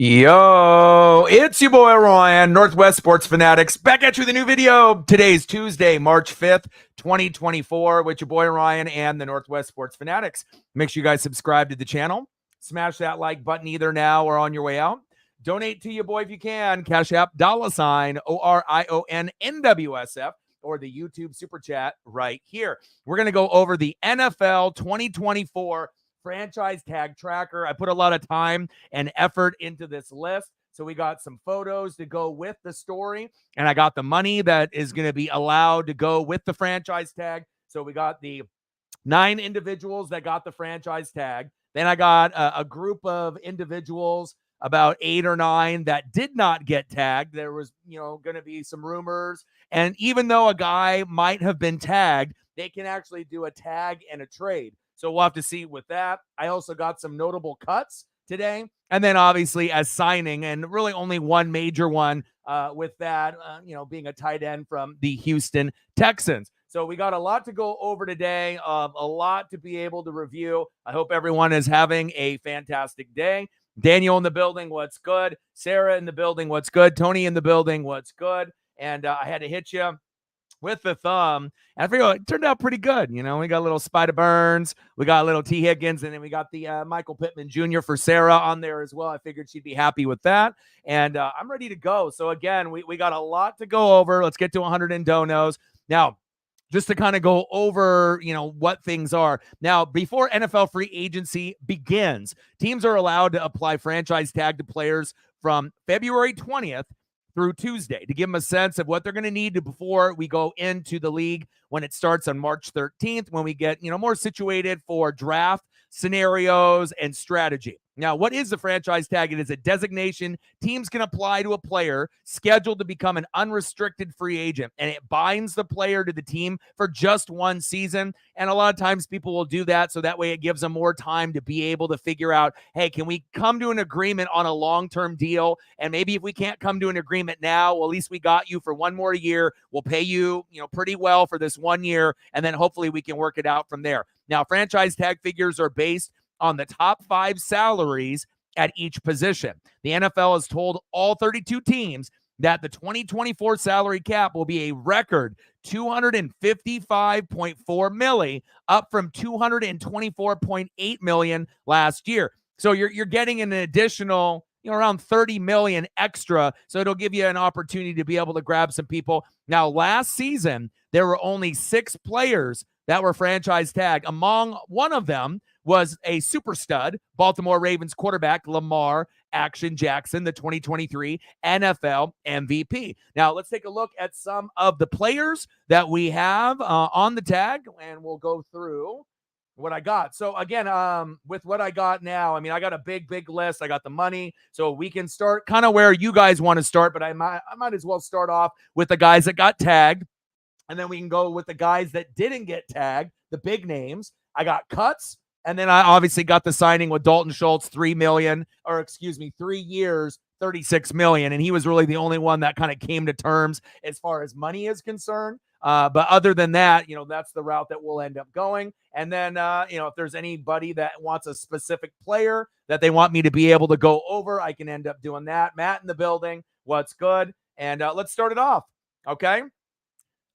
Yo, it's your boy Ryan, Northwest Sports Fanatics, back at you with a new video. Today's Tuesday, March 5th, 2024, with your boy Ryan and the Northwest Sports Fanatics. Make sure you guys subscribe to the channel. Smash that like button either now or on your way out. Donate to your boy if you can. Cash App, $ORION NWSF, or the YouTube Super Chat right here. We're going to go over the NFL 2024 franchise tag tracker. I put a lot of time and effort into this list. So we got some photos to go with the story, and I got the money that is going to be allowed to go with the franchise tag. So we got the 9 individuals that got the franchise tag. Then I got a group of individuals, about 8 or 9, that did not get tagged. There was, going to be some rumors. And even though a guy might have been tagged, they can actually do a tag and a trade. So we'll have to see with that. I also got some notable cuts today. And then obviously as signing, and really only one major one with that, being a tight end from the Houston Texans. So we got a lot to go over today, a lot to be able to review. I hope everyone is having a fantastic day. Daniel in the building, what's good? Sarah in the building, what's good? Tony in the building, what's good? And I had to hit you with the thumb. And I figured it turned out pretty good. We got a little Spider Burns, we got a little T. Higgins, and then we got the Michael Pittman Jr. for Sarah on there as well. I figured she'd be happy with that. And I'm ready to go. So again, we got a lot to go over. Let's get to 100 in donos. Now, just to kind of go over, what things are. Now, before NFL free agency begins, teams are allowed to apply franchise tag to players from February 20th through Tuesday to give them a sense of what they're going to need before we go into the league when it starts on March 13th, when we get, more situated for draft scenarios and strategy. Now, what is the franchise tag? It is a designation teams can apply to a player scheduled to become an unrestricted free agent, and it binds the player to the team for just one season. And a lot of times people will do that so that way it gives them more time to be able to figure out, hey, can we come to an agreement on a long-term deal? And maybe if we can't come to an agreement now, well, at least we got you for one more year. We'll pay you, pretty well for this 1 year, and then hopefully we can work it out from there. Now, franchise tag figures are based on the top 5 salaries at each position. The NFL has told all 32 teams that the 2024 salary cap will be a record $255.4 million, up from $224.8 million last year. So you're getting an additional, around $30 million extra. So it'll give you an opportunity to be able to grab some people. Now, last season, there were only 6 players that were franchise tag. Among one of them was a super stud, Baltimore Ravens quarterback Lamar Action Jackson, the 2023 NFL MVP. Now, let's take a look at some of the players that we have on the tag, and we'll go through what I got. So again, with what I got now, I got a big list. I got the money, so we can start kind of where you guys want to start, but I might as well start off with the guys that got tagged. And then we can go with the guys that didn't get tagged, the big names. I got cuts, and then I obviously got the signing with Dalton Schultz, 3 years, $36 million. And he was really the only one that kind of came to terms as far as money is concerned. But other than that, that's the route that we'll end up going. And then, if there's anybody that wants a specific player that they want me to be able to go over, I can end up doing that. Matt in the building, what's good? And let's start it off, okay?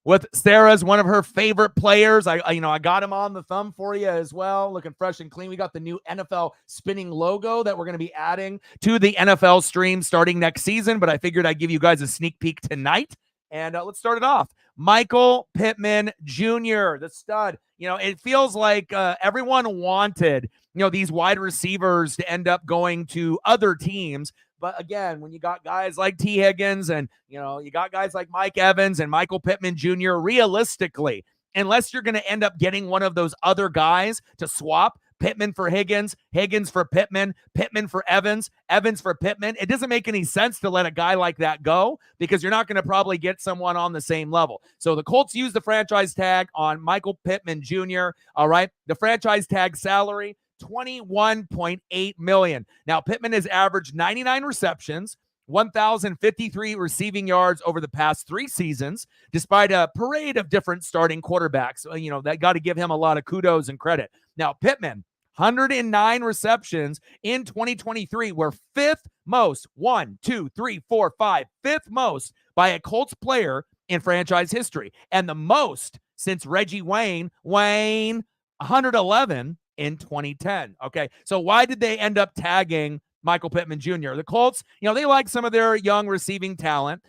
With Sarah's one of her favorite players. I got him on the thumb for you as well, looking fresh and clean. We got the new NFL spinning logo that we're going to be adding to the NFL stream starting next season, but I figured I'd give you guys a sneak peek tonight. And let's start it off. Michael Pittman Jr., the stud. It feels like everyone wanted, these wide receivers to end up going to other teams. But again, when you got guys like T. Higgins and, you got guys like Mike Evans and Michael Pittman Jr., realistically, unless you're going to end up getting one of those other guys to swap, Pittman for Higgins, Higgins for Pittman, Pittman for Evans, Evans for Pittman, it doesn't make any sense to let a guy like that go because you're not going to probably get someone on the same level. So the Colts use the franchise tag on Michael Pittman Jr. All right. The franchise tag salary, $21.8 million. Now, Pittman has averaged 99 receptions, 1,053 receiving yards over the past 3 seasons, despite a parade of different starting quarterbacks. That got to give him a lot of kudos and credit. Now, Pittman, 109 receptions in 2023, were 5th most, 1, 2, 3, 4, 5, fifth most by a Colts player in franchise history, and the most since Reggie Wayne, 111 in 2010. Okay, so why did they end up tagging Michael Pittman Jr.? The Colts, they like some of their young receiving talent,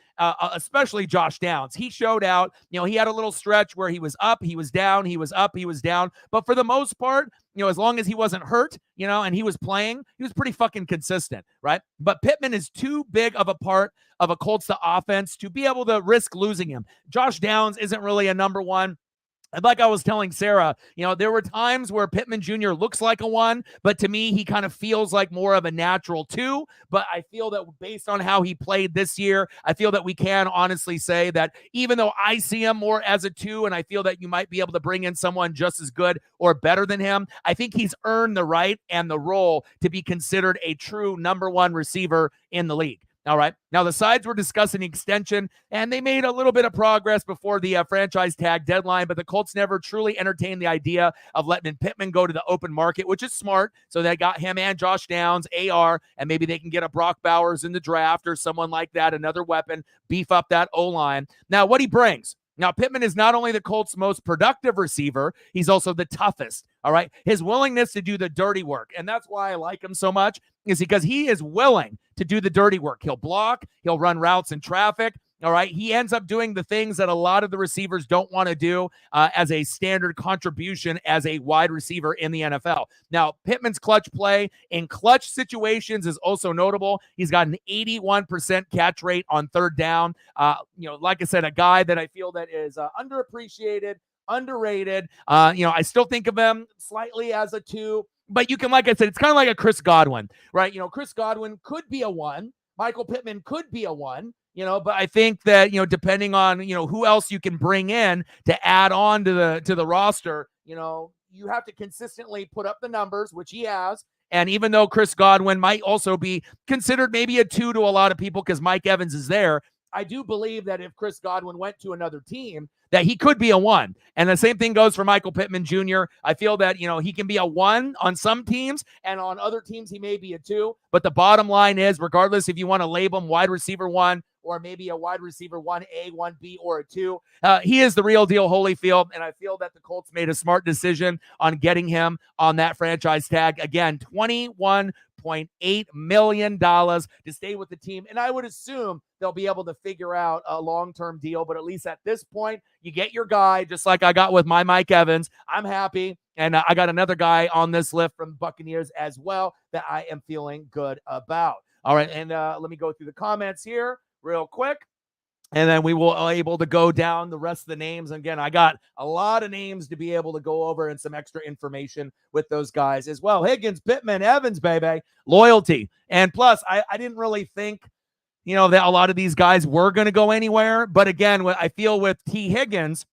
especially Josh Downs. He showed out. He had a little stretch where he was up, he was down, he was up, he was down. But for the most part, as long as he wasn't hurt, and he was playing, he was pretty fucking consistent, right? But Pittman is too big of a part of a Colts offense to be able to risk losing him. Josh Downs isn't really a number one. And like I was telling Sarah, there were times where Pittman Jr. looks like a 1, but to me, he kind of feels like more of a natural 2. But I feel that based on how he played this year, I feel that we can honestly say that even though I see him more as a 2, and I feel that you might be able to bring in someone just as good or better than him, I think he's earned the right and the role to be considered a true number 1 receiver in the league. All right. Now, the sides were discussing extension, and they made a little bit of progress before the franchise tag deadline, but the Colts never truly entertained the idea of letting Pittman go to the open market, which is smart. So they got him and Josh Downs, AR, and maybe they can get a Brock Bowers in the draft or someone like that, another weapon, beef up that O-line. Now, what he brings. Now, Pittman is not only the Colts' most productive receiver, he's also the toughest, all right? His willingness to do the dirty work, and that's why I like him so much, is because he is willing to do the dirty work. He'll block, he'll run routes in traffic, all right? He ends up doing the things that a lot of the receivers don't want to do as a standard contribution as a wide receiver in the NFL. Now, Pittman's clutch play in clutch situations is also notable. He's got an 81% catch rate on third down. Like I said, a guy that I feel that is underappreciated, underrated. I still think of him slightly as a 2, but you can, like I said, it's kind of like a Chris Godwin, right? Chris Godwin could be a 1. Michael Pittman could be a 1. But I think that, depending on, who else you can bring in to add on to the roster, you have to consistently put up the numbers, which he has. And even though Chris Godwin might also be considered maybe a 2 to a lot of people because Mike Evans is there, I do believe that if Chris Godwin went to another team, that he could be a 1. And the same thing goes for Michael Pittman Jr. I feel that, he can be a 1 on some teams, and on other teams, he may be a 2. But the bottom line is, regardless if you want to label him wide receiver 1 or maybe a wide receiver 1A, 1B, or a 2, he is the real deal Holyfield. And I feel that the Colts made a smart decision on getting him on that franchise tag. Again, $21.8 million to stay with the team. And I would assume they'll be able to figure out a long-term deal. But at least at this point, you get your guy, just like I got with my Mike Evans. I'm happy. And I got another guy on this list from Buccaneers as well that I am feeling good about. All right, and let me go through the comments here real quick. And then we will be able to go down the rest of the names. Again, I got a lot of names to be able to go over and some extra information with those guys as well. Higgins, Pittman, Evans, baby, loyalty. And plus, I didn't really think, that a lot of these guys were going to go anywhere. But again, what I feel with T. Higgins,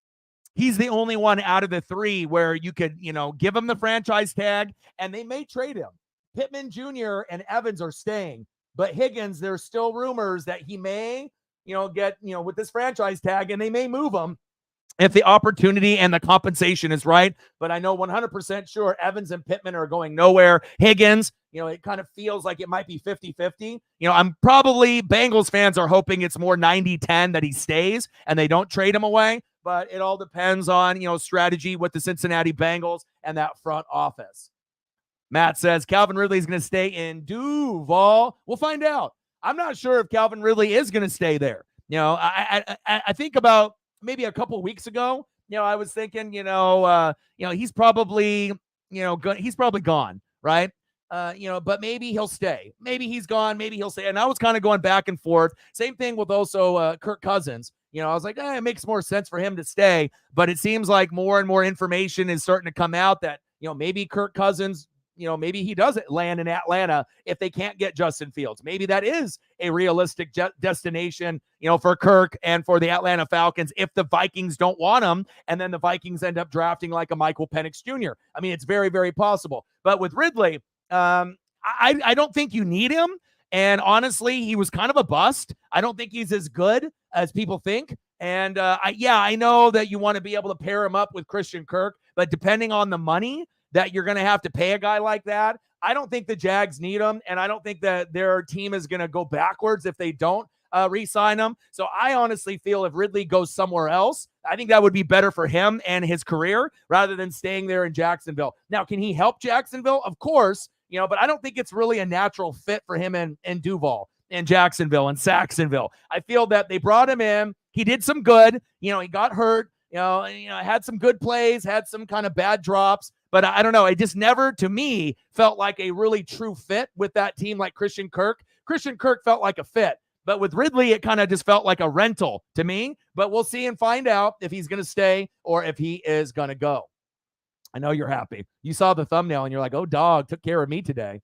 he's the only one out of the 3 where you could, give him the franchise tag and they may trade him. Pittman Jr. and Evans are staying. But Higgins, there's still rumors that he may, get, with this franchise tag, and they may move him if the opportunity and the compensation is right. But I know 100% sure Evans and Pittman are going nowhere. Higgins, it kind of feels like it might be 50-50. I'm probably, Bengals fans are hoping it's more 90-10 that he stays and they don't trade him away. But it all depends on, strategy with the Cincinnati Bengals and that front office. Matt says Calvin Ridley is going to stay in Duval. We'll find out. I'm not sure if Calvin Ridley is going to stay there. I think about maybe a couple weeks ago, I was thinking, he's probably, he's probably gone, right? But maybe he'll stay. Maybe he's gone. Maybe he'll stay. And I was kind of going back and forth. Same thing with also Kirk Cousins. I was like, it makes more sense for him to stay. But it seems like more and more information is starting to come out that, maybe Kirk Cousins, maybe he does land in Atlanta if they can't get Justin Fields. Maybe that is a realistic destination, for Kirk and for the Atlanta Falcons if the Vikings don't want him and then the Vikings end up drafting like a Michael Penix Jr. I mean, it's very, very possible. But with Ridley, I don't think you need him. And honestly, he was kind of a bust. I don't think he's as good as people think. And I know that you want to be able to pair him up with Christian Kirk, but depending on the money that you're going to have to pay a guy like that, I don't think the Jags need him, and I don't think that their team is going to go backwards if they don't re-sign him. So I honestly feel if Ridley goes somewhere else, I think that would be better for him and his career rather than staying there in Jacksonville. Now, can he help Jacksonville? Of course, but I don't think it's really a natural fit for him and Duval in Jacksonville and Saxonville. I feel that they brought him in. He did some good. He got hurt. Had some good plays, had some kind of bad drops. But I don't know. It just never, to me, felt like a really true fit with that team like Christian Kirk. Christian Kirk felt like a fit. But with Ridley, it kind of just felt like a rental to me. But we'll see and find out if he's going to stay or if he is going to go. I know you're happy. You saw the thumbnail and you're like, oh, dog took care of me today.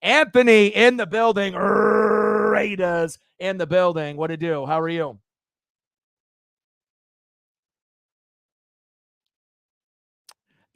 Anthony in the building. Raiders in the building. What to do? How are you?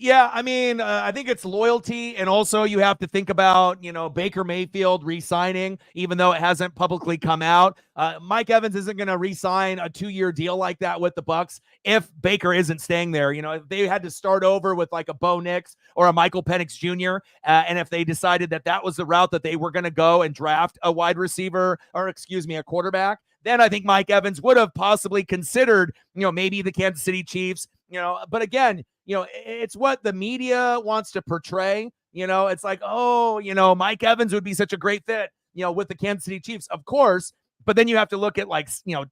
Yeah, I mean, I think it's loyalty, and also you have to think about, Baker Mayfield re-signing, even though it hasn't publicly come out. Mike Evans isn't going to re-sign a 2-year deal like that with the Bucs if Baker isn't staying there. If they had to start over with like a Bo Nix or a Michael Penix Jr., and if they decided that that was the route that they were going to go and draft a wide receiver, or a quarterback, then I think Mike Evans would have possibly considered, maybe the Kansas City Chiefs, but again, it's what the media wants to portray. It's like, oh, Mike Evans would be such a great fit, with the Kansas City Chiefs, of course. But then you have to look at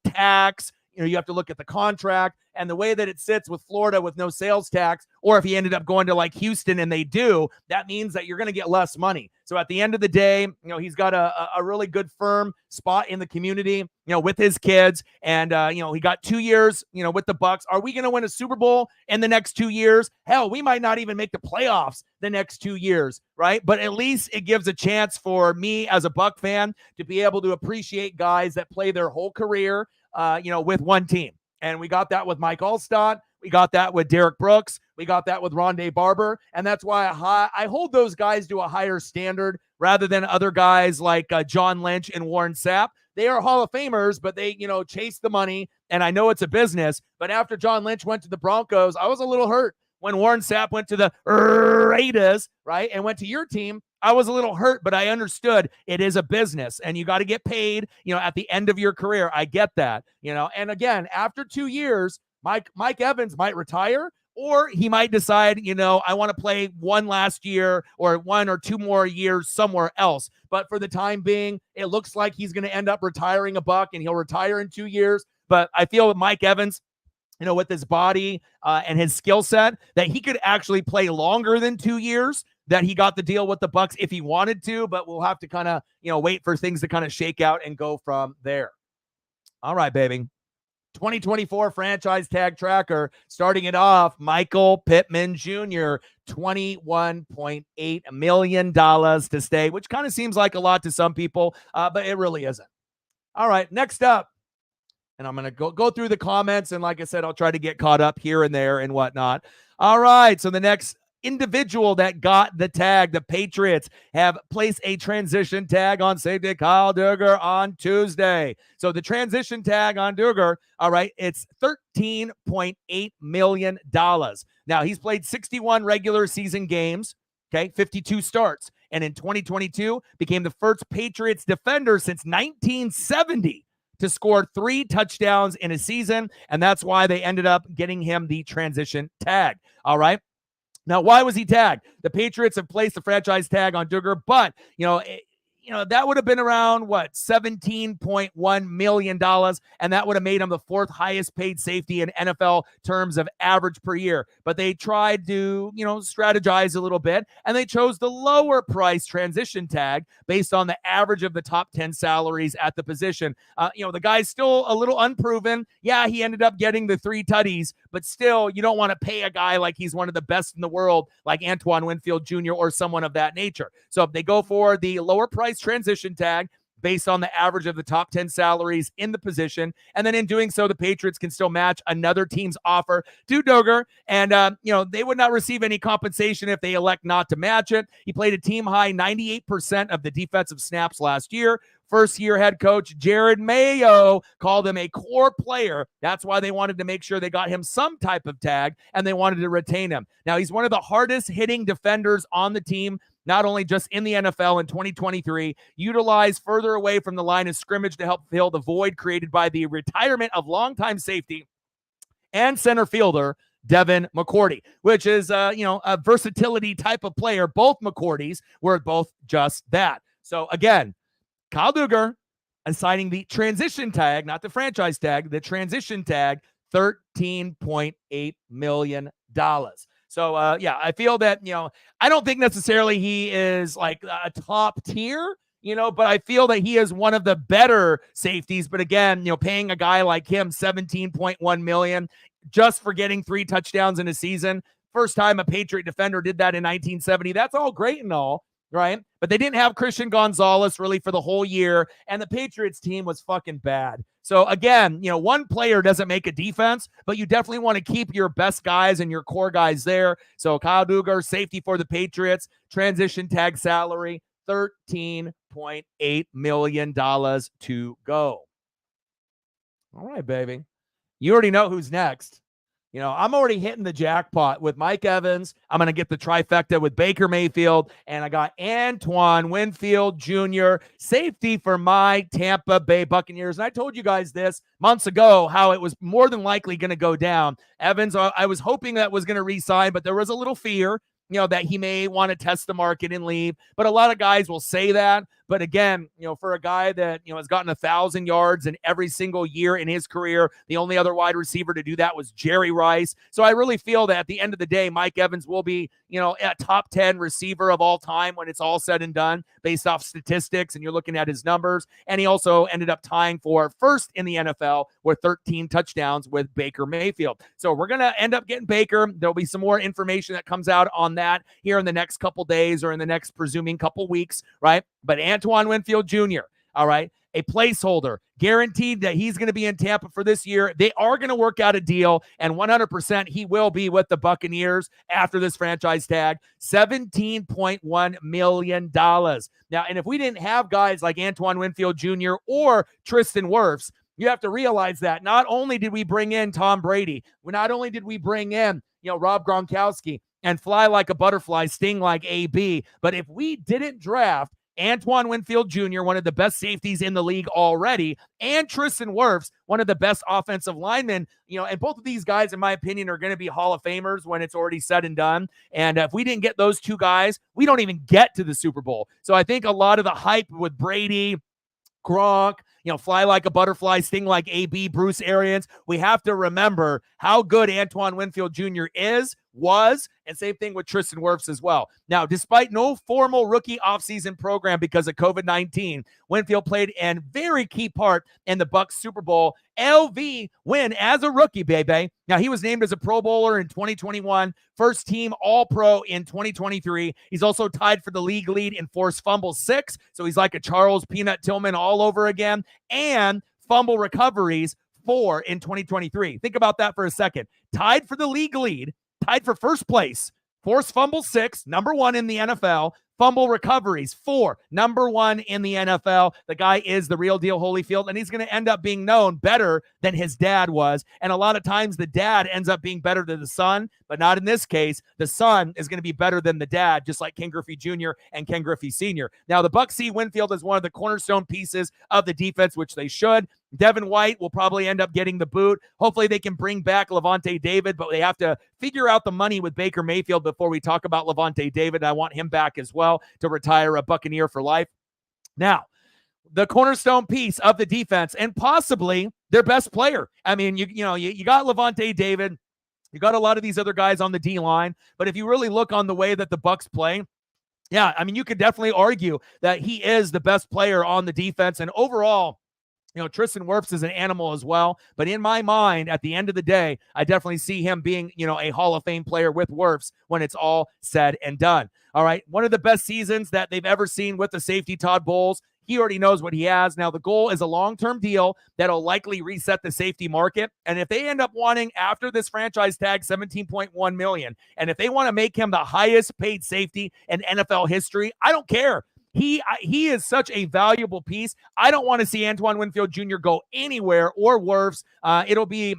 tax, you have to look at the contract and the way that it sits with Florida with no sales tax, or if he ended up going to like Houston and they do, that means that you're going to get less money. So at the end of the day, he's got a really good firm spot in the community, with his kids. And, he got 2 years, with the Bucs. Are we going to win a Super Bowl in the next 2 years? Hell, we might not even make the playoffs the next 2 years, right? But at least it gives a chance for me as a Buck fan to be able to appreciate guys that play their whole career, with one team. And we got that with Mike Alstott. We got that with Derek Brooks. We got that with Rondé Barber. And that's why I hold those guys to a higher standard rather than other guys like John Lynch and Warren Sapp. They are Hall of Famers, but they, chase the money. And I know it's a business. But after John Lynch went to the Broncos, I was a little hurt. When Warren Sapp went to the Raiders, right, and went to your team, I was a little hurt, but I understood it is a business and you got to get paid, at the end of your career. I get that, and again, after 2 years, Mike Evans might retire, or he might decide, I want to play one last year or 1 or 2 more years somewhere else. But for the time being, it looks like he's going to end up retiring a Buck, and he'll retire in 2 years. But I feel with Mike Evans, with his body and his skill set, that he could actually play longer than 2 years, that he got the deal with the Bucs if he wanted to, but we'll have to kind of, wait for things to kind of shake out and go from there. All right, baby. 2024 franchise tag tracker, starting it off, Michael Pittman Jr., $21.8 million to stay, which kind of seems like a lot to some people, but it really isn't. All right, next up, and I'm going to go through the comments, and like I said, I'll try to get caught up here and there and whatnot. All right, so the next individual that got the tag, the Patriots have placed a transition tag on safety Kyle Dugger on Tuesday. So the transition tag on Dugger, all right, it's $13.8 million. Now, he's played 61 regular season games, okay, 52 starts, and in 2022 became the first Patriots defender since 1970 to score 3 touchdowns in a season, and that's why they ended up getting him the transition tag. All right. Now, why was he tagged? The Patriots have placed the franchise tag on Dugger, but, that would have been around, $17.1 million, and that would have made him the 4th highest paid safety in NFL terms of average per year. But they tried to, strategize a little bit, and they chose the lower price transition tag based on the average of the top 10 salaries at the position. The guy's still a little unproven. Yeah, he ended up getting the 3 tutties, but still, you don't want to pay a guy like he's one of the best in the world, like Antoine Winfield Jr. or someone of that nature. So if they go for the lower price transition tag based on the average of the top 10 salaries in the position, and then in doing so, the Patriots can still match another team's offer to Dugger, and they would not receive any compensation if they elect not to match it. He played a team high 98% of the defensive snaps last year. First-year head coach Jared Mayo called him a core player. That's why they wanted to make sure they got him some type of tag, and they wanted to retain him. Now, he's one of the hardest hitting defenders on the team. not only just in the NFL in 2023, utilized further away from the line of scrimmage to help fill the void created by the retirement of longtime safety and center fielder Devin McCourty, which is, a versatility type of player. Both McCourtys were both just that. So again, Kyle Dugger assigning the transition tag, not the franchise tag, the transition tag, $13.8 million. So, I feel that, I don't think necessarily he is like a top tier, but I feel that he is one of the better safeties. But again, paying a guy like him $17.1 million just for getting 3 touchdowns in a season. First time a Patriot defender did that in 1970. That's all great and all, right? But they didn't have Christian Gonzalez really for the whole year, and the Patriots team was fucking bad. So again, one player doesn't make a defense, but you definitely want to keep your best guys and your core guys there. So Kyle Dugger, safety for the Patriots, transition tag salary, $13.8 million to go. All right, baby. You already know who's next. I'm already hitting the jackpot with Mike Evans. I'm going to get the trifecta with Baker Mayfield. And I got Antoine Winfield Jr., safety for my Tampa Bay Buccaneers. And I told you guys this months ago, how it was more than likely going to go down. Evans, I was hoping that was going to re-sign, but there was a little fear, that he may want to test the market and leave. But a lot of guys will say that. But again, for a guy that, has gotten 1,000 yards in every single year in his career, the only other wide receiver to do that was Jerry Rice. So I really feel that at the end of the day, Mike Evans will be, a top 10 receiver of all time when it's all said and done based off statistics and you're looking at his numbers. And he also ended up tying for first in the NFL with 13 touchdowns with Baker Mayfield. So we're going to end up getting Baker. There'll be some more information that comes out on that here in the next couple days or in the next presuming couple weeks, right? But Antoine Winfield Jr., all right, a placeholder, guaranteed that he's going to be in Tampa for this year. They are going to work out a deal, and 100% he will be with the Buccaneers after this franchise tag, $17.1 million. Now, and if we didn't have guys like Antoine Winfield Jr. or Tristan Wirfs, you have to realize that not only did we bring in Tom Brady, not only did we bring in, Rob Gronkowski and fly like a butterfly, sting like AB, but if we didn't draft Antoine Winfield Jr., one of the best safeties in the league already, and Tristan Wirfs, one of the best offensive linemen, and both of these guys, in my opinion, are going to be Hall of Famers when it's already said and done. And if we didn't get those two guys, we don't even get to the Super Bowl. So I think a lot of the hype with Brady, Gronk, fly like a butterfly, sting like AB, Bruce Arians. We have to remember how good Antoine Winfield Jr. was, and same thing with Tristan Wirfs as well. Now, despite no formal rookie offseason program because of COVID-19, Winfield played a very key part in the Bucs Super Bowl LV win as a rookie, baby. Now, he was named as a Pro Bowler in 2021, first team All-Pro in 2023. He's also tied for the league lead in forced fumbles 6, so he's like a Charles Peanut Tillman all over again, and fumble recoveries 4 in 2023. Think about that for a second. Tied for the league lead, tied for first place, forced fumble 6, number 1 in the NFL, fumble recoveries 4, number 1 in the NFL. The guy is the real deal Holyfield, and he's going to end up being known better than his dad was. And a lot of times the dad ends up being better than the son, but not in this case. The son is going to be better than the dad, just like Ken Griffey Jr. and Ken Griffey Sr. Now, the Bucs see Winfield as one of the cornerstone pieces of the defense, which they should. Devin White will probably end up getting the boot. Hopefully they can bring back Lavonte David, but they have to figure out the money with Baker Mayfield before we talk about Lavonte David. I want him back as well to retire a Buccaneer for life. Now, the cornerstone piece of the defense and possibly their best player. I mean, you got Lavonte David. You got a lot of these other guys on the D-line, but if you really look on the way that the Bucs play, yeah, I mean, you could definitely argue that he is the best player on the defense. And overall, Tristan Wirfs is an animal as well. But in my mind, at the end of the day, I definitely see him being, a Hall of Fame player with Wirfs when it's all said and done. All right. One of the best seasons that they've ever seen with the safety, Todd Bowles. He already knows what he has. Now, the goal is a long-term deal that'll likely reset the safety market. And if they end up wanting, after this franchise tag, $17.1 million, and if they want to make him the highest paid safety in NFL history, I don't care. He is such a valuable piece. I don't want to see Antoine Winfield Jr. go anywhere or Wirfs. It'll be,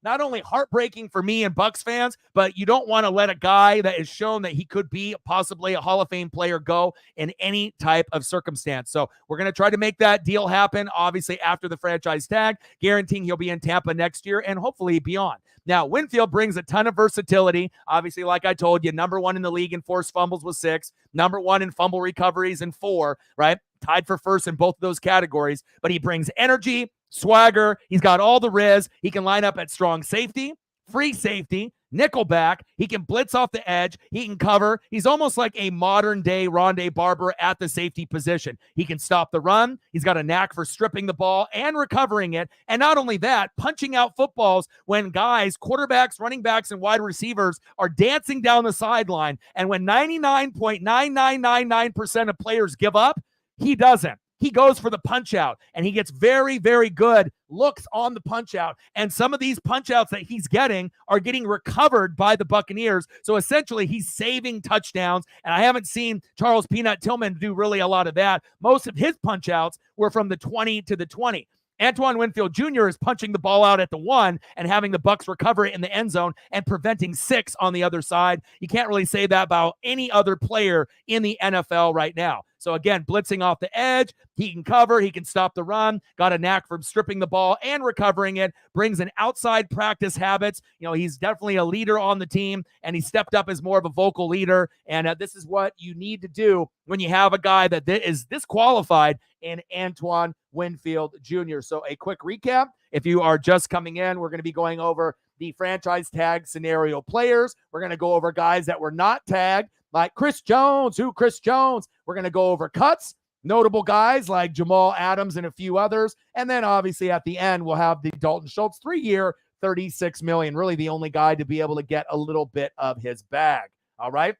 not only heartbreaking for me and Bucks fans, but you don't want to let a guy that has shown that he could be possibly a Hall of Fame player go in any type of circumstance. So we're going to try to make that deal happen, obviously, after the franchise tag, guaranteeing he'll be in Tampa next year and hopefully beyond. Now, Winfield brings a ton of versatility. Obviously, like I told you, number 1 in the league in forced fumbles with 6, number 1 in fumble recoveries in 4, right? Tied for first in both of those categories. But he brings energy, swagger. He's got all the riz. He can line up at strong safety, free safety, nickel back. He can blitz off the edge. He can cover. He's almost like a modern day Rondé Barber at the safety position. He can stop the run. He's got a knack for stripping the ball and recovering it. And not only that, punching out footballs when guys, quarterbacks, running backs, and wide receivers are dancing down the sideline. And when 99.9999% of players give up, he doesn't. He goes for the punch out, and he gets very, very good looks on the punch out. And some of these punch outs that he's getting are getting recovered by the Buccaneers. So essentially, he's saving touchdowns. And I haven't seen Charles Peanut Tillman do really a lot of that. Most of his punch outs were from the 20 to the 20. Antoine Winfield Jr. is punching the ball out at the 1 and having the Bucs recover it in the end zone and preventing 6 on the other side. You can't really say that about any other player in the NFL right now. So again, blitzing off the edge, he can cover, he can stop the run, got a knack from stripping the ball and recovering it, brings an outside practice habits. He's definitely a leader on the team, and he stepped up as more of a vocal leader. And this is what you need to do when you have a guy that is this qualified in Antoine Winfield Jr. So a quick recap. If you are just coming in, we're going to be going over the franchise tag scenario players. We're going to go over guys that were not tagged, like Chris Jones. Chris Jones? We're going to go over cuts, notable guys like Jamal Adams and a few others. And then obviously at the end, we'll have the Dalton Schultz 3-year, $36 million. Really the only guy to be able to get a little bit of his bag. All right.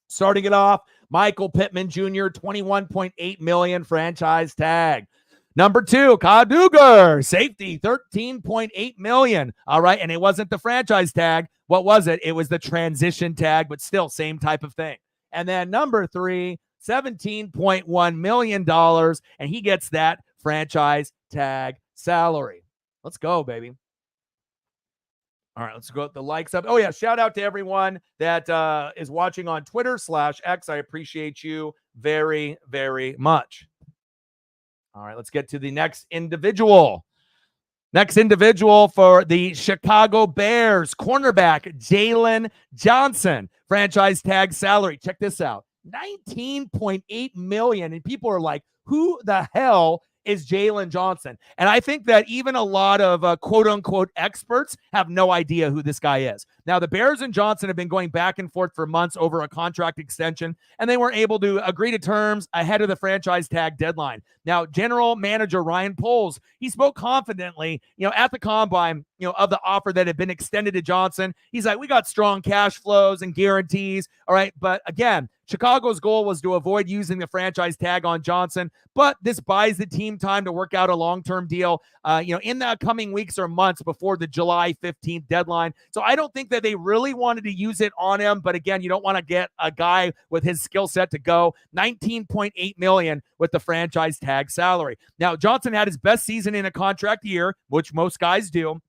Starting it off, Michael Pittman Jr., $21.8 million franchise tag. Number 2, Kyle Duggar, safety, $13.8 million. All right, and it wasn't the franchise tag. What was it? It was the transition tag, but still same type of thing. And then number 3, $17.1 million, and he gets that franchise tag salary. Let's go, baby. All right, let's go with the likes up. Oh, yeah, shout out to everyone that is watching on Twitter/X. I appreciate you very, very much. All right, let's get to the next individual. Next individual for the Chicago Bears, cornerback Jaylon Johnson, franchise tag salary. Check this out, $19.8 million. And people are like, who the hell is Jaylon Johnson? And I think that even a lot of quote-unquote experts have no idea who this guy is. Now, the Bears and Johnson have been going back and forth for months over a contract extension, and they weren't able to agree to terms ahead of the franchise tag deadline. Now, general manager Ryan Poles, he spoke confidently, at the combine, of the offer that had been extended to Johnson. He's like, we got strong cash flows and guarantees. All right. But again, Chicago's goal was to avoid using the franchise tag on Johnson, but this buys the team time to work out a long-term deal, in the coming weeks or months before the July 15th deadline. So I don't think that they really wanted to use it on him. But again, you don't want to get a guy with his skill set to go. $19.8 million with the franchise tag salary. Now, Johnson had his best season in a contract year, which most guys do.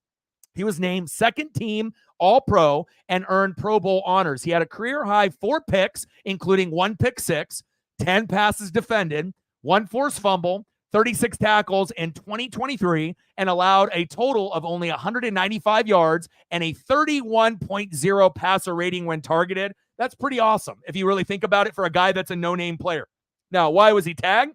He was named second team All-Pro and earned Pro Bowl honors. He had a career-high 4 picks, including 1 pick six, 10 passes defended, 1 forced fumble, 36 tackles in 2023, and allowed a total of only 195 yards and a 31.0 passer rating when targeted. That's pretty awesome if you really think about it for a guy that's a no-name player. Now, why was he tagged?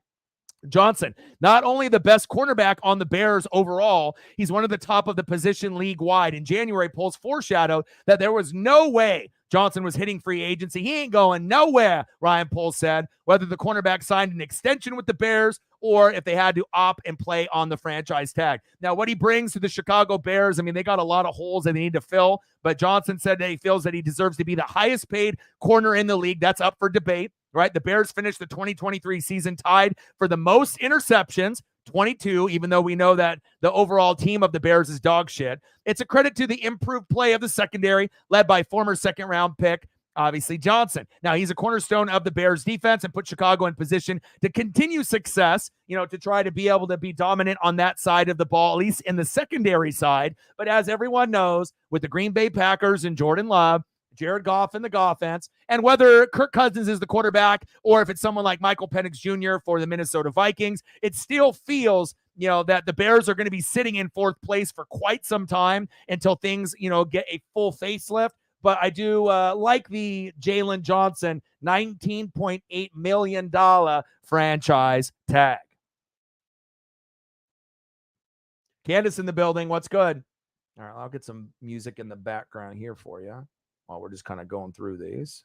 Johnson, not only the best cornerback on the Bears overall, he's one of the top of the position league-wide. In January, polls foreshadowed that there was no way Johnson was hitting free agency. He ain't going nowhere, Ryan Poles said, whether the cornerback signed an extension with the Bears or if they had to opt and play on the franchise tag. Now, what he brings to the Chicago Bears, they got a lot of holes that they need to fill, but Johnson said that he feels that he deserves to be the highest paid corner in the league. That's up for debate. Right, the Bears finished the 2023 season tied for the most interceptions, 22, even though we know that the overall team of the Bears is dog shit. It's a credit to the improved play of the secondary, led by former second-round pick Obviously, Johnson. Now, he's a cornerstone of the Bears defense and put Chicago in position to continue success, to try to be able to be dominant on that side of the ball, at least in the secondary side. But as everyone knows, with the Green Bay Packers and Jordan Love, Jared Goff and the Goffense, and whether Kirk Cousins is the quarterback or if it's someone like Michael Penix Jr. for the Minnesota Vikings, it still feels that the Bears are going to be sitting in fourth place for quite some time until things, get a full facelift. But I do like the Jalen Johnson $19.8 million franchise tag. Candace in the building. What's good? All right, I'll get some music in the background here for you while we're just kind of going through these.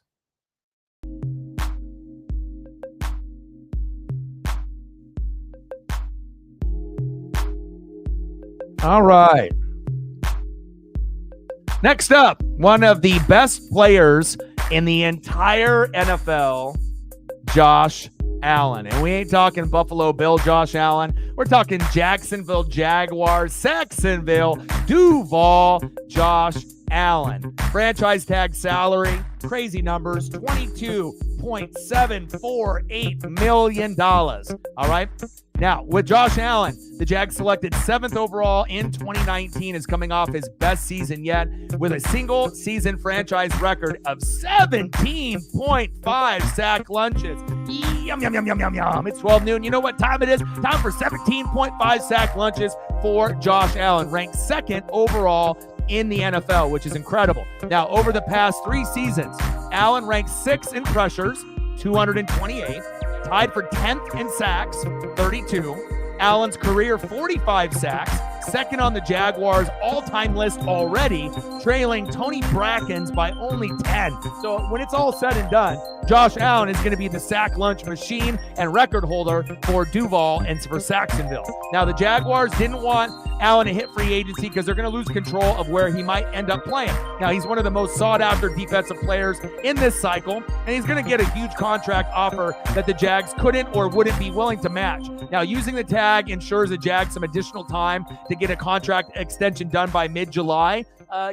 All right. Next up, one of the best players in the entire NFL, Josh Allen. And we ain't talking Buffalo Bill Josh Allen. We're talking Jacksonville Jaguars, Saxonville, Duval Josh Allen. Franchise tag salary, crazy numbers, $22.748 million. All right. Now, with Josh Allen, the Jags selected 7th overall in 2019, is coming off his best season yet with a single season franchise record of 17.5 sack lunches. Yum, yum, yum, yum, yum, yum. It's 12 noon. You know what time it is? Time for 17.5 sack lunches for Josh Allen, ranked 2nd overall in the NFL, which is incredible. Now, over the past 3 seasons, Allen ranked 6th in pressures, 228, tied for 10th in sacks, 32. Allen's career 45 sacks, 2nd on the Jaguars' all-time list already, trailing Tony Bracken's by only 10. So when it's all said and done, Josh Allen is going to be the sack lunch machine and record holder for Duval and for Saxonville. Now, the Jaguars didn't want Allen to hit free agency because they're going to lose control of where he might end up playing. Now, he's one of the most sought-after defensive players in this cycle, and he's going to get a huge contract offer that the Jags couldn't or wouldn't be willing to match. Now, using the tag ensures the Jags some additional time to get a contract extension done by mid-July.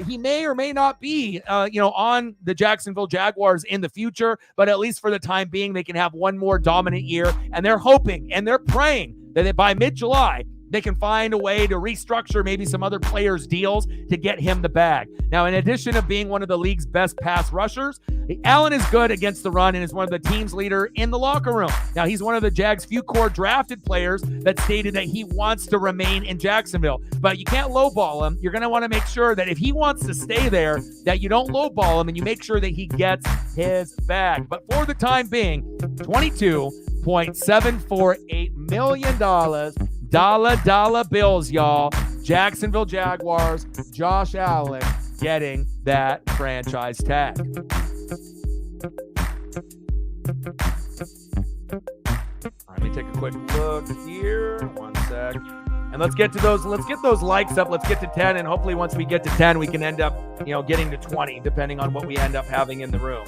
He may or may not be, on the Jacksonville Jaguars in the future, but at least for the time being, they can have one more dominant year, and they're hoping and they're praying that by mid-July, they can find a way to restructure maybe some other players' deals to get him the bag. Now, in addition to being one of the league's best pass rushers, Allen is good against the run and is one of the team's leader in the locker room. Now, he's one of the Jags' few core drafted players that stated that he wants to remain in Jacksonville. But you can't lowball him. You're going to want to make sure that if he wants to stay there, that you don't lowball him and you make sure that he gets his bag. But for the time being, $22.748 million. Dollar bills, y'all. Jacksonville Jaguars, Josh Allen getting that franchise tag. Let me take a quick look here. One sec. And let's get those likes up. Let's get to 10. And hopefully once we get to 10, we can end up, getting to 20, depending on what we end up having in the room.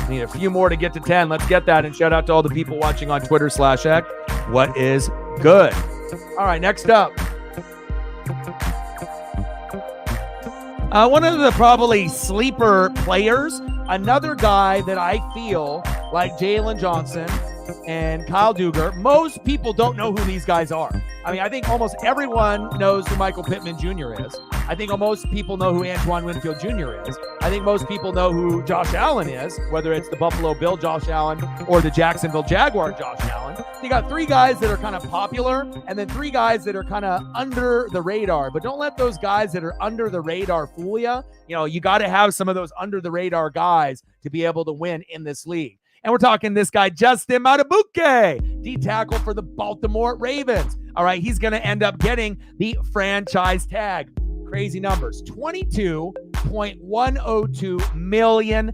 Need a few more to get to 10. Let's get that. And shout out to all the people watching on Twitter/X. What is good? All right, next up. One of the probably sleeper players, another guy that I feel like Jalen Johnson and Kyle Duggar, most people don't know who these guys are. I mean, I think almost everyone knows who Michael Pittman Jr. is. I think most people know who Antoine Winfield Jr. is. I think most people know who Josh Allen is, whether it's the Buffalo Bill Josh Allen or the Jacksonville Jaguar Josh Allen. You got 3 guys that are kind of popular and then 3 guys that are kind of under the radar. But don't let those guys that are under the radar fool you. You got to have some of those under the radar guys to be able to win in this league. And we're talking this guy, Justin Madubuike, D-tackle for the Baltimore Ravens. All right, he's going to end up getting the franchise tag. Crazy numbers, $22.102 million.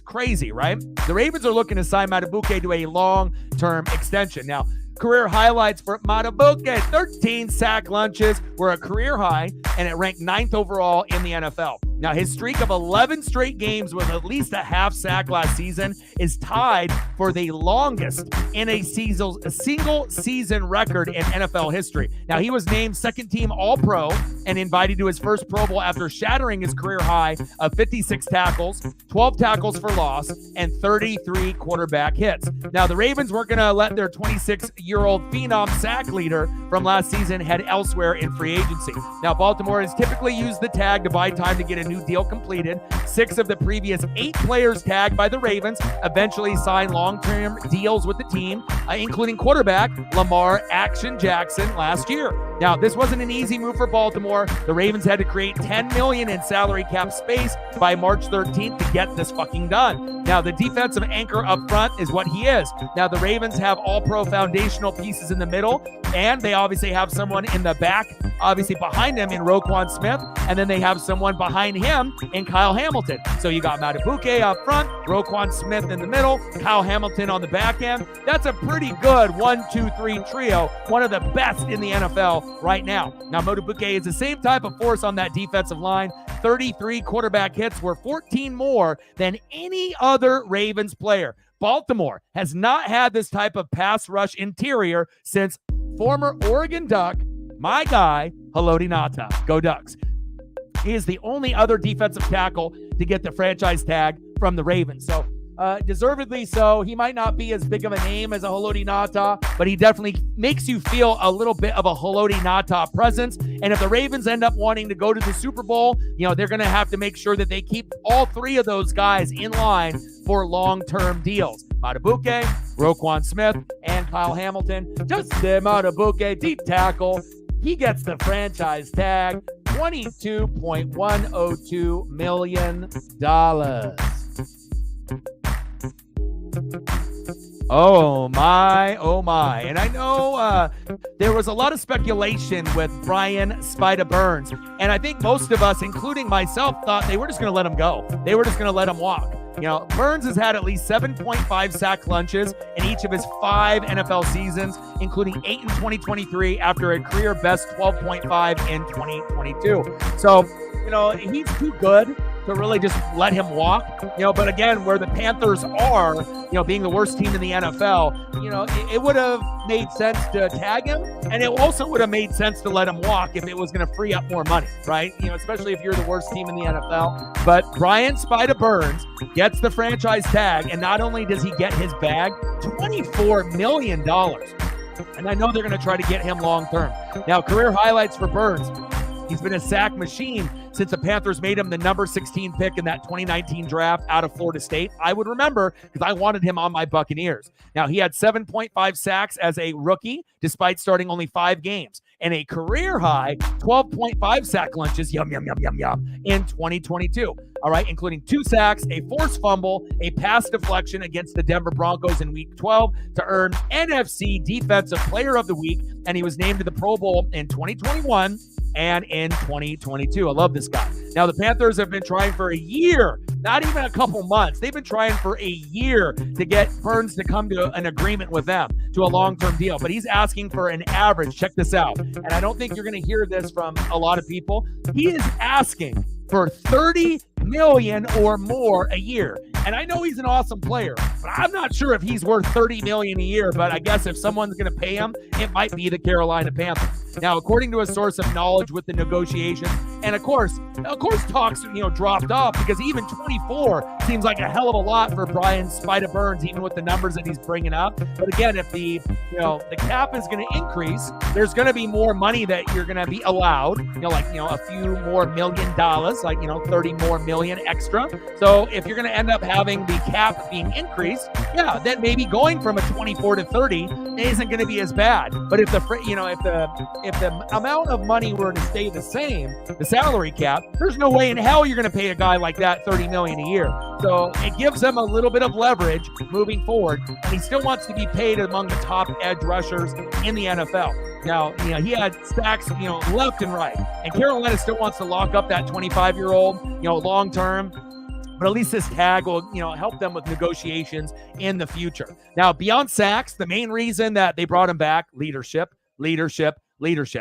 Crazy, right? The Ravens are looking to sign Madubuike to a long-term extension. Now, career highlights for Madubuike: 13 sack lunches were a career high, and it ranked 9th overall in the NFL. Now, his streak of 11 straight games with at least a half sack last season is tied for the longest in a single season record in NFL history. Now, he was named second team All-Pro and invited to his first Pro Bowl after shattering his career high of 56 tackles, 12 tackles for loss, and 33 quarterback hits. Now, the Ravens weren't going to let their 26-year-old phenom sack leader from last season head elsewhere in free agency. Now, Baltimore has typically used the tag to buy time to get a new deal completed. 6 of the previous 8 players tagged by the Ravens eventually signed long-term deals with the team, including quarterback Lamar Action Jackson last year. Now, this wasn't an easy move for Baltimore. The Ravens had to create $10 million in salary cap space by March 13th to get this fucking done. Now, the defensive anchor up front is what he is. Now, the Ravens have all-pro foundational pieces in the middle, and they obviously have someone in the back, obviously behind him in Roquan Smith, and then they have someone behind him in Kyle Hamilton. So you got Madubuike up front, Roquan Smith in the middle, Kyle Hamilton on the back end. That's a pretty good 1-2-3 trio, one of the best in the NFL right now. Now, Madubuike is the same type of force on that defensive line. 33 quarterback hits were 14 more than any other Ravens player. Baltimore has not had this type of pass rush interior since former Oregon Duck, my guy, Haloti Ngata. Go Ducks. He is the only other defensive tackle to get the franchise tag from the Ravens. So, deservedly so. He might not be as big of a name as a Haloti Ngata, but he definitely makes you feel a little bit of a Haloti Ngata presence. And if the Ravens end up wanting to go to the Super Bowl, they're going to have to make sure that they keep all 3 of those guys in line for long-term deals. Madubuike, Roquan Smith, and Kyle Hamilton. Justin Madubuike, deep tackle. He gets the franchise tag, $22.102 million. Oh my. And I know there was a lot of speculation with Brian Spida Burns. And I think most of us, including myself, thought they were just going to let him go. They were just going to let him walk. Burns has had at least 7.5 sack lunches in each of his 5 NFL seasons, including 8 in 2023 after a career best 12.5 in 2022. So, he's too good to really just let him walk, but again, where the Panthers are, being the worst team in the NFL, it would have made sense to tag him, and it also would have made sense to let him walk if it was going to free up more money, right? Especially if you're the worst team in the NFL. But Brian Spida Burns gets the franchise tag, and not only does he get his bag, $24 million. And I know they're going to try to get him long term. Now, career highlights for Burns. He's been a sack machine since the Panthers made him the number 16 pick in that 2019 draft out of Florida State. I would remember because I wanted him on my Buccaneers. Now, he had 7.5 sacks as a rookie, despite starting only 5 games, and a career high 12.5 sack lunches, in 2022. All right, including 2 sacks, a forced fumble, a pass deflection against the Denver Broncos in Week 12 to earn NFC Defensive Player of the Week, and he was named to the Pro Bowl in 2021 and in 2022. I love this guy. Now, the Panthers have been trying for a year, not even a couple months. They've been trying for a year to get Burns to come to an agreement with them, to a long-term deal. But he's asking for an average. Check this out. And I don't think you're going to hear this from a lot of people. He is asking for $30 million or more a year. And I know he's an awesome player, but I'm not sure if he's worth $30 million a year. But I guess if someone's going to pay him, it might be the Carolina Panthers. Now, according to a source of knowledge with the negotiations, and of course, talks dropped off because even 24 seems like a hell of a lot for Brian Spida Burns, even with the numbers that he's bringing up. But again, if the cap is going to increase, there's going to be more money that you're going to be allowed. A few more $1 million, 30 more million extra. So if you're going to end up having the cap being increased, then maybe going from a 24 to 30 isn't going to be as bad. But if the amount of money were to stay the same, the salary cap, there's no way in hell you're going to pay a guy like that $30 million a year. So it gives him a little bit of leverage moving forward, and he still wants to be paid among the top edge rushers in the NFL. Now, he had sacks, left and right, and Carolina still wants to lock up that 25-year-old, long term. But at least this tag will, help them with negotiations in the future. Now, beyond sacks, the main reason that they brought him back, leadership.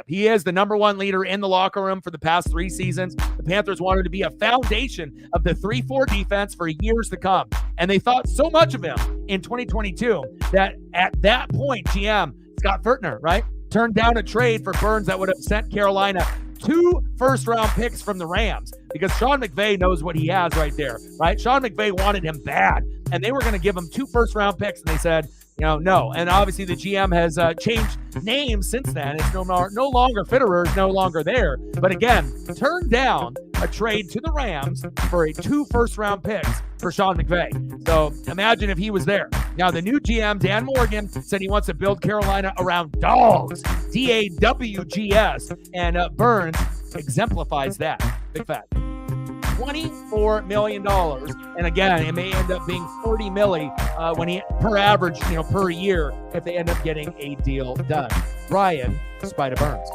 He is the number 1 leader in the locker room for the past 3 seasons. The Panthers wanted to be a foundation of the 3-4 defense for years to come. And they thought so much of him in 2022 that at that point, GM Scott Furtner, right, turned down a trade for Burns that would have sent Carolina 2 first-round picks from the Rams because Sean McVay knows what he has right there, right? Sean McVay wanted him bad, and they were going to give him 2 first-round picks, and they said, no. And obviously the GM has changed names since then. It's no longer Fitterer, is no longer there. But again, turned down a trade to the Rams for 2 first-round picks for Sean McVay. So imagine if he was there. Now, the new GM, Dan Morgan, said he wants to build Carolina around dogs, DAWGS, and Burns exemplifies that. Big fact. $24 million. And again, it may end up being $40 million when he per average, per year, if they end up getting a deal done. Brian Spider Burns.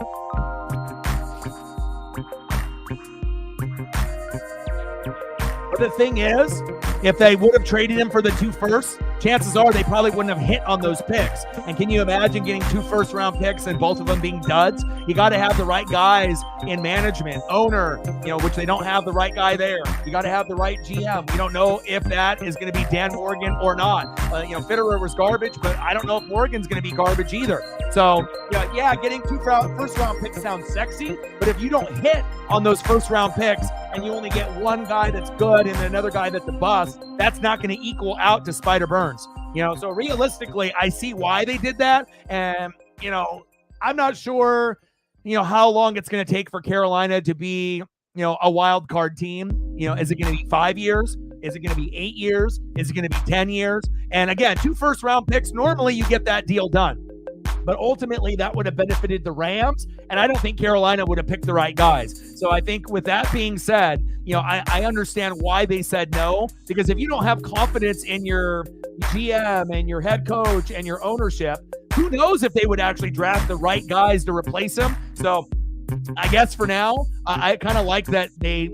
But the thing is, if they would have traded him for the 2 firsts, chances are they probably wouldn't have hit on those picks. And can you imagine getting 2 first-round picks and both of them being duds? You got to have the right guys in management, owner, which they don't have the right guy there. You got to have the right GM. We don't know if that is going to be Dan Morgan or not. Fitterer was garbage, but I don't know if Morgan's going to be garbage either. So, getting 2 first-round picks sounds sexy, but if you don't hit on those first-round picks and you only get one guy that's good and another guy that's a bust, that's not going to equal out to Spider Burns. So realistically, I see why they did that. And, I'm not sure, how long it's going to take for Carolina to be, a wild card team. Is it going to be 5 years? Is it going to be 8 years? Is it going to be 10 years? And again, 2 first-round picks, normally you get that deal done. But ultimately, that would have benefited the Rams, and I don't think Carolina would have picked the right guys. So I think with that being said, I understand why they said no, because if you don't have confidence in your GM and your head coach and your ownership, who knows if they would actually draft the right guys to replace him. So I guess for now, I kind of like that they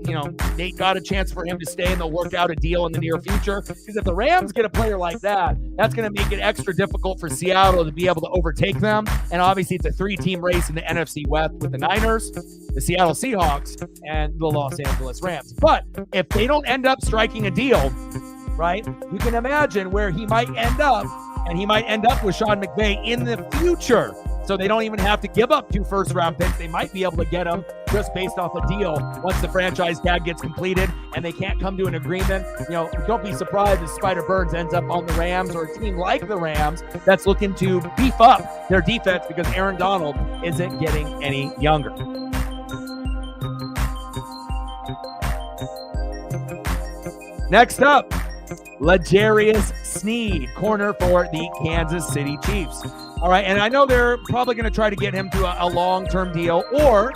got a chance for him to stay and they'll work out a deal in the near future. Because if the Rams get a player like that, that's going to make it extra difficult for Seattle to be able to overtake them. And obviously, it's a 3-team race in the NFC West with the Niners, the Seattle Seahawks, and the Los Angeles Rams. But if they don't end up striking a deal, right, you can imagine where he might end up, and he might end up with Sean McVay in the future. So they don't even have to give up 2 first-round picks. They might be able to get them just based off a deal once the franchise tag gets completed and they can't come to an agreement. Don't be surprised if Spider Burns ends up on the Rams or a team like the Rams that's looking to beef up their defense because Aaron Donald isn't getting any younger. Next up, L'Jarius Sneed, corner for the Kansas City Chiefs. All right, and I know they're probably going to try to get him to a long-term deal or,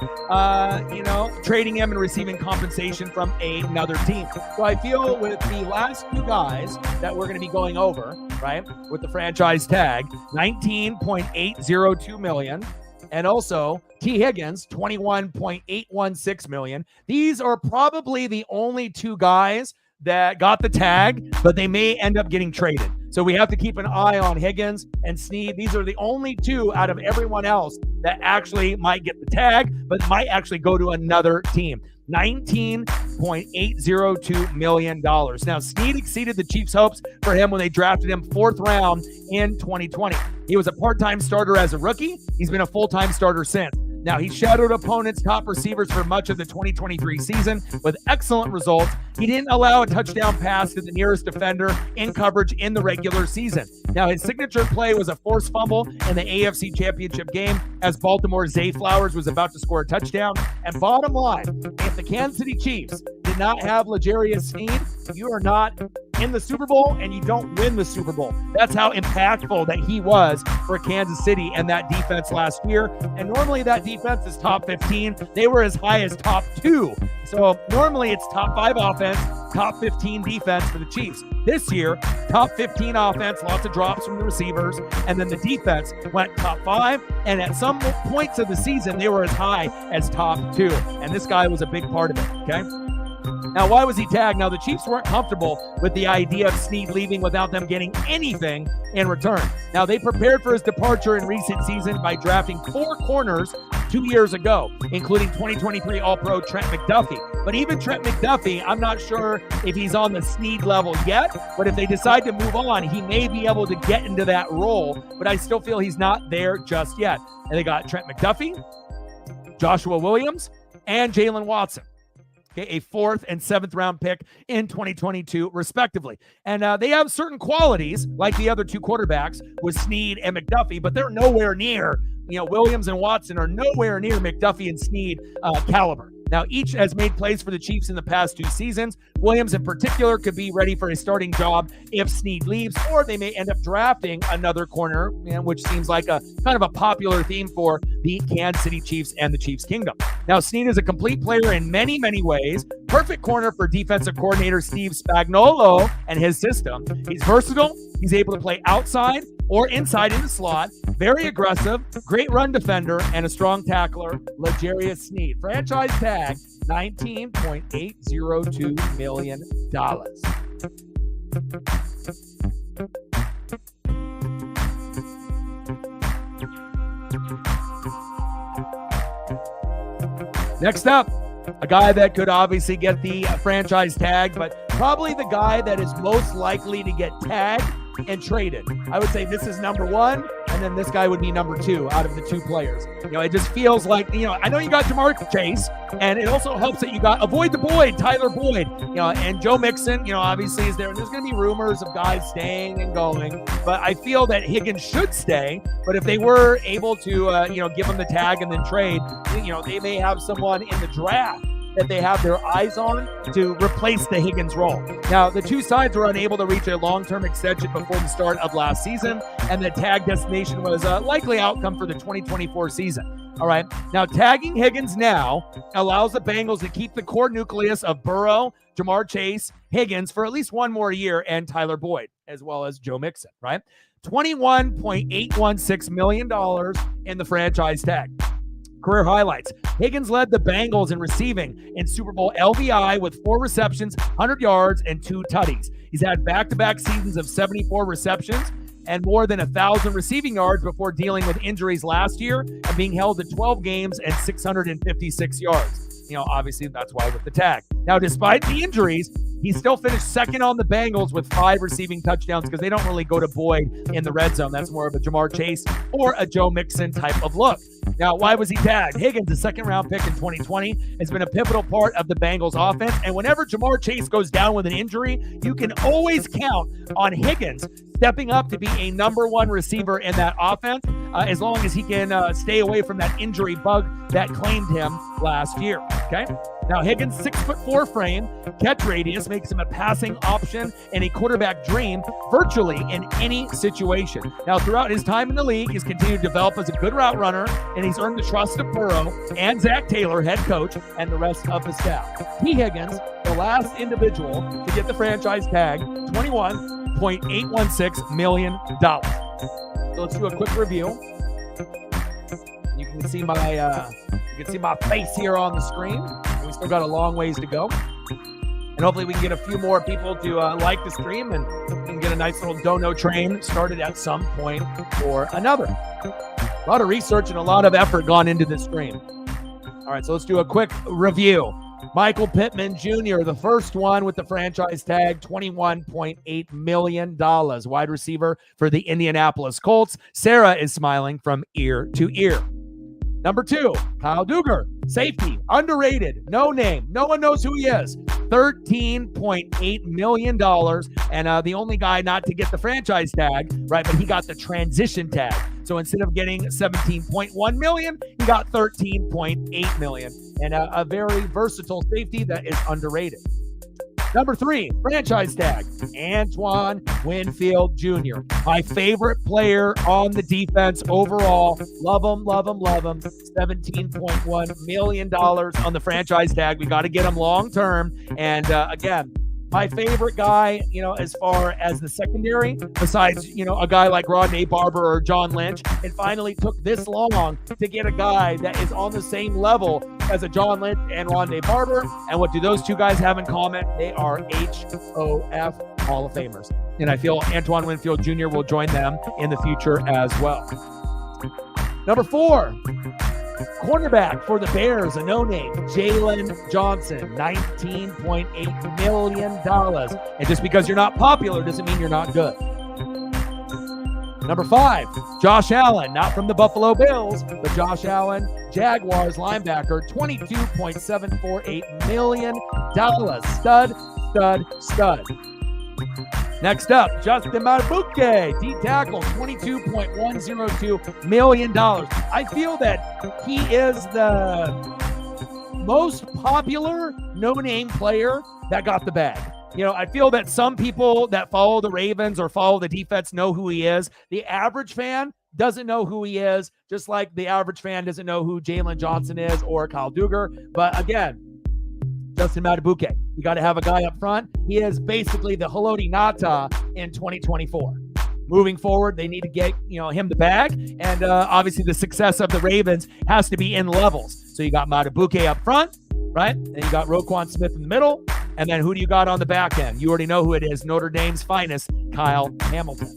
trading him and receiving compensation from another team. So I feel with the last 2 guys that we're going to be going over, right, with the franchise tag, $19.802 million, and also T. Higgins, $21.816 million. These are probably the only 2 guys that got the tag, but they may end up getting traded. So we have to keep an eye on Higgins and Sneed. These are the only 2 out of everyone else that actually might get the tag, but might actually go to another team. $19.802 million. Now, Sneed exceeded the Chiefs' hopes for him when they drafted him 4th round in 2020. He was a part-time starter as a rookie. He's been a full-time starter since. Now, he shadowed opponents' top receivers for much of the 2023 season with excellent results. He didn't allow a touchdown pass to the nearest defender in coverage in the regular season. Now, his signature play was a forced fumble in the AFC Championship game as Baltimore's Zay Flowers was about to score a touchdown. And bottom line, if the Kansas City Chiefs did not have L'Jarius Sneed, you are not in the Super Bowl and you don't win the Super Bowl. That's how impactful that he was for Kansas City and that defense last year. And normally that defense is top 15. They were as high as top 2. So normally it's top 5 offense, top 15 defense for the Chiefs. This year, top 15 offense, lots of drops from the receivers, and then the defense went top 5. And at some points of the season, they were as high as top 2. And this guy was a big part of it, okay? Now, why was he tagged? Now, the Chiefs weren't comfortable with the idea of Sneed leaving without them getting anything in return. Now, they prepared for his departure in recent season by drafting 4 corners 2 years ago, including 2023 All-Pro Trent McDuffie. But even Trent McDuffie, I'm not sure if he's on the Sneed level yet, but if they decide to move on, he may be able to get into that role, but I still feel he's not there just yet. And they got Trent McDuffie, Joshua Williams, and Jalen Watson. Okay, a 4th and 7th round pick in 2022, respectively. And they have certain qualities, like the other 2 quarterbacks with Snead and McDuffie, but they're nowhere near, Williams and Watson are nowhere near McDuffie and Snead caliber. Now, each has made plays for the Chiefs in the past 2 seasons. Williams, in particular, could be ready for a starting job if Snead leaves, or they may end up drafting another corner, which seems like a kind of a popular theme for the Kansas City Chiefs and the Chiefs Kingdom. Now, Snead is a complete player in many, many ways. Perfect corner for defensive coordinator Steve Spagnuolo and his system. He's versatile. He's able to play outside or inside in the slot. Very aggressive, great run defender, and a strong tackler, L'Jarius Snead. Franchise tag, $19.802 million. Next up, a guy that could obviously get the franchise tag, but probably the guy that is most likely to get tagged and traded. I would say this is number 1, and then this guy would be number 2 out of the 2 players. It just feels like, I know you got Jamar Chase, and it also helps that you got avoid the Boyd, Tyler Boyd, and Joe Mixon, obviously is there. And there's going to be rumors of guys staying and going, but I feel that Higgins should stay. But if they were able to, give him the tag and then trade, they may have someone in the draft that they have their eyes on to replace the Higgins role. Now, the 2 sides were unable to reach a long-term extension before the start of last season, and the tag destination was a likely outcome for the 2024 season. All right, now tagging Higgins now allows the Bengals to keep the core nucleus of Burrow, Jamar Chase, Higgins for at least 1 more year, and Tyler Boyd, as well as Joe Mixon, right? $21.816 million in the franchise tag. Career highlights. Higgins led the Bengals in receiving in Super Bowl LVI with 4 receptions, 100 yards, and 2 tutties. He's had back-to-back seasons of 74 receptions and more than 1,000 receiving yards before dealing with injuries last year and being held to 12 games and 656 yards. Obviously that's why with the tag. Now, despite the injuries, he still finished 2nd on the Bengals with 5 receiving touchdowns because they don't really go to Boyd in the red zone. That's more of a Jamar Chase or a Joe Mixon type of look. Now, why was he tagged? Higgins, a 2nd-round pick in 2020, has been a pivotal part of the Bengals offense. And whenever Jamar Chase goes down with an injury, you can always count on Higgins stepping up to be a number 1 receiver in that offense, as long as he can stay away from that injury bug that claimed him last year. Okay. Now, Higgins' 6'4" frame, catch radius makes him a passing option and a quarterback dream virtually in any situation. Now, throughout his time in the league, he's continued to develop as a good route runner, and he's earned the trust of Burrow and Zach Taylor, head coach, and the rest of the staff. T. Higgins, the last individual to get the franchise tag, $21.816 million. So let's do a quick review. You can see my face here on the screen. We still got a long ways to go. And hopefully we can get a few more people to like the stream, and we can get a nice little dono train started at some point or another. A lot of research and a lot of effort gone into this stream. All right, so let's do a quick review. Michael Pittman Jr., the first one with the franchise tag, $21.8 million. Wide receiver for the Indianapolis Colts. Sarah is smiling from ear to ear. Number 2, Kyle Duggar, safety, underrated, no name. No one knows who he is. $13.8 million. And the only guy not to get the franchise tag, right, but he got the transition tag. So instead of getting $17.1 million, he got $13.8 million. And a very versatile safety that is underrated. Number 3, franchise tag, Antoine Winfield Jr., my favorite player on the defense overall. Love him, love him, love him. $17.1 million on the franchise tag. We got to get him long term. And again, my favorite guy, as far as the secondary, besides, a guy like Rodney Barber or John Lynch, it finally took this long to get a guy that is on the same level as a John Lynch and Rodney Barber. And what do those 2 guys have in common? They are HOF Hall of Famers. And I feel Antoine Winfield Jr. will join them in the future as well. Number 4, cornerback for the Bears, a no-name, Jalen Johnson, $19.8 million. And just because you're not popular doesn't mean you're not good. Number 5, Josh Allen, not from the Buffalo Bills, but Josh Allen, Jaguars linebacker, $22.748 million. Stud. Next up, Justin Madubuike, D tackle, $22.102 million. I feel that he is the most popular no-name player that got the bag. You know, I feel that some people that follow the Ravens or follow the defense know who he is. The average fan doesn't know who he is, just like the average fan doesn't know who Jalen Johnson is or Kyle Duggar. But again, Justin Madubuike, you got to have a guy up front. He is basically the Haloti Ngata in 2024. Moving forward, they need to get him the bag, and obviously the success of the Ravens has to be in levels. So you got Madubuike up front, right? And you got Roquan Smith in the middle, and then who do you got on the back end? You already know who it is. Notre Dame's finest, Kyle Hamilton.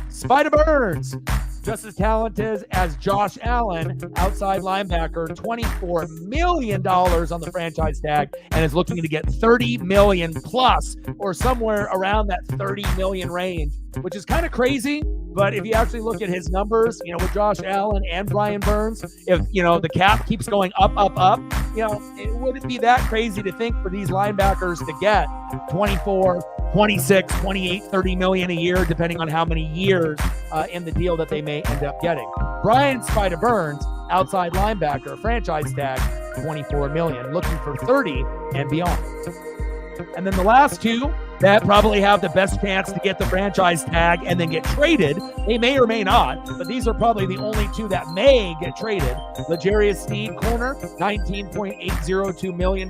Spider Burns, just as talented as Josh Allen, outside linebacker, $24 million on the franchise tag, and is looking to get $30 million plus, or somewhere around that $30 million range, which is kind of crazy. But if you actually look at his numbers, with Josh Allen and Brian Burns, if, the cap keeps going up, it wouldn't be that crazy to think for these linebackers to get 24, 26, 28, 30 million a year, depending on how many years in the deal that they may end up getting. Brian Spider Burns, outside linebacker, franchise tag, 24 million, looking for 30 and beyond. And then the last two that probably have the best chance to get the franchise tag and then get traded, they may or may not, but these are probably the only two that may get traded. L'Jarius Sneed, corner, $19.802 million.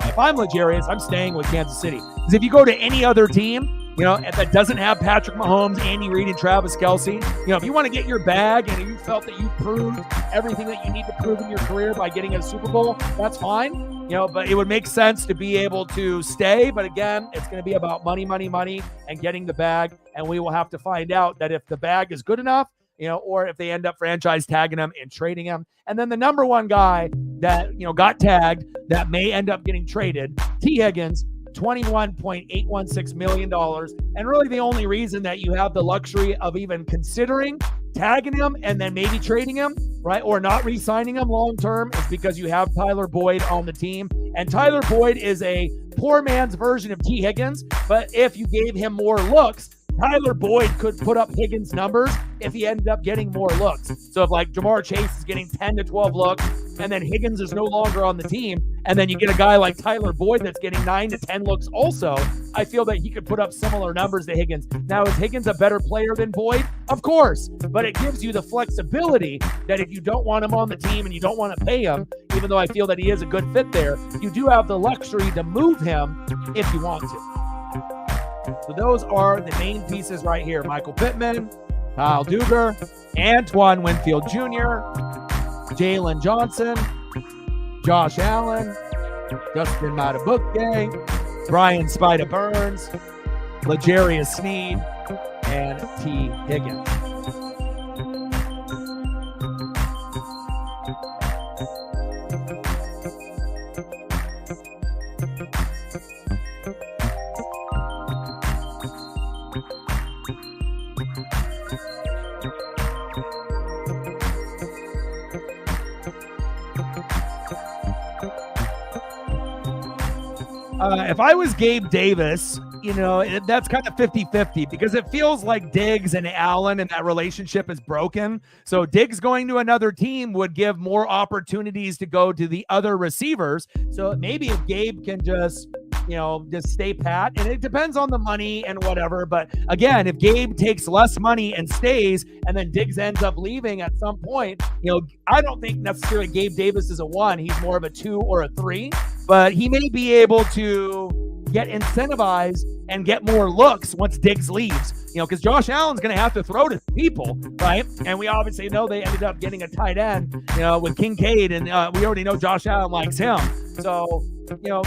If I'm L'Jarius, I'm staying with Kansas City. Because if you go to any other team, that doesn't have Patrick Mahomes, Andy Reid, and Travis Kelce, if you want to get your bag and you felt that you proved everything that you need to prove in your career by getting a Super Bowl, that's fine. But it would make sense to be able to stay. But again, it's going to be about money, and getting the bag. And we will have to find out that if the bag is good enough, or if they end up franchise tagging him and trading him. And then the number one guy that, got tagged that may end up getting traded, T. Higgins, $21.816 million. And really the only reason that you have the luxury of even considering tagging him and then maybe trading him, right, or not re-signing him long-term is because you have Tyler Boyd on the team. And Tyler Boyd is a poor man's version of T. Higgins, but if you gave him more looks, Tyler Boyd could put up Higgins' numbers if he ended up getting more looks. So if like Jamar Chase is getting 10 to 12 looks and then Higgins is no longer on the team, and then you get a guy like Tyler Boyd that's getting 9 to 10 looks also, I feel that he could put up similar numbers to Higgins. Now, is Higgins a better player than Boyd? Of course, but it gives you the flexibility that if you don't want him on the team and you don't want to pay him, even though I feel that he is a good fit there, you do have the luxury to move him if you want to. So those are the main pieces right here. Michael Pittman, Kyle Duggar, Antoine Winfield Jr., Jalen Johnson, Josh Allen, Justin Madubuike, Brian Spider Burns, L'Jarius Sneed, and T. Higgins. If I was Gabe Davis, that's kind of 50-50 because it feels like Diggs and Allen and that relationship is broken. So Diggs going to another team would give more opportunities to go to the other receivers. So maybe if Gabe can just stay pat, and it depends on the money and whatever. But again, if Gabe takes less money and stays, and then Diggs ends up leaving at some point, I don't think necessarily Gabe Davis is a 1. He's more of a 2 or a 3, but he may be able to get incentivized and get more looks once Diggs leaves, because Josh Allen's going to have to throw to people, right? And we obviously know they ended up getting a tight end, with Kincaid, and we already know Josh Allen likes him. So,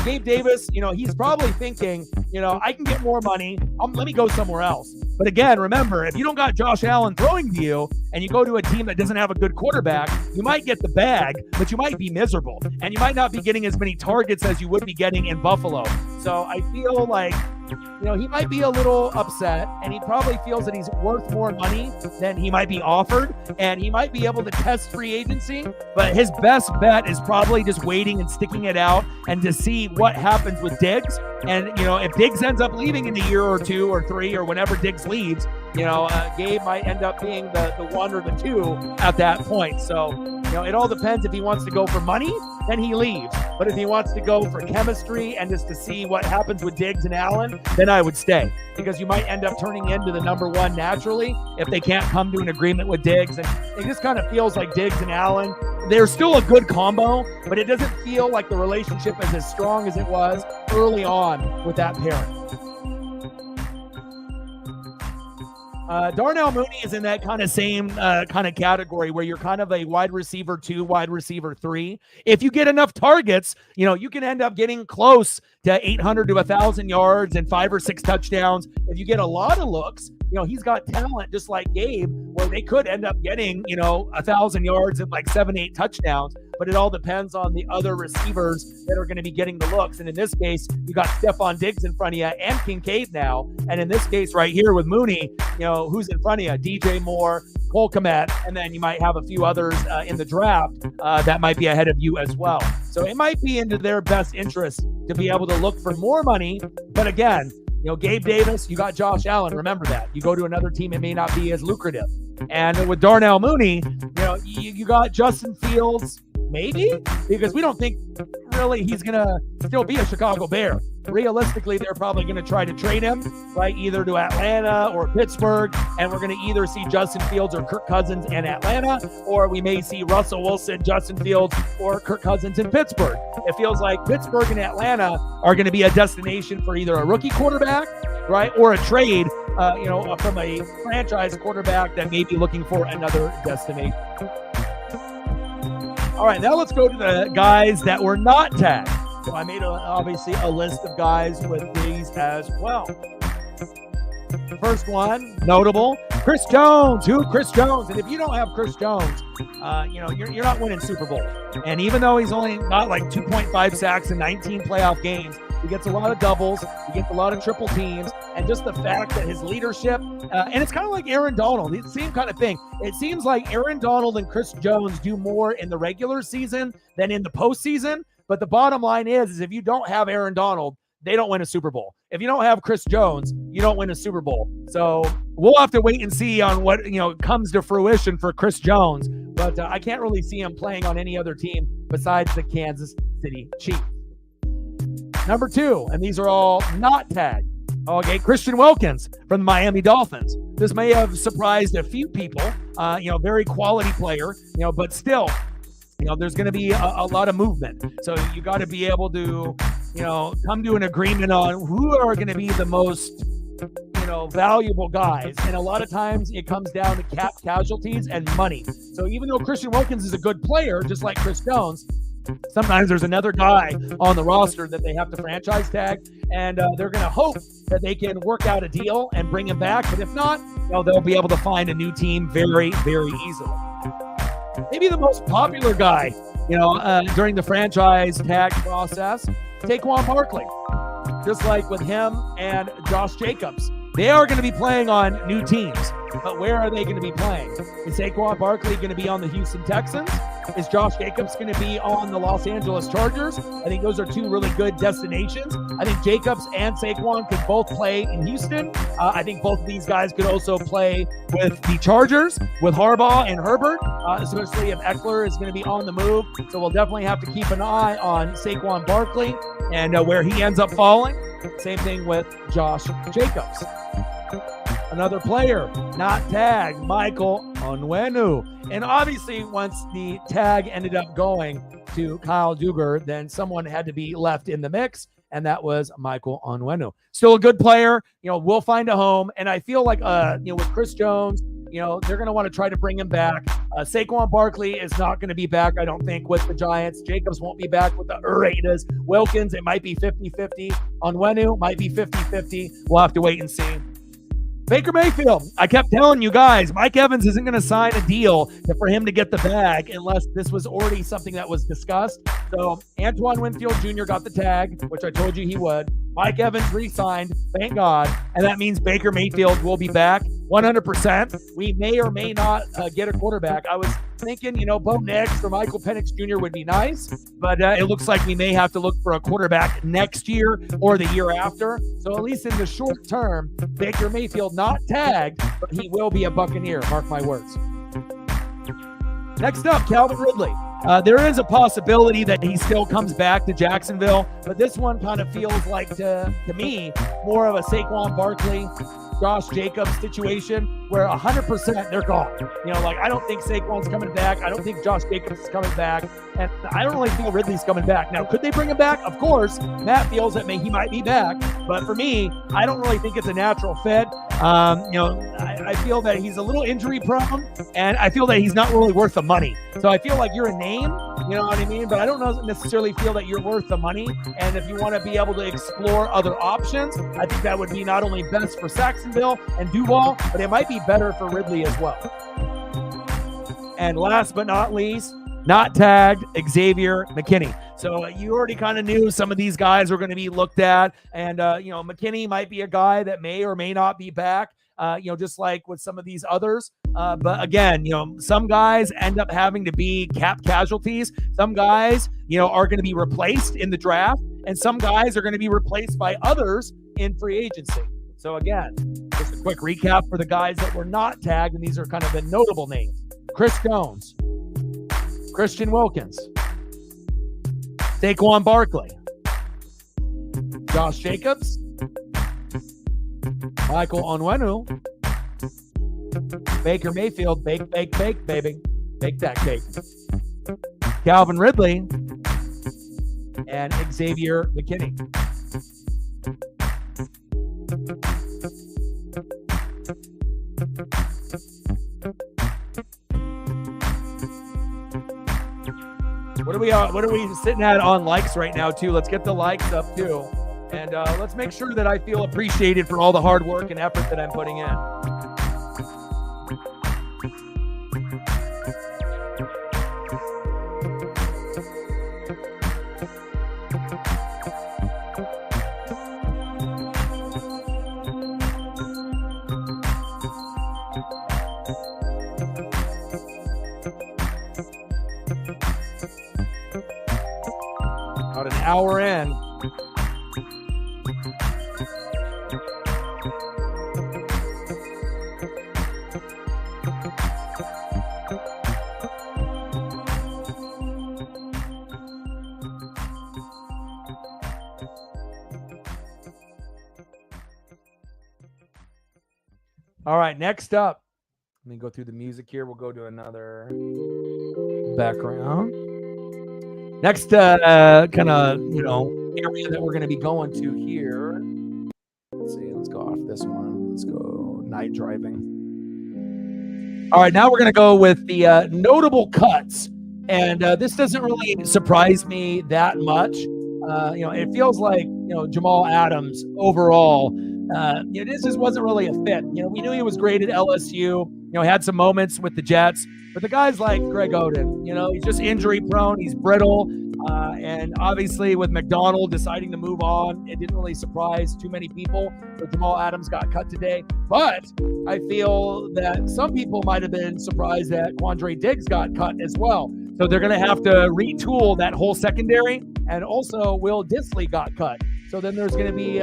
Gabe Davis, he's probably thinking, I can get more money. Let me go somewhere else. But again, remember, if you don't got Josh Allen throwing to you and you go to a team that doesn't have a good quarterback, you might get the bag, but you might be miserable. And you might not be getting as many targets as you would be getting in Buffalo. So I feel like he might be a little upset, and he probably feels that he's worth more money than he might be offered, and he might be able to test free agency, but his best bet is probably just waiting and sticking it out and to see what happens with Diggs. And, if Diggs ends up leaving in a year or 2 or 3 or whenever Diggs leaves, Gabe might end up being the 1 or the 2 at that point. So, it all depends. If he wants to go for money, then he leaves. But if he wants to go for chemistry and just to see what happens with Diggs and Allen, then I would stay, because you might end up turning into the number 1 naturally if they can't come to an agreement with Diggs. And it just kind of feels like Diggs and Allen, they're still a good combo, but it doesn't feel like the relationship is as strong as it was early on with that pairing. Darnell Mooney is in that kind of same kind of category where you're kind of a wide receiver 2, wide receiver 3. If you get enough targets, you can end up getting close to 800 to 1,000 yards and 5 or 6 touchdowns. If you get a lot of looks, he's got talent just like Gabe, where they could end up getting, 1,000 yards and like 7, 8 touchdowns. But it all depends on the other receivers that are going to be getting the looks. And in this case, you got Stephon Diggs in front of you and Kincaid now. And in this case right here with Mooney, who's in front of you? DJ Moore, Cole Kmet, and then you might have a few others in the draft that might be ahead of you as well. So it might be into their best interest to be able to look for more money. But again, Gabe Davis, you got Josh Allen. Remember that. You go to another team, it may not be as lucrative. And with Darnell Mooney, you got Justin Fields, maybe, because we don't think really he's going to still be a Chicago Bear. Realistically, they're probably going to try to trade him, right, either to Atlanta or Pittsburgh, and we're going to either see Justin Fields or Kirk Cousins in Atlanta, or we may see Russell Wilson, Justin Fields, or Kirk Cousins in Pittsburgh. It feels like Pittsburgh and Atlanta are going to be a destination for either a rookie quarterback, right, or a trade, from a franchise quarterback that may be looking for another destination. All right, now let's go to the guys that were not tagged. So I made obviously a list of guys with these as well. First one, notable, Chris Jones. Who? Chris Jones. And if you don't have Chris Jones, you're not winning Super Bowl. And even though he's only got like 2.5 sacks in 19 playoff games, he gets a lot of doubles, he gets a lot of triple teams, and just the fact that his leadership, and it's kind of like Aaron Donald, it's the same kind of thing. It seems like Aaron Donald and Chris Jones do more in the regular season than in the postseason. But the bottom line is if you don't have Aaron Donald, they don't win a Super Bowl. If you don't have Chris Jones, you don't win a Super Bowl. So we'll have to wait and see on what comes to fruition for Chris Jones. But I can't really see him playing on any other team besides the Kansas City Chiefs. Number 2, and these are all not tagged. Okay, Christian Wilkins from the Miami Dolphins. This may have surprised a few people. Very quality player. But still, there's going to be a lot of movement. So you got to be able to, come to an agreement on who are going to be the most, valuable guys. And a lot of times it comes down to cap casualties and money. So even though Christian Wilkins is a good player, just like Chris Jones, sometimes there's another guy on the roster that they have to franchise tag, and they're going to hope that they can work out a deal and bring him back. But if not, they'll be able to find a new team very, very easily. Maybe the most popular guy, during the franchise tag process, Saquon Barkley. Just like with him and Josh Jacobs, they are going to be playing on new teams. But where are they going to be playing? Is Saquon Barkley going to be on the Houston Texans? Is Josh Jacobs going to be on the Los Angeles Chargers? I think those are 2 really good destinations. I think Jacobs and Saquon could both play in Houston. I think both of these guys could also play with the Chargers, with Harbaugh and Herbert, especially if Eckler is going to be on the move. So we'll definitely have to keep an eye on Saquon Barkley and where he ends up falling. Same thing with Josh Jacobs. Another player not tagged, Michael Onwenu. And obviously, once the tag ended up going to Kyle Duggar, then someone had to be left in the mix, and that was Michael Onwenu. Still a good player. We'll find a home. And I feel like, with Chris Jones, they're going to want to try to bring him back. Saquon Barkley is not going to be back, I don't think, with the Giants. Jacobs won't be back with the Raiders. Wilkins, it might be 50-50. Onwenu might be 50-50. We'll have to wait and see. Baker Mayfield. I kept telling you guys, Mike Evans isn't going to sign a deal for him to get the bag unless this was already something that was discussed. So Antoine Winfield Jr. got the tag, which I told you he would. Mike Evans re-signed, thank God. And that means Baker Mayfield will be back 100%. We may or may not get a quarterback. I was thinking, Bo Nix or Michael Penix Jr. would be nice, but it looks like we may have to look for a quarterback next year or the year after. So at least in the short term, Baker Mayfield not tagged, but he will be a Buccaneer. Mark my words. Next up, Calvin Ridley. There is a possibility that he still comes back to Jacksonville, but this one kind of feels like, to me, more of a Saquon Barkley, Josh Jacobs situation where 100% they're gone. I don't think Saquon's coming back. I don't think Josh Jacobs is coming back. And I don't really feel Ridley's coming back. Now, could they bring him back? Of course. Matt feels that he might be back. But for me, I don't really think it's a natural fit. I feel that he's a little injury prone, and I feel that he's not really worth the money. So I feel like you're a name, you know what I mean? But I don't necessarily feel that you're worth the money. And if you want to be able to explore other options, I think that would be not only best for Saxonville and Duval, but it might be better for Ridley as well. And last but not least, not tagged, Xavier McKinney. So you already kind of knew some of these guys were going to be looked at. And, McKinney might be a guy that may or may not be back, just like with some of these others. But again, some guys end up having to be cap casualties. Some guys, are going to be replaced in the draft. And some guys are going to be replaced by others in free agency. So again, just a quick recap for the guys that were not tagged. And these are kind of the notable names. Chris Jones, Christian Wilkins, Saquon Barkley, Josh Jacobs, Michael Onwenu, Baker Mayfield, bake, baby. Bake that cake. Calvin Ridley, and Xavier McKinney. What are we sitting at on likes right now too? Let's get the likes up too. And let's make sure that I feel appreciated for all the hard work and effort that I'm putting in. About an hour in. All right, next up, let me go through the music here. We'll go to another background. Next kind of, area that we're going to be going to here. Let's see, let's go off this one. Let's go night driving. All right, now we're going to go with the notable cuts. And this doesn't really surprise me that much. It feels like, Jamal Adams overall, this just wasn't really a fit. We knew he was great at LSU, had some moments with the Jets, but the guys like Greg Oden, he's just injury prone, he's brittle. And obviously with McDonald deciding to move on, it didn't really surprise too many people that Jamal Adams got cut today. But I feel that some people might have been surprised that Quandre Diggs got cut as well. So they're going to have to retool that whole secondary. And also Will Dissly got cut. So then there's going to be,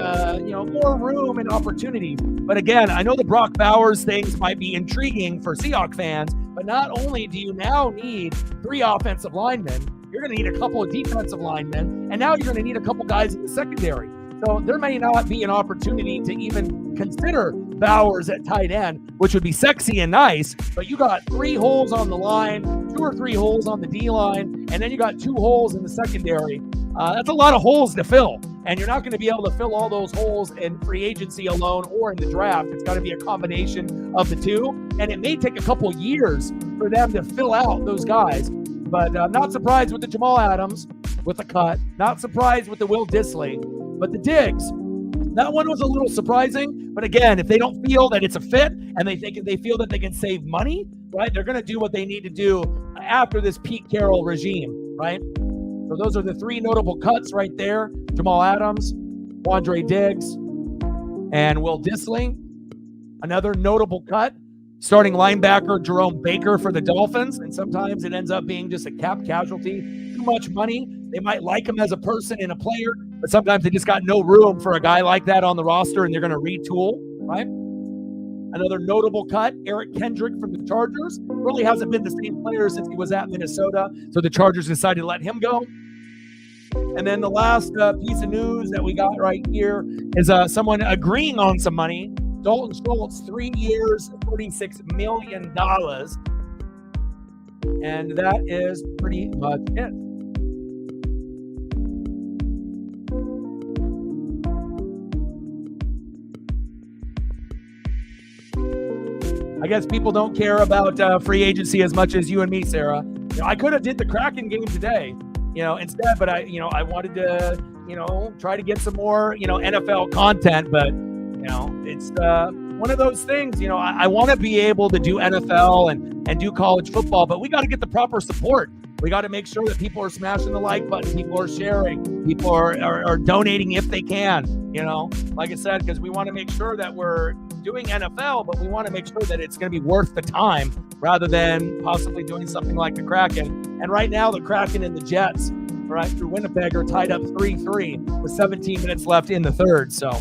more room and opportunities. But again, I know the Brock Bowers things might be intriguing for Seahawks fans, but not only do you now need 3 offensive linemen, you're going to need a couple of defensive linemen, and now you're going to need a couple guys in the secondary. So there may not be an opportunity to even consider Bowers at tight end, which would be sexy and nice, but you got 3 holes on the line, 2 or 3 holes on the D-line, and then you got 2 holes in the secondary. That's a lot of holes to fill, and you're not going to be able to fill all those holes in free agency alone or in the draft. It's got to be a combination of the two, and it may take a couple years for them to fill out those guys. But I'm not surprised with the Jamal Adams with the cut. Not surprised with the Will Dissly. But the Diggs, That one was a little surprising, but again, if they don't feel that it's a fit and they feel that they can save money, right, they're going to do what they need to do after this Pete Carroll regime, right? So those are the three notable cuts right there. Jamal Adams, Quandre Diggs, and Will Dissly. Another notable cut, starting linebacker Jerome Baker for the Dolphins, and sometimes it ends up being just a cap casualty. Too much money. They might like him as a person and a player, but sometimes they just got no room for a guy like that on the roster, and they're going to retool, right? Another notable cut, Eric Kendrick from the Chargers. Really hasn't been the same player since he was at Minnesota, so the Chargers decided to let him go. And then the last piece of news that we got right here is someone agreeing on some money. Dalton Schultz, 3 years, $46 million. And that is pretty much it. I guess people don't care about free agency as much as you and me, Sarah. You know, I could have did the Kraken game today, instead, but I wanted to, try to get some more, NFL content, but it's one of those things. I want to be able to do NFL and do college football, but we got to get the proper support. We got to make sure that people are smashing the like button, people are sharing, people are donating if they can, like I said, because we want to make sure that we're doing NFL, but we want to make sure that it's going to be worth the time rather than possibly doing something like the Kraken. And right now, the Kraken and the Jets, right through Winnipeg, are tied up 3-3 with 17 minutes left in the third. So.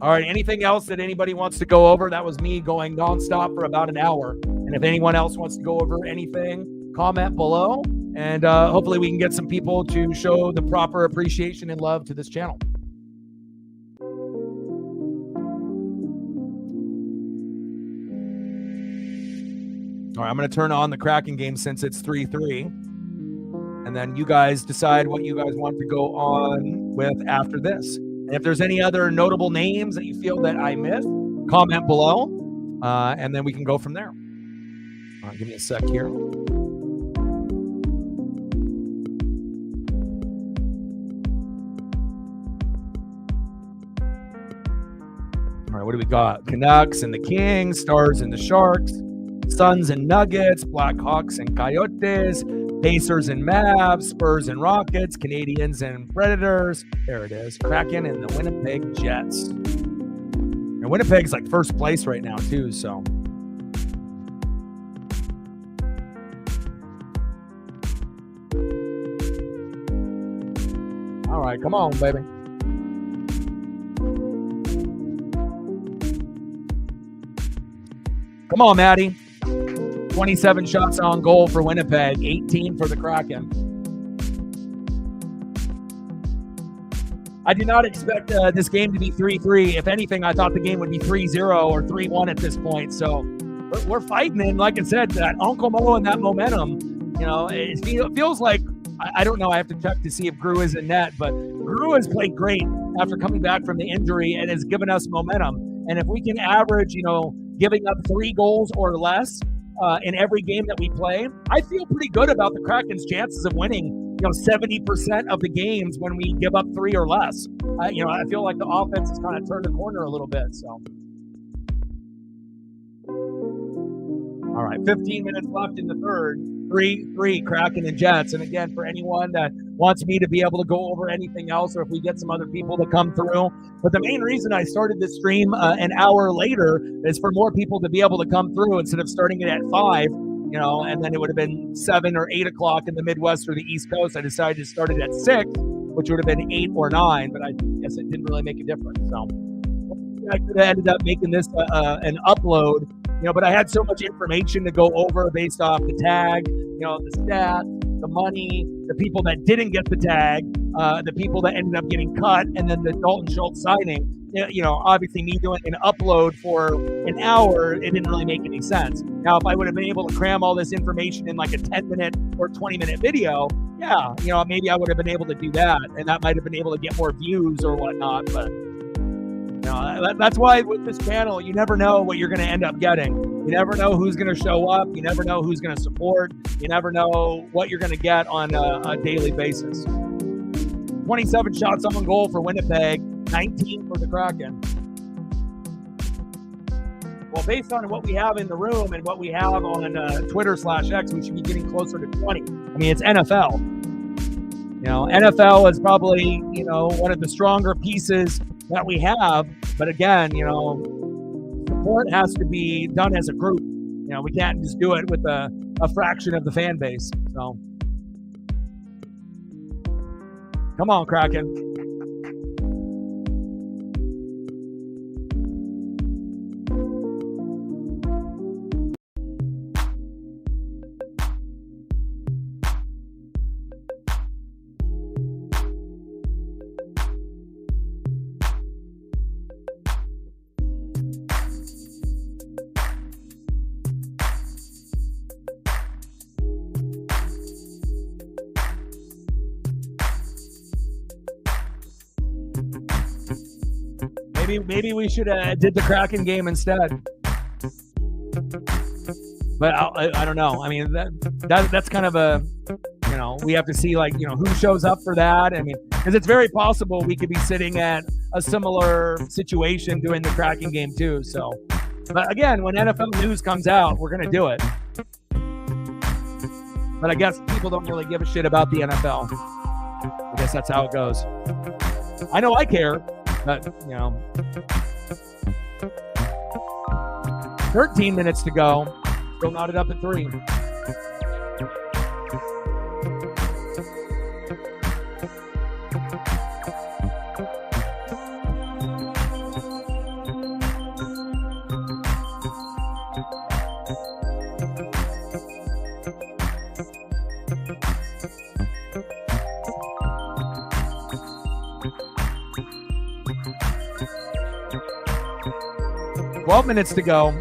All right, anything else that anybody wants to go over? That was me going nonstop for about an hour. And if anyone else wants to go over anything, comment below, and hopefully we can get some people to show the proper appreciation and love to this channel. All right, I'm going to turn on the Kraken game since it's 3-3, and then you guys decide what you guys want to go on with after this. And if there's any other notable names that you feel that I missed, comment below, and then we can go from there. All right, give me a sec here. All right, what do we got? Canucks and the Kings, Stars and the Sharks, Suns and Nuggets, Blackhawks and Coyotes, Pacers and Mavs, Spurs and Rockets, Canadians and Predators. There it is. Kraken and the Winnipeg Jets. And Winnipeg's like first place right now too, so. All right, come on, baby. Come on, Maddie. 27 shots on goal for Winnipeg, 18 for the Kraken. I did not expect this game to be 3-3. If anything, I thought the game would be 3-0 or 3-1 at this point. So we're fighting, and like I said, that Uncle Mo and that momentum, it feels like, I don't know, I have to check to see if Grew is in net, but Grew has played great after coming back from the injury and has given us momentum. And if we can average, giving up 3 goals or less in every game that we play, I feel pretty good about the Kraken's chances of winning, 70% of the games when we give up 3 or less. I feel like the offense has kind of turned the corner a little bit. So, all right, 15 minutes left in the third. 3-3, Kraken and Jets. And again, for anyone that wants me to be able to go over anything else, or if we get some other people to come through. But the main reason I started this stream an hour later is for more people to be able to come through instead of starting it at 5, and then it would have been 7 or 8 o'clock in the Midwest or the East Coast. I decided to start it at 6, which would have been 8 or 9, but I guess it didn't really make a difference. So I could have ended up making this an upload, but I had so much information to go over based off the tag, the stats, the money, the people that didn't get the tag, the people that ended up getting cut, and then the Dalton Schultz signing. Obviously me doing an upload for an hour, it didn't really make any sense. Now, if I would have been able to cram all this information in like a 10-minute or 20-minute video, yeah, maybe I would have been able to do that, and that might have been able to get more views or whatnot, but That's why with this channel, you never know what you're going to end up getting. You never know who's going to show up. You never know who's going to support. You never know what you're going to get on a daily basis. 27 shots on goal for Winnipeg, 19 for the Kraken. Well, based on what we have in the room and what we have on Twitter/X, we should be getting closer to 20. I mean, it's NFL. NFL is probably, one of the stronger pieces that we have. But again, support has to be done as a group. We can't just do it with a fraction of the fan base. So, come on, Kraken. Maybe we should have did the Kraken game instead. But I don't know. I mean, that's kind of a, we have to see who shows up for that. I mean, because it's very possible we could be sitting at a similar situation doing the Kraken game too. So, but again, when NFL news comes out, we're going to do it. But I guess people don't really give a shit about the NFL. I guess that's how it goes. I know I care. But, 13 minutes to go. Still knotted up at 3. Minutes to go.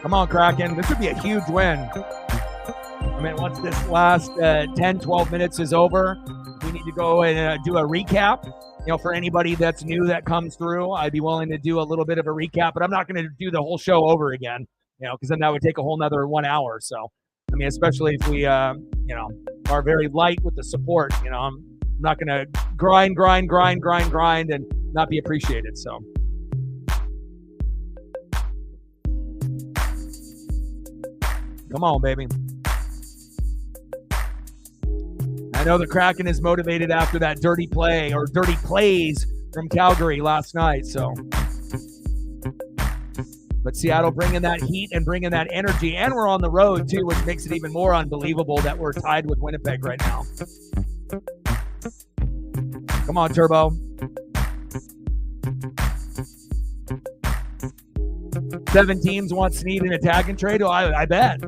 Come on, Kraken. This would be a huge win. I mean, once this last 10, 12 minutes is over, we need to go and do a recap. For anybody that's new that comes through, I'd be willing to do a little bit of a recap, but I'm not going to do the whole show over again, because then that would take a whole nother 1 hour. So, I mean, especially if we, are very light with the support, I'm not going to grind and not be appreciated. So. Come on, baby. I know the Kraken is motivated after that dirty play or dirty plays from Calgary last night. So, but Seattle bringing that heat and bringing that energy, and we're on the road too, which makes it even more unbelievable that we're tied with Winnipeg right now. Come on, Turbo. 7 teams want Sneed in a tag and trade. Oh, I bet.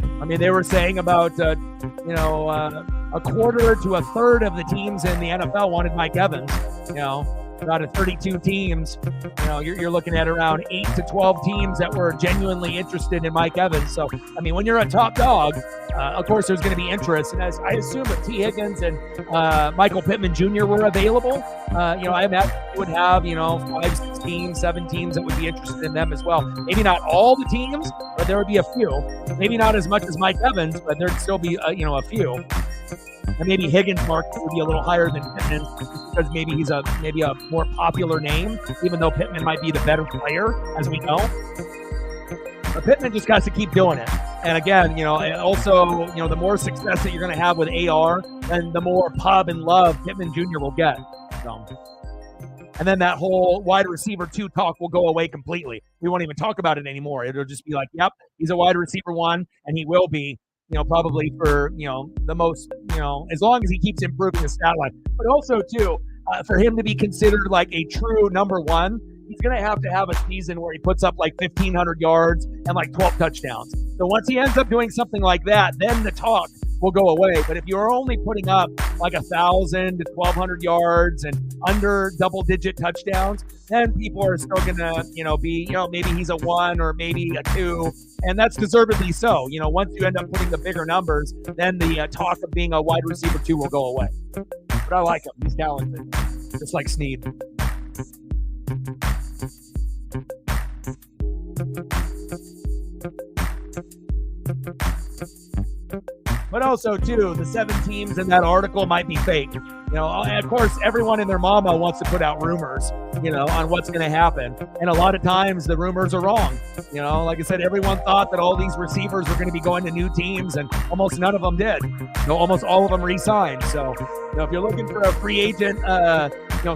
I mean, they were saying about, a quarter to a third of the teams in the NFL wanted Mike Evans. Out of 32 teams, you're looking at around 8 to 12 teams that were genuinely interested in Mike Evans. So, I mean, when you're a top dog, of course, there's going to be interest. And as I assume if T. Higgins and Michael Pittman Jr. were available, I imagine you would have, 5, 6 teams, 7 teams that would be interested in them as well. Maybe not all the teams, but there would be a few. Maybe not as much as Mike Evans, but there'd still be, a few. And maybe Higgins' market would be a little higher than Pittman because maybe he's a more popular name, even though Pittman might be the better player, as we know. But Pittman just has to keep doing it. And again, also, the more success that you're going to have with AR, then the more pub and love Pittman Jr. will get. So, and then that whole wide receiver 2 talk will go away completely. We won't even talk about it anymore. It'll just be like, yep, he's a wide receiver 1, and he will be. Probably for, the most, as long as he keeps improving the stat line. But also, too, for him to be considered like a true number 1, he's going to have a season where he puts up like 1,500 yards and like 12 touchdowns. So once he ends up doing something like that, then the talk will go away. But if you're only putting up like 1,000 to 1,200 yards and under double-digit touchdowns, then people are still going to, be, maybe he's a 1 or maybe a 2. And that's deservedly so. Once you end up putting the bigger numbers, then the talk of being a wide receiver 2 will go away. But I like him. He's talented. just like Snead. But also, too, the 7 teams in that article might be fake. You know, and of course, everyone and their mama wants to put out rumors, you know, on what's going to happen. And a lot of times the rumors are wrong. You know, like I said, everyone thought that all these receivers were going to be going to new teams, and almost none of them did. You know, almost all of them re-signed. So, you know, if you're looking for a free agent,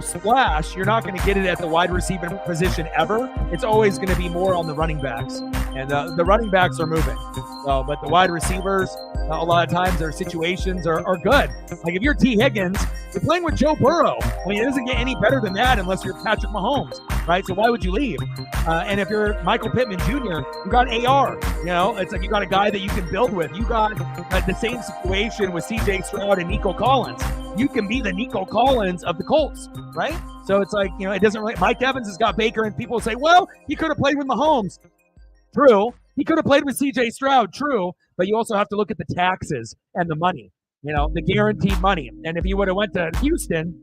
splash, you're not going to get it at the wide receiver position ever. It's always going to be more on the running backs. And the running backs are moving. So, but the wide receivers, a lot of times their situations are good. Like if you're T. Higgins, you're playing with Joe Burrow. I mean, it doesn't get any better than that unless you're Patrick Mahomes, right? So why would you leave? And if you're Michael Pittman Jr., you got AR. You know, it's like you got a guy that you can build with. You got the same situation with C.J. Stroud and Nico Collins. You can be the Nico Collins of the Colts, right? So it's like, you know, it doesn't really – Mike Evans has got Baker, and people say, well, he could have played with Mahomes. True. He could have played with C.J. Stroud. True. But you also have to look at the taxes and the money, you know, the guaranteed money. And if he would have went to Houston,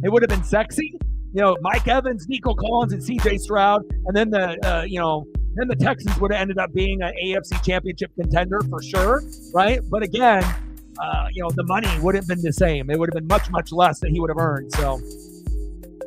it would have been sexy. You know, Mike Evans, Nico Collins, and C.J. Stroud, and then then the Texans would have ended up being an AFC championship contender for sure, right? But again, the money wouldn't have been the same. It would have been much, much less that he would have earned. So,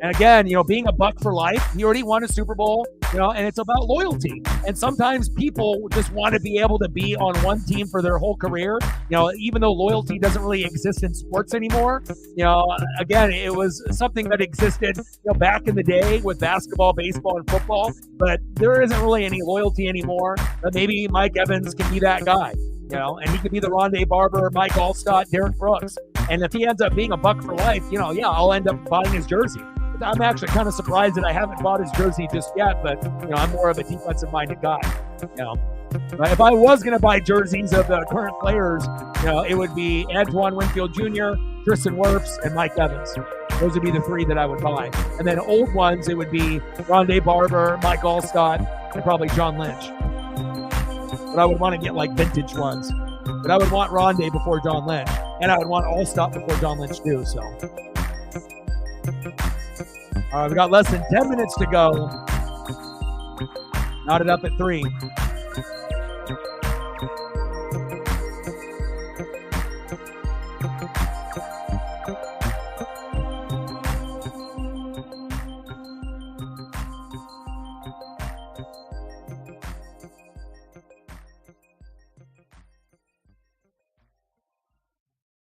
and again, you know, being a Buck for life, he already won a Super Bowl, you know, and it's about loyalty. And sometimes people just want to be able to be on one team for their whole career, you know, even though loyalty doesn't really exist in sports anymore. You know, again, it was something that existed, you know, back in the day with basketball, baseball, and football, but there isn't really any loyalty anymore. But maybe Mike Evans can be that guy, you know, and he could be the Rondé Barber, Mike Allstott, Derek Brooks. And if he ends up being a Buck for life, you know, yeah, I'll end up buying his jersey. I'm actually kind of surprised that I haven't bought his jersey just yet, but, you know, I'm more of a defensive-minded guy, you know. But if I was going to buy jerseys of the current players, you know, it would be Antoine Winfield Jr., Tristan Wirfs, and Mike Evans. Those would be the 3 that I would buy. And then old ones, it would be Rondé Barber, Mike Allstott, and probably John Lynch. But I would want to get, like, vintage ones. But I would want Rondé before John Lynch. And I would want Allstott before John Lynch, too, so. All right, we got less than 10 minutes to go. Knotted up at 3.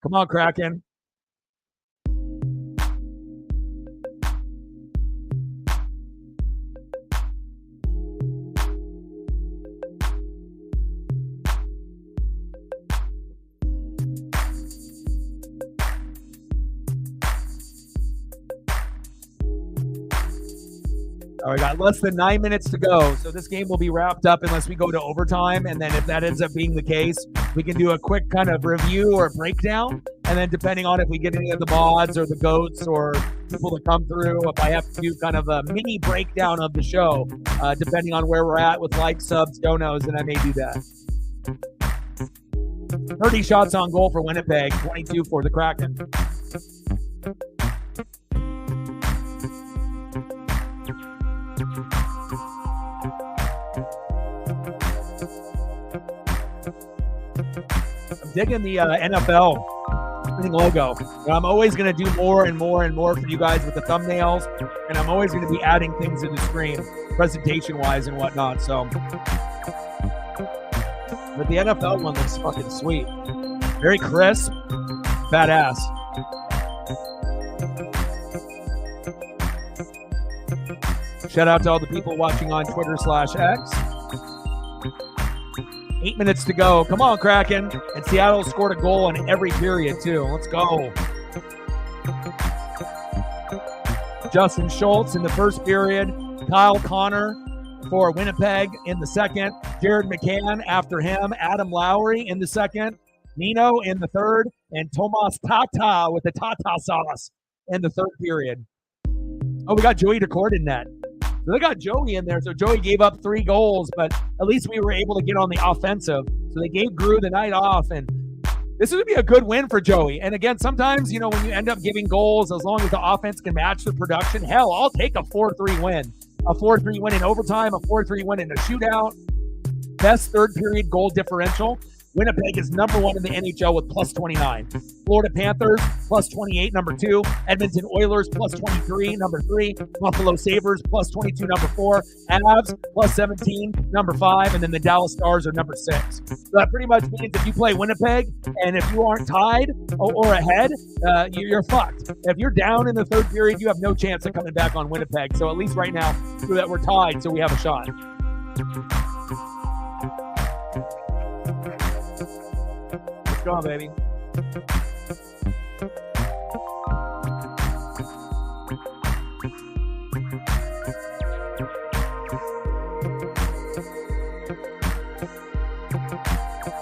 Come on, Kraken. All right, we got less than 9 minutes to go, so this game will be wrapped up unless we go to overtime, and then if that ends up being the case, we can do a quick kind of review or breakdown, and then depending on if we get any of the mods or the GOATs or people that come through, if I have to do kind of a mini breakdown of the show, depending on where we're at with likes, subs, donos, then I may do that. 30 shots on goal for Winnipeg, 22 for the Kraken. I'm digging the NFL logo. I'm always going to do more and more and more for you guys with the thumbnails, and I'm always going to be adding things to the screen, presentation-wise and whatnot. So, but the NFL one looks fucking sweet. Very crisp, badass. Shout out to all the people watching on Twitter/X. 8 minutes to go. Come on, Kraken. And Seattle scored a goal in every period, too. Let's go. Justin Schultz in the first period. Kyle Connor for Winnipeg in the second. Jared McCann after him. Adam Lowry in the second. Nino in the third. And Tomas Tata with the Tata sauce in the third period. Oh, we got Joey Daccord in net. So they got Joey in there. So Joey gave up 3 goals, but at least we were able to get on the offensive. So they gave Drew the night off, and this would be a good win for Joey. And again, sometimes, you know, when you end up giving goals, as long as the offense can match the production, hell, I'll take a 4-3 win. A 4-3 win in overtime, a 4-3 win in a shootout. Best third period goal differential. Winnipeg is number 1 in the NHL with plus 29. Florida Panthers, plus 28, number 2. Edmonton Oilers, plus 23, number 3. Buffalo Sabres, plus 22, number 4. Avs, plus 17, number 5. And then the Dallas Stars are number 6. So that pretty much means if you play Winnipeg and if you aren't tied or ahead, you're fucked. If you're down in the third period, you have no chance of coming back on Winnipeg. So at least right now, so that we're tied, so we have a shot. Let's go, baby.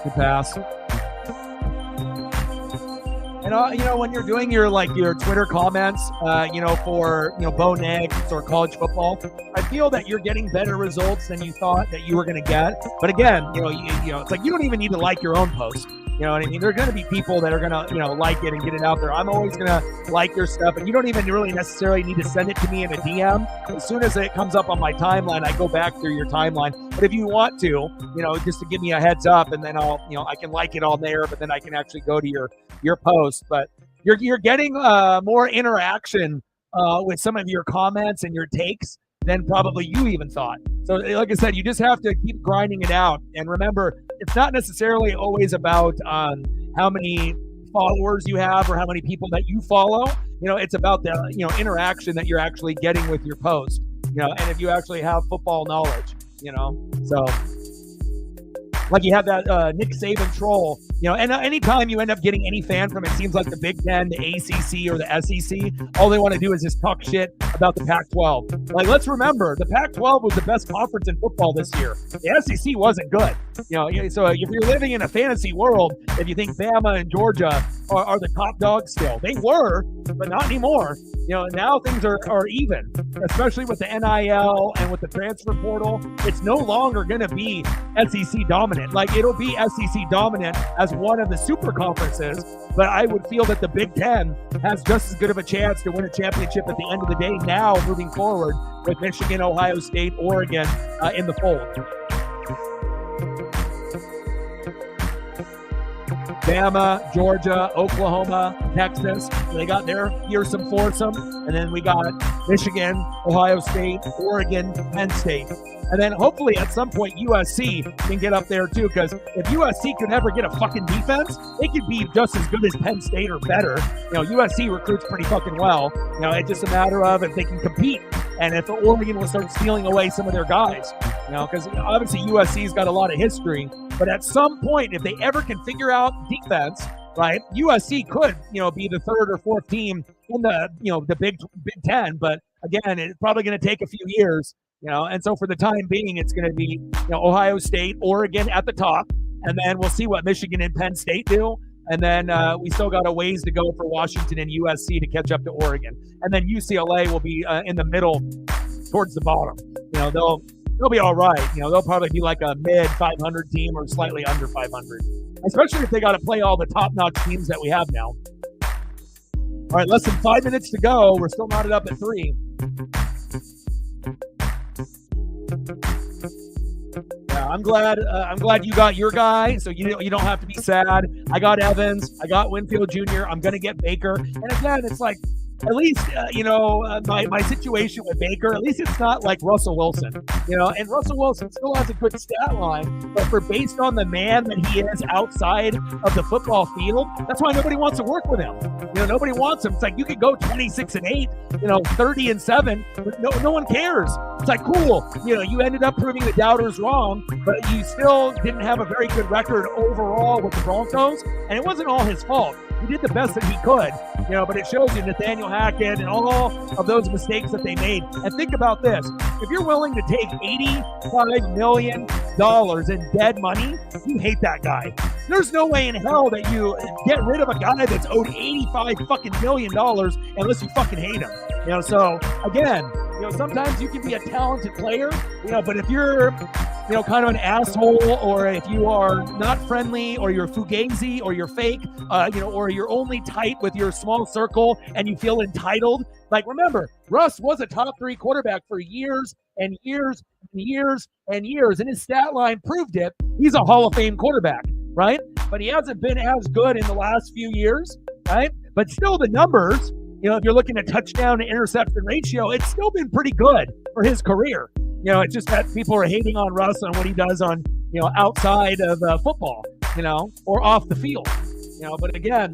Good pass. And you know, when you're doing your Twitter comments, for Bo Nix or college football, I feel that you're getting better results than you thought that you were going to get. But again, it's like you don't even need to like your own post. You know what I mean? There are going to be people that are going to, like it and get it out there. I'm always going to like your stuff, and you don't even really necessarily need to send it to me in a DM. As soon as it comes up on my timeline, I go back through your timeline. But if you want to, just to give me a heads up, and then I'll, I can like it on there, but then I can actually go to your post. But you're getting more interaction with some of your comments and your takes than probably you even thought. So like I said, you just have to keep grinding it out. And remember, it's not necessarily always about how many followers you have or how many people that you follow. It's about the interaction that you're actually getting with your post. And if you actually have football knowledge, so like you have that Nick Saban troll, and anytime you end up getting any fan from, it seems like the Big Ten, the ACC, or the SEC, all they want to do is just talk shit about the Pac-12. Like, let's remember, the Pac-12 was the best conference in football this year. The SEC wasn't good. So if you're living in a fantasy world, if you think Bama and Georgia are the top dogs still, they were, but not anymore. Now things are even, especially with the NIL and with the transfer portal. It's no longer going to be SEC dominant. Like, it'll be SEC dominant as one of the super conferences, but I would feel that the Big Ten has just as good of a chance to win a championship at the end of the day now, moving forward, with Michigan, Ohio State, Oregon in the fold. Bama, Georgia, Oklahoma, Texas, they got their fearsome foursome. And then we got Michigan, Ohio State, Oregon, Penn State. And then hopefully at some point USC can get up there too, because if USC could ever get a fucking defense, they could be just as good as Penn State or better. USC recruits pretty fucking well. It's just a matter of if they can compete and if Oregon will start stealing away some of their guys. Because obviously USC's got a lot of history, but at some point, if they ever can figure out defense, right, USC could, be the third or fourth team in the Big Ten. But again, it's probably going to take a few years. And so for the time being, it's going to be, Ohio State, Oregon at the top, and then we'll see what Michigan and Penn State do. And then we still got a ways to go for Washington and USC to catch up to Oregon. And then UCLA will be in the middle towards the bottom. They'll be all right. They'll probably be like a mid 500 team or slightly under 500, especially if they got to play all the top-notch teams that we have now. All right, less than 5 minutes to go. We're still knotted up at 3. Yeah, I'm glad you got your guy, so you don't have to be sad. I got Evans. I got Winfield Jr. I'm gonna get Baker. And again, it's like, at least, my situation with Baker, at least it's not like Russell Wilson, and Russell Wilson still has a good stat line, but based on the man that he is outside of the football field, that's why nobody wants to work with him. Nobody wants him. It's like you could go 26-8, 30-7, but no one cares. It's like, cool, you ended up proving the doubters wrong, but you still didn't have a very good record overall with the Broncos, and it wasn't all his fault. He did the best that he could, but it shows you Nathaniel Hackett and all of those mistakes that they made. And think about this. If you're willing to take $85 million in dead money, you hate that guy. There's no way in hell that you get rid of a guy that's owed $85 fucking million unless you fucking hate him. So again, sometimes you can be a talented player, but if you're kind of an asshole, or if you are not friendly, or you're fugazi, or you're fake, or you're only tight with your small circle and you feel entitled. Like, remember, Russ was a top 3 quarterback for years and years and years and years, and his stat line proved it. He's a Hall of Fame quarterback, right? But he hasn't been as good in the last few years, right? But still, the numbers, if you're looking at touchdown to interception ratio, it's still been pretty good for his career. It's just that people are hating on Russ on what he does on, outside of football, or off the field, But again,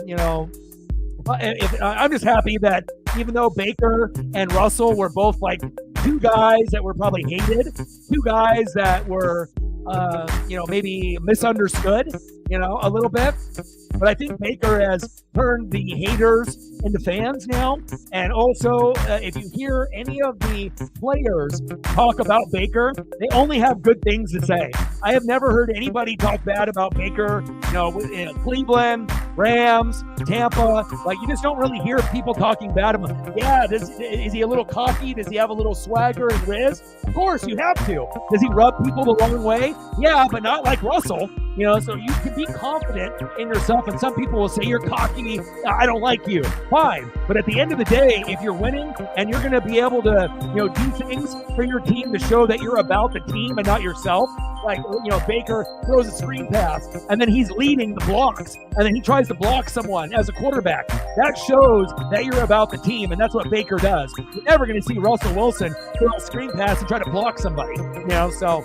I'm just happy that even though Baker and Russell were both like 2 guys that were probably hated, 2 guys that were, maybe misunderstood, a little bit. But I think Baker has turned the haters into fans now. And also, if you hear any of the players talk about Baker, they only have good things to say. I have never heard anybody talk bad about Baker, in Cleveland, Rams, Tampa. Like, you just don't really hear people talking bad about him. Yeah, is he a little cocky? Does he have a little swagger and riz? Of course, you have to. Does he rub people the wrong way? Yeah, but not like Russell. So you can be confident in yourself, and some people will say you're cocky, I don't like you. Fine. But at the end of the day, if you're winning and you're going to be able to, do things for your team to show that you're about the team and not yourself, like, Baker throws a screen pass and then he's leading the blocks and then he tries to block someone as a quarterback. That shows that you're about the team, and that's what Baker does. You're never going to see Russell Wilson throw a screen pass and try to block somebody, so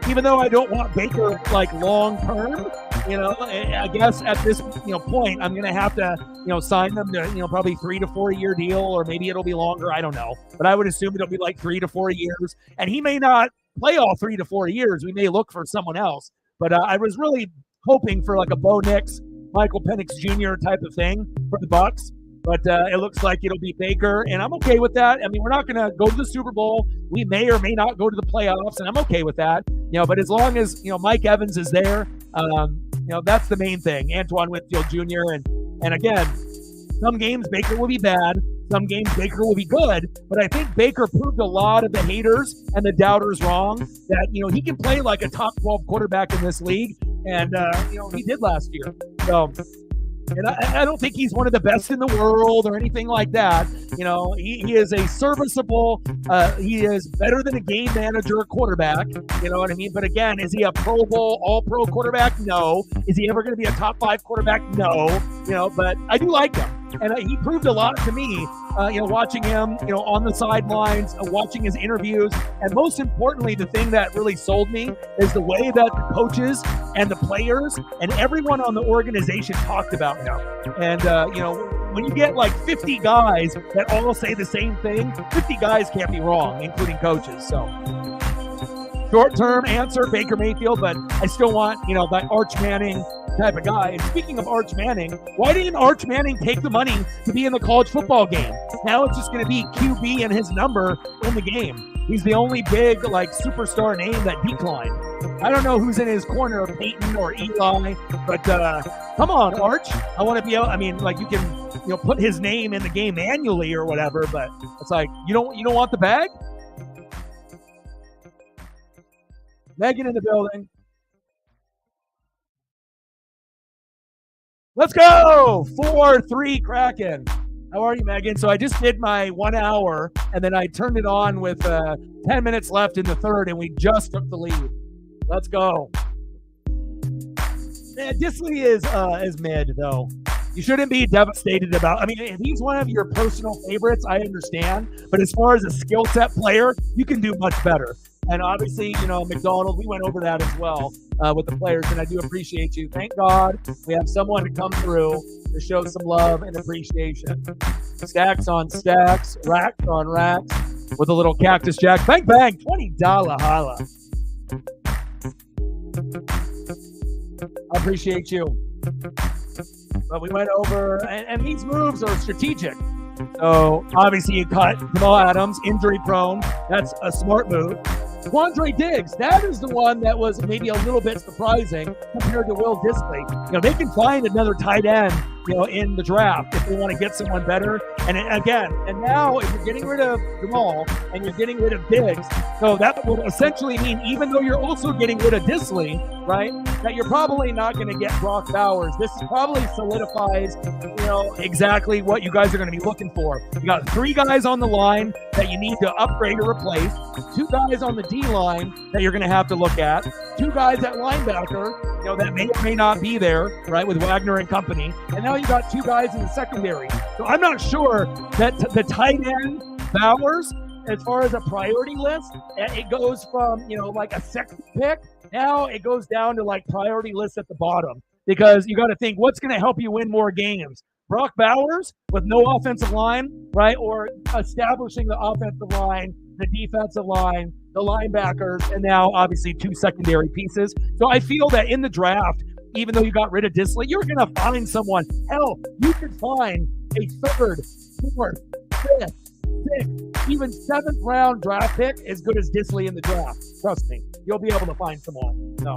even though I don't want Baker like long term, I guess at this point I'm gonna have to sign them to probably 3 to 4 year deal, or maybe it'll be longer. I don't know, but I would assume it'll be like 3 to 4 years, and he may not play all 3 to 4 years. We may look for someone else, but I was really hoping for like a Bo Nix, Michael Penix Jr. type of thing for the Bucs. But it looks like it'll be Baker, and I'm okay with that. I mean, we're not going to go to the Super Bowl. We may or may not go to the playoffs, and I'm okay with that. But as long as, Mike Evans is there, that's the main thing. Antoine Winfield Jr. And again, some games Baker will be bad. Some games Baker will be good. But I think Baker proved a lot of the haters and the doubters wrong that, he can play like a top 12 quarterback in this league. And, he did last year. So... And I don't think he's one of the best in the world or anything like that. He is a serviceable, he is better than a game manager quarterback. You know what I mean? But again, is he a Pro Bowl, all-pro quarterback? No. Is he ever going to be a top 5 quarterback? No. But I do like him. And he proved a lot to me, watching him, on the sidelines, watching his interviews. And most importantly, the thing that really sold me is the way that the coaches and the players and everyone on the organization talked about him. And, when you get like 50 guys that all say the same thing, 50 guys can't be wrong, including coaches. So short-term answer, Baker Mayfield, but I still want, that Arch Manning type of guy. And speaking of Arch Manning, why didn't Arch Manning take the money to be in the college football game? Now it's just going to be QB and his number in the game. He's the only big, superstar name that declined. I don't know who's in his corner, Peyton or Eli, but come on, Arch. I want to be able, you can, put his name in the game annually or whatever, but it's like, you don't want the bag? Megan in the building. Let's go! 4-3 Kraken. How are you, Megan? So I just did my 1 hour, and then I turned it on with 10 minutes left in the third, and we just took the lead. Let's go. Disley is mid, though. You shouldn't be devastated about. If he's one of your personal favorites, I understand. But as far as a skill set player, you can do much better. And obviously, McDonald, we went over that as well with the players, and I do appreciate you. Thank God we have someone to come through to show some love and appreciation. Stacks on stacks, racks on racks, with a little Cactus Jack. Bang, bang, $20 holla. I appreciate you. But we went over, and these moves are strategic. So obviously you cut Jamal Adams, injury prone. That's a smart move. Quandre Diggs, that is the one that was maybe a little bit surprising compared to Will Disley. They can find another tight end, in the draft if they want to get someone better And now if you're getting rid of Jamal and you're getting rid of Diggs, so that would essentially mean, even though you're also getting rid of Disley, right, that you're probably not going to get Brock Bowers. This probably solidifies, exactly what you guys are going to be looking for. You got 3 guys on the line that you need to upgrade or replace, 2 guys on the D line that you're going to have to look at, 2 guys at linebacker, that may or may not be there, right, with Wagner and company. And now you got 2 guys in the secondary. So I'm not sure that the tight end Bowers, as far as a priority list, it goes from, like a second pick. Now it goes down to like priority list at the bottom, because you got to think, what's going to help you win more games? Brock Bowers with no offensive line, right? Or establishing the offensive line, the defensive line, the linebackers, and now obviously 2 secondary pieces. So I feel that in the draft, even though you got rid of Disley, you're going to find someone. Hell, you could find a 3rd, 4th, 5th, 6th, even 7th round draft pick as good as Disley in the draft. Trust me, you'll be able to find someone. So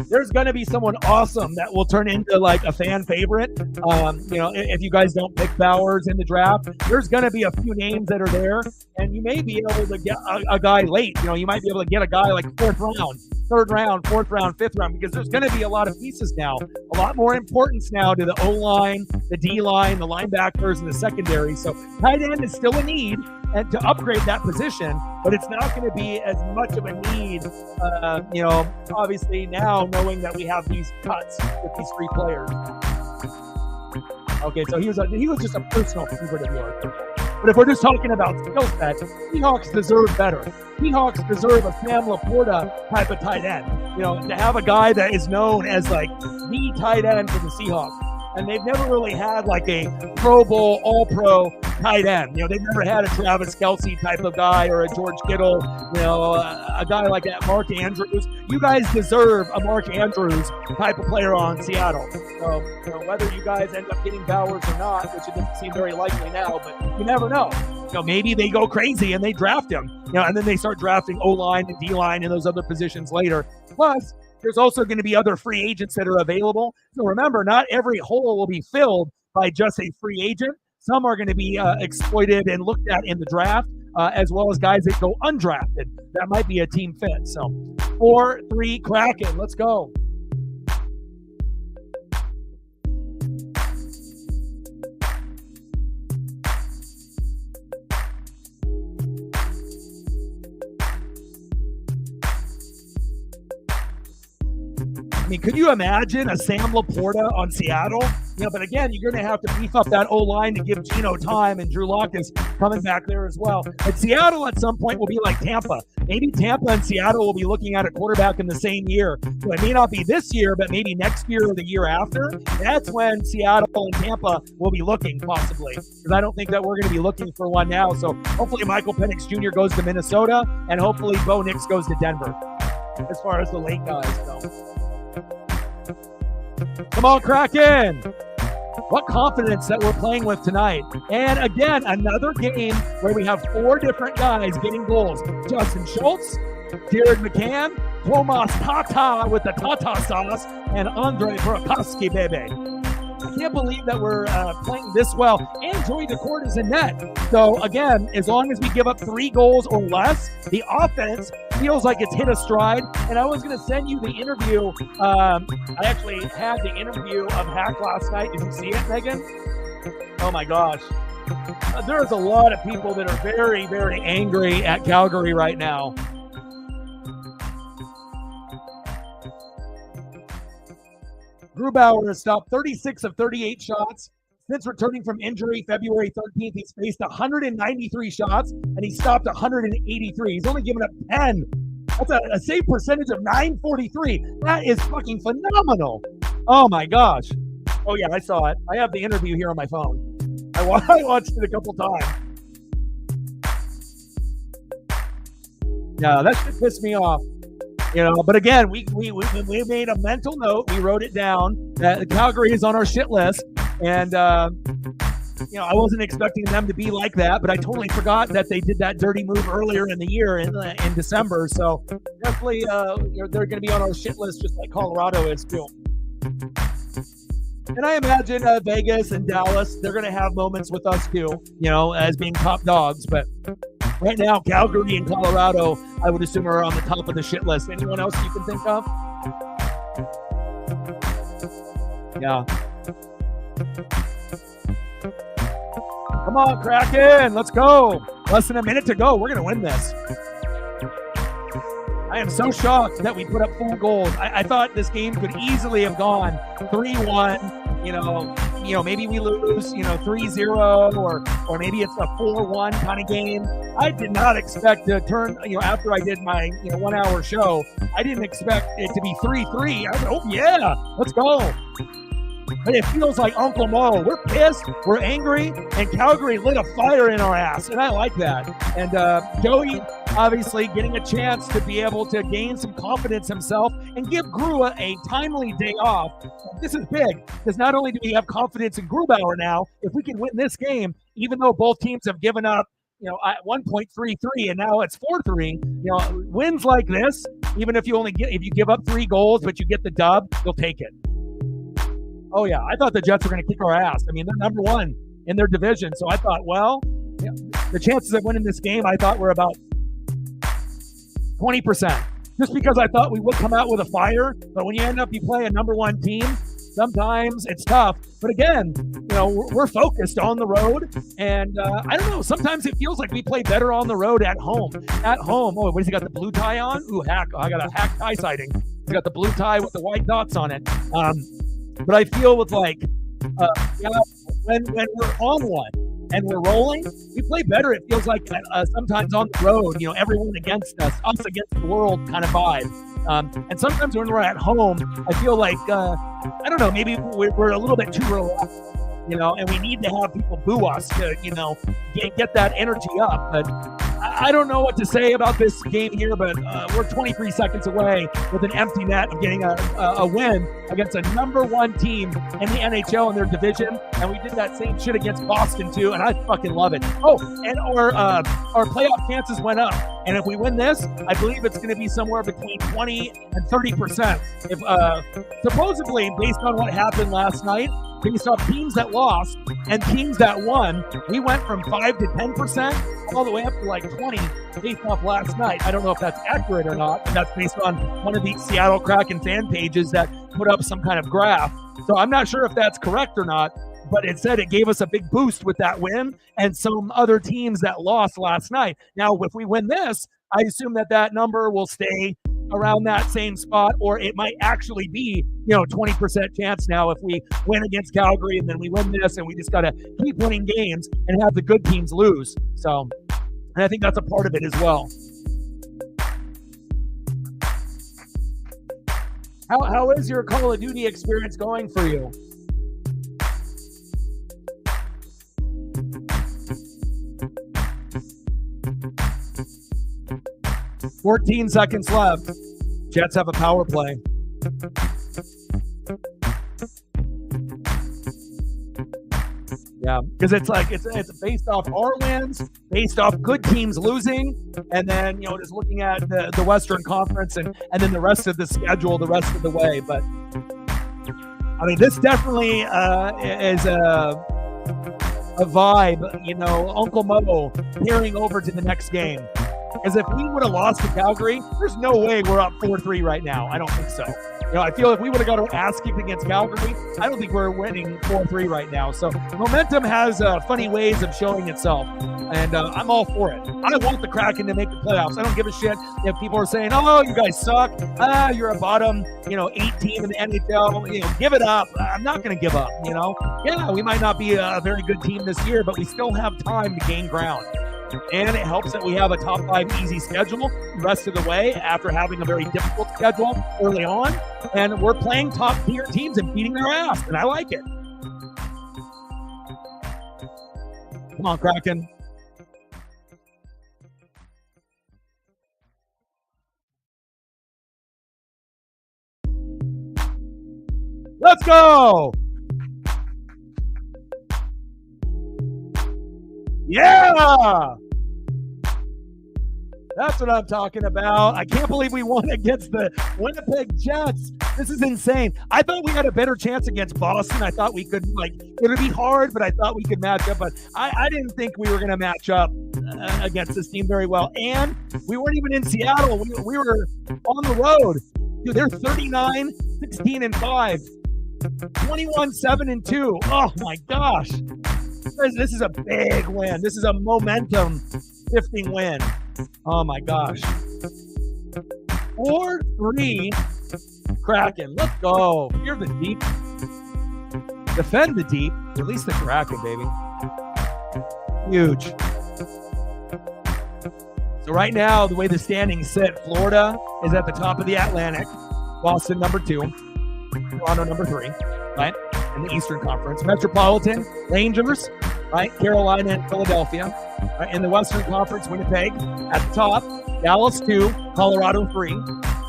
there's going to be someone awesome that will turn into like a fan favorite. If you guys don't pick Bowers in the draft, there's going to be a few names that are there, and you may be able to get a guy late. You might be able to get a guy like 4th round, 3rd round, 4th round, 5th round, because there's going to be a lot of pieces now, a lot more importance now to the O-line, the D-line, the linebackers, and the secondary. So tight end is still a need and to upgrade that position, but it's not going to be as much of a need, obviously now knowing that we have these cuts with these 3 players. Okay, so he was just a personal favorite of yours. But if we're just talking about skill sets, Seahawks deserve better. Seahawks deserve a Sam Laporta type of tight end. To have a guy that is known as like the tight end for the Seahawks. And they've never really had like a Pro Bowl, All-Pro tight end. They've never had a Travis Kelce type of guy or a George Kittle, a guy like that, Mark Andrews. You guys deserve a Mark Andrews type of player on Seattle. So, whether you guys end up getting Bowers or not, which it doesn't seem very likely now, but you never know. Maybe they go crazy and they draft him, and then they start drafting O-line and D-line and those other positions later. Plus, there's also going to be other free agents that are available. So remember, not every hole will be filled by just a free agent. Some are going to be exploited and looked at in the draft, as well as guys that go undrafted. That might be a team fit. So 4-3 Kraken. Let's go. I mean, could you imagine a Sam Laporta on Seattle? But again, you're going to have to beef up that O-line to give Geno time, and Drew Lock is coming back there as well. But Seattle at some point will be like Tampa. Maybe Tampa and Seattle will be looking at a quarterback in the same year. So it may not be this year, but maybe next year or the year after. That's when Seattle and Tampa will be looking, possibly. Because I don't think that we're going to be looking for one now. So hopefully Michael Penix Jr. goes to Minnesota, and hopefully Bo Nix goes to Denver, as far as the late guys go. Come on, Kraken! What confidence that we're playing with tonight. And again, another game where we have 4 different guys getting goals. Justin Schultz, Jared McCann, Tomas Tata with the Tata sauce, and Andre Burakovsky, baby. I can't believe that we're playing this well. And Joey DeCourt is in net. So again, as long as we give up 3 goals or less, the offense feels like it's hit a stride. And I was going to send you the interview. I actually had the interview of Hack last night. Did you see it, Megan? Oh my gosh. There's a lot of people that are very, very angry at Calgary right now. Grubauer has stopped 36 of 38 shots. Since returning from injury February 13th, he's faced 193 shots, and he stopped 183. He's only given up 10. That's a save percentage of 943. That is fucking phenomenal. Oh, my gosh. Oh, yeah, I saw it. I have the interview here on my phone. I watched it a couple times. Yeah, that should piss me off. But again, we made a mental note. We wrote it down that Calgary is on our shit list. And, I wasn't expecting them to be like that, but I totally forgot that they did that dirty move earlier in the year in December. So definitely they're going to be on our shit list just like Colorado is too. And I imagine Vegas and Dallas, they're going to have moments with us too, as being top dogs. But right now, Calgary and Colorado, I would assume, are on the top of the shit list. Anyone else you can think of? Yeah. Come on, Kraken. Let's go. Less than a minute to go. We're going to win this. I am so shocked that we put up 4 goals. I thought this game could easily have gone 3-1. Maybe we lose, 3-0 or maybe it's a 4-1 kind of game. I did not expect to turn, after I did my, 1 hour show, I didn't expect it to be 3-3. I was like, oh yeah, let's go. But it feels like Uncle Mo. We're pissed, we're angry, and Calgary lit a fire in our ass, and I like that. And Joey, obviously, getting a chance to be able to gain some confidence himself and give Grua a timely day off. This is big, because not only do we have confidence in Grubauer now, if we can win this game, even though both teams have given up, at 1.33 and now it's 4-3, wins like this, even if you give up 3 goals, but you get the dub, you'll take it. Oh, yeah. I thought the Jets were going to kick our ass. I mean, they're number 1 in their division. So I thought, the chances of winning this game, I thought were about 20%. Just because I thought we would come out with a fire. But when you play a number 1 team, sometimes it's tough. But again, we're focused on the road. And I don't know. Sometimes it feels like we play better on the road at home. At home. Oh, what has he got the blue tie on? Ooh, hack. I got a hack tie sighting. He's got the blue tie with the white dots on it. But I feel with when we're on one and we're rolling, we play better. It feels like sometimes on the road, everyone against us against the world kind of vibe. And sometimes when we're at home, I feel like, I don't know, maybe we're a little bit too relaxed, and we need to have people boo us to, get that energy up. But I don't know what to say about this game here, but we're 23 seconds away with an empty net of getting a win against a number 1 team in the NHL in their division. And we did that same shit against Boston too, and I fucking love it. Oh, and our playoff chances went up. And if we win this, I believe it's going to be somewhere between 20 and 30%. If supposedly, based on what happened last night, based off teams that lost and teams that won, we went from 5 to 10% all the way up to like 20 based off last night. I don't know if that's accurate or not. And that's based on one of the Seattle Kraken fan pages that put up some kind of graph. So I'm not sure if that's correct or not, but it said it gave us a big boost with that win and some other teams that lost last night. Now, if we win this, I assume that number will stay around that same spot, or it might actually be, 20% chance now if we win against Calgary and then we win this, and we just got to keep winning games and have the good teams lose. So, and I think that's a part of it as well. How is your Call of Duty experience going for you? $14 seconds left. Jets have a power play. Yeah, because it's based off our wins, based off good teams losing, and then just looking at the Western Conference and then the rest of the schedule the rest of the way. But I mean, this definitely is a vibe. Uncle Mo carrying over to the next game. Because if we would have lost to Calgary, there's no way we're up 4-3 right now. I don't think so. I feel like we would have got our ass kicked against Calgary. I don't think we're winning 4-3 right now. So momentum has funny ways of showing itself, and I'm all for it. I want the Kraken to make the playoffs. I don't give a shit if people are saying, "Oh, you guys suck. You're a bottom, 8 team in the NHL. Give it up." I'm not going to give up. Yeah, we might not be a very good team this year, but we still have time to gain ground. And it helps that we have a top 5 easy schedule the rest of the way after having a very difficult schedule early on. And we're playing top tier teams and beating their ass. And I like it. Come on, Kraken. Let's go. Yeah! That's what I'm talking about. I can't believe we won against the Winnipeg Jets. This is insane. I thought we had a better chance against Boston. I thought we could, it would be hard, but I thought we could match up. But I didn't think we were going to match up against this team very well. And we weren't even in Seattle. We were on the road. Dude, they're 39, 16, and 5. 21, 7, and 2. Oh, my gosh. This is a big win. This is a momentum-shifting win. Oh, my gosh. 4-3 Kraken. Let's go. You're the deep. Defend the deep. Release the Kraken, baby. Huge. So right now, the way the standings sit, Florida is at the top of the Atlantic. Boston, number 2. Toronto, number 3. Right? In the Eastern Conference. Metropolitan, Rangers, right? Carolina and Philadelphia. Right? In the Western Conference, Winnipeg at the top. Dallas 2, Colorado 3.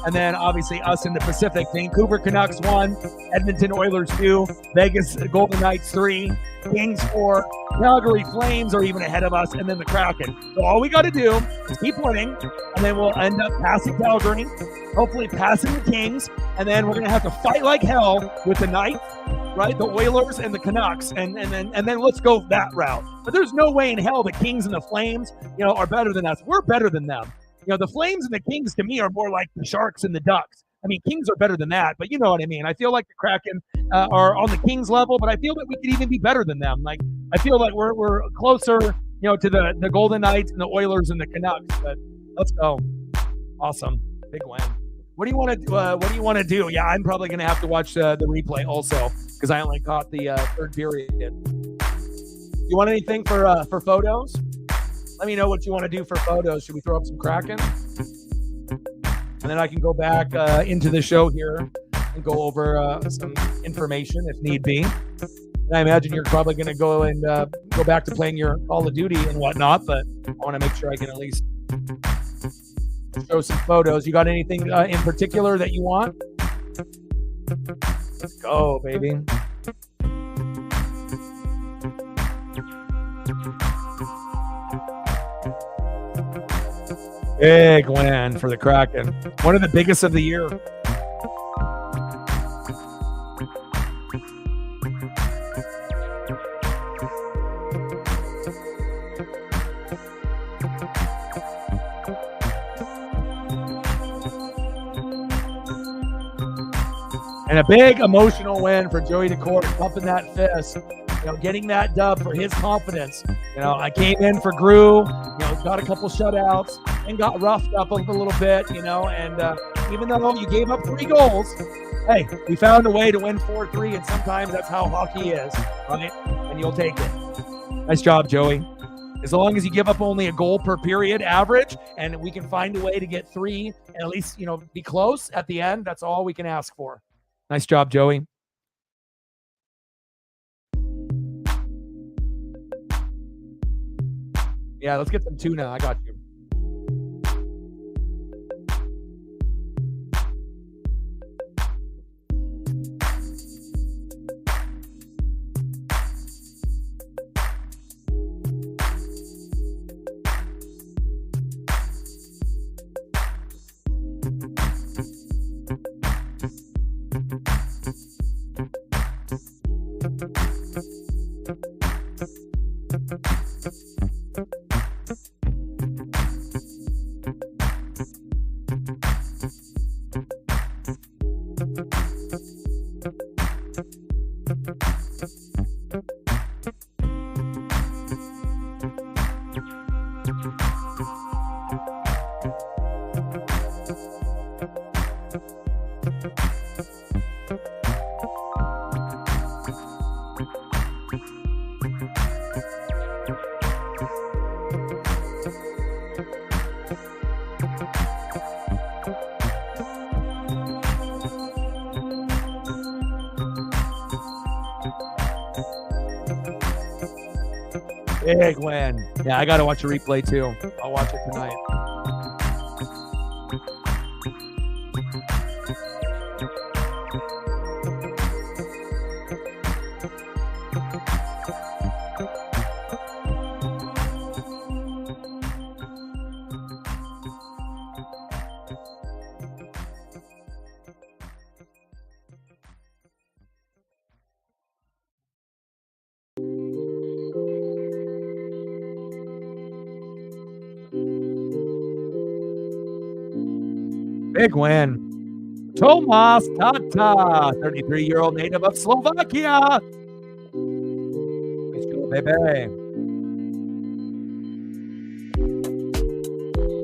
And then obviously us in the Pacific. Vancouver Canucks 1, Edmonton Oilers 2, Vegas Golden Knights 3, Kings 4, Calgary Flames are even ahead of us, and then the Kraken. So all we got to do is keep winning, and then we'll end up passing Calgary, hopefully passing the Kings, and then we're going to have to fight like hell with the Knights, right? The Oilers and the Canucks, and then let's go that route. But there's no way in hell the Kings and the Flames, are better than us. We're better than them. The Flames and the Kings to me are more like the Sharks and the Ducks. I mean, Kings are better than that, but you know what I mean. I feel like the Kraken are on the Kings level, but I feel that we could even be better than them. Like, I feel like we're closer, to the Golden Knights and the Oilers and the Canucks. But let's go. Awesome, big win. What do you want to do? What do you want to do? Yeah, I'm probably gonna have to watch the replay also because I only caught the third period. You want anything for photos? Let me know what you want to do for photos. Should we throw up some Kraken? And then I can go back into the show here and go over some information if need be. And I imagine you're probably going to go and go back to playing your Call of Duty and whatnot, but I want to make sure I can at least show some photos. You got anything in particular that you want? Let's go, baby. Big win for the Kraken. One of the biggest of the year. And a big emotional win for Joey Daccord, pumping that fist. Getting that dub for his confidence. I came in for Gru, got a couple shutouts and got roughed up a little bit, and even though you gave up 3 goals, hey, we found a way to win 4-3, and sometimes that's how hockey is, right? And you'll take it. Nice job, Joey. As long as you give up only a goal per period average, and we can find a way to get 3 and at least, be close at the end, that's all we can ask for. Nice job, Joey. Yeah, let's get some tuna. I got you. Big win. Yeah, I got to watch a replay too. I'll watch it tonight. Big win. Tomas Tata, 33-year-old native of Slovakia. Let's go, baby.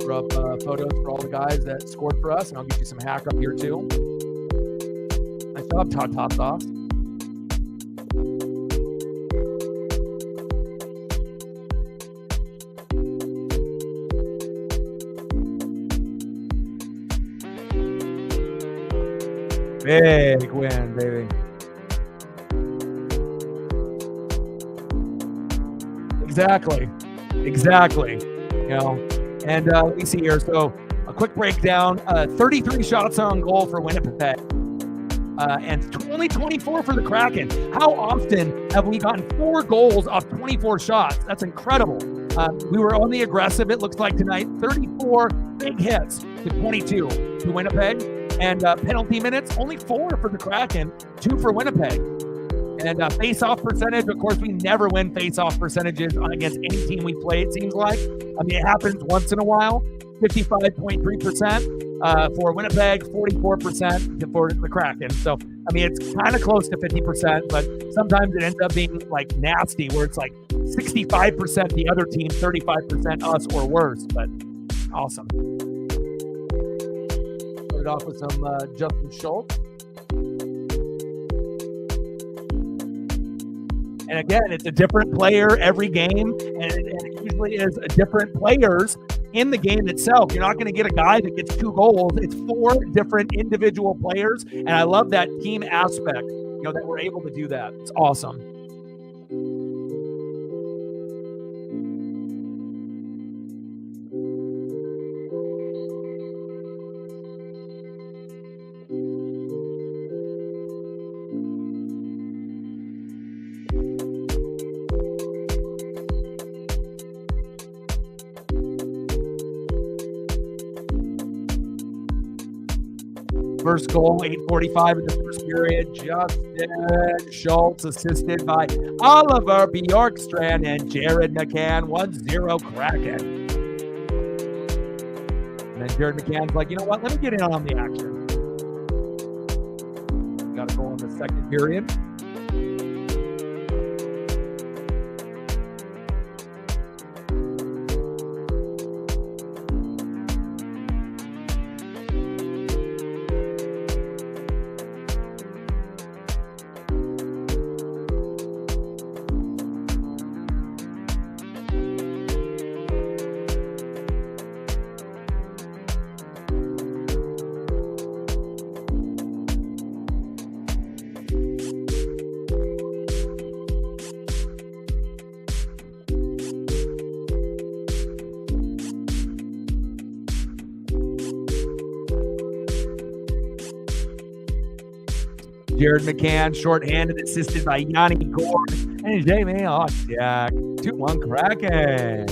Throw up photos for all the guys that scored for us, and I'll get you some hack up here too. Nice job, Tata sauce. Big win, baby. Exactly. You know, and let me see here. So a quick breakdown: 33 shots on goal for Winnipeg, and only 24 for the Kraken. How often have we gotten 4 goals off 24 shots? That's incredible. We were on the aggressive. It looks like tonight. 34 big hits to 22 to Winnipeg. And penalty minutes, only 4 for the Kraken, 2 for Winnipeg. And face-off percentage, of course, we never win face-off percentages against any team we play, it seems like. I mean, it happens once in a while. 55.3% for Winnipeg, 44% for the Kraken. So, I mean, it's kind of close to 50%, but sometimes it ends up being, like, nasty, where it's like 65% the other team, 35% us or worse. But awesome. Off with some Justin Schultz. And again, it's a different player every game, and it usually is a different players in the game itself. You're not going to get a guy that gets 2 goals. It's 4 different individual players, and I love that team aspect, you know, that we're able to do that. It's awesome. First goal, 8:45 in the first period. Justin Schultz, assisted by Oliver Bjorkstrand and Jared McCann. 1-0 Kraken. And then Jared McCann's like, you know what? Let me get in on the action. Got a goal in the second period. Jared McCann, shorthanded, assisted by Yanni Gord and Jamie Osjak. 2-1 Kraken.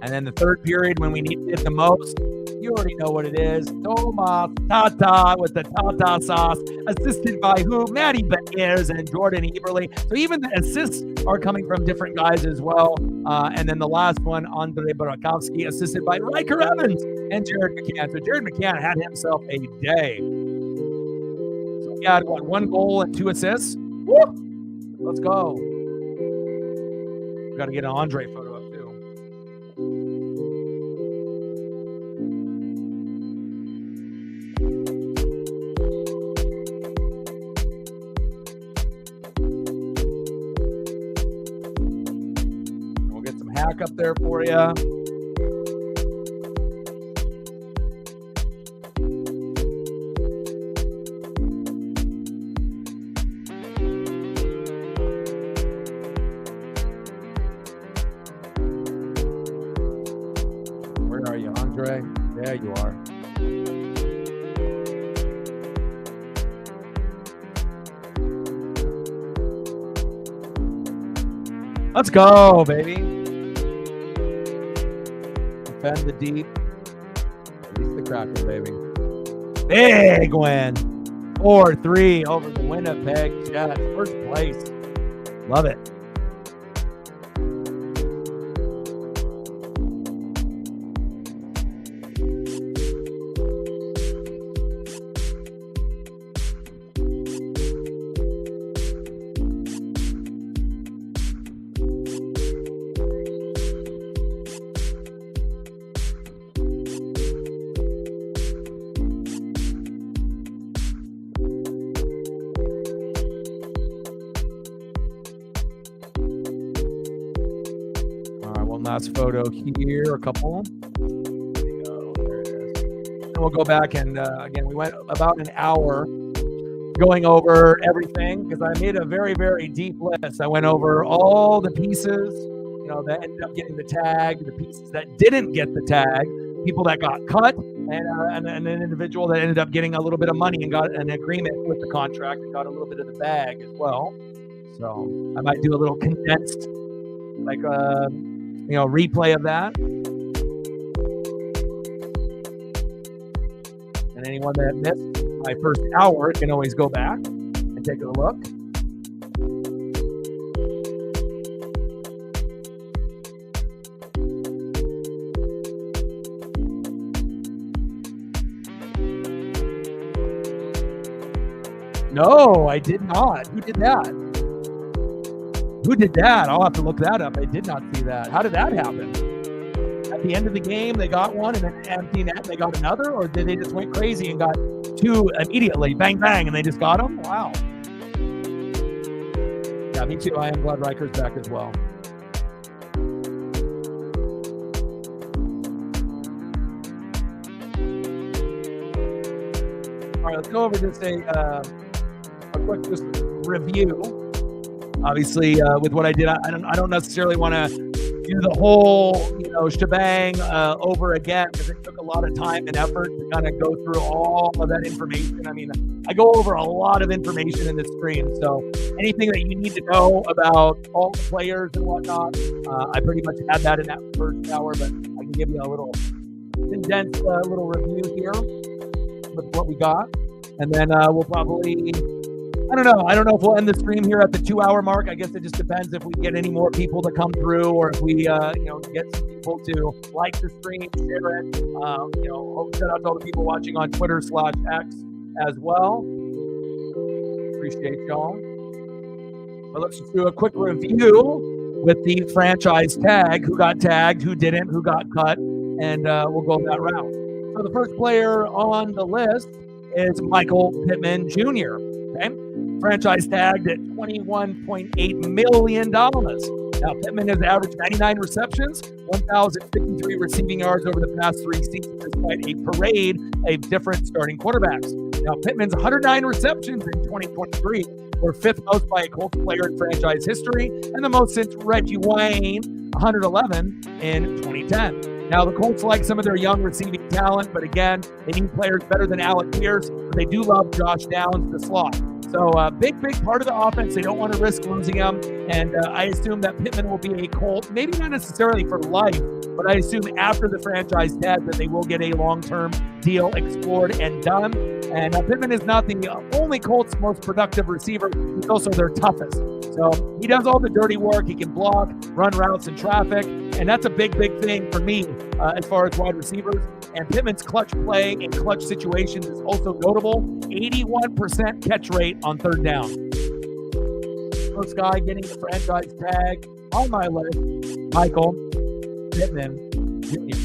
And then the third period, when we needed it the most, you already know what it is. Tomas Tata with the Tata sauce, assisted by who? Matty Beniers and Jordan Eberle. So even the assists are coming from different guys as well. And then the last one, Andre Burakovsky, assisted by Riker Evans and Jared McCann. So Jared McCann had himself a day. So he had, 1 goal and 2 assists? Woo! Let's go. Got to get an Andre photo up, too. We'll get some hack up there for you. There you are. Let's go, baby. Defend the deep. Release the Kraken, baby. Big win. 4-3 over the Winnipeg Jets. First place. Love it. last photo here, a couple. There we go. There it is. And we'll go back and again, we went about an hour going over everything because I made a very, very deep list. I went over all the pieces, that ended up getting the tag, the pieces that didn't get the tag, people that got cut, and an individual that ended up getting a little bit of money and got an agreement with the contract and got a little bit of the bag as well. So I might do a little condensed, replay of that. And anyone that missed my first hour can always go back and take a look. No, I did not. Who did that? I'll have to look that up. I did not see that. How did that happen? At the end of the game, they got one, and then empty net, they got another? Or did they just went crazy and got two immediately? Bang, bang, and they just got them? Wow. Yeah, me too. I am glad Riker's back as well. All right, let's go over just a quick review. Obviously, with what I did, I don't necessarily want to do the whole shebang over again because it took a lot of time and effort to kind of go through all of that information. I mean, I go over a lot of information in this stream, so anything that you need to know about all the players and whatnot, I pretty much had that in that first hour, but I can give you a little condensed little review here with what we got, and then we'll probably. I don't know if we'll end the stream here at the 2-hour mark. I guess it just depends if we get any more people to come through or if we, get some people to like the stream, share it. Shout out to all the people watching on Twitter/X as well. Appreciate y'all. But let's just do a quick review with the franchise tag. Who got tagged, who didn't, who got cut, and we'll go that route. So the first player on the list is Michael Pittman Jr., okay? Franchise tagged at $21.8 million. Now, Pittman has averaged 99 receptions, 1,053 receiving yards over the past 3 seasons, despite a parade of different starting quarterbacks. Now, Pittman's 109 receptions in 2023 were 5th most by a Colts player in franchise history, and the most since Reggie Wayne, 111 in 2010. Now, the Colts like some of their young receiving talent, but again, they need players better than Alec Pierce, but they do love Josh Downs, the slot. So big part of the offense. They don't want to risk losing him. And I assume that Pittman will be a Colt, maybe not necessarily for life, but I assume after the franchise tag that they will get a long-term deal explored and done. And Pittman is not the only Colts' most productive receiver. He's also their toughest. So he does all the dirty work. He can block, run routes in traffic. And that's a big thing for me as far as wide receivers. And Pittman's clutch play in clutch situations is also notable. 81% catch rate on 3rd down. First guy getting the franchise tag on my list, Michael Pittman Jr.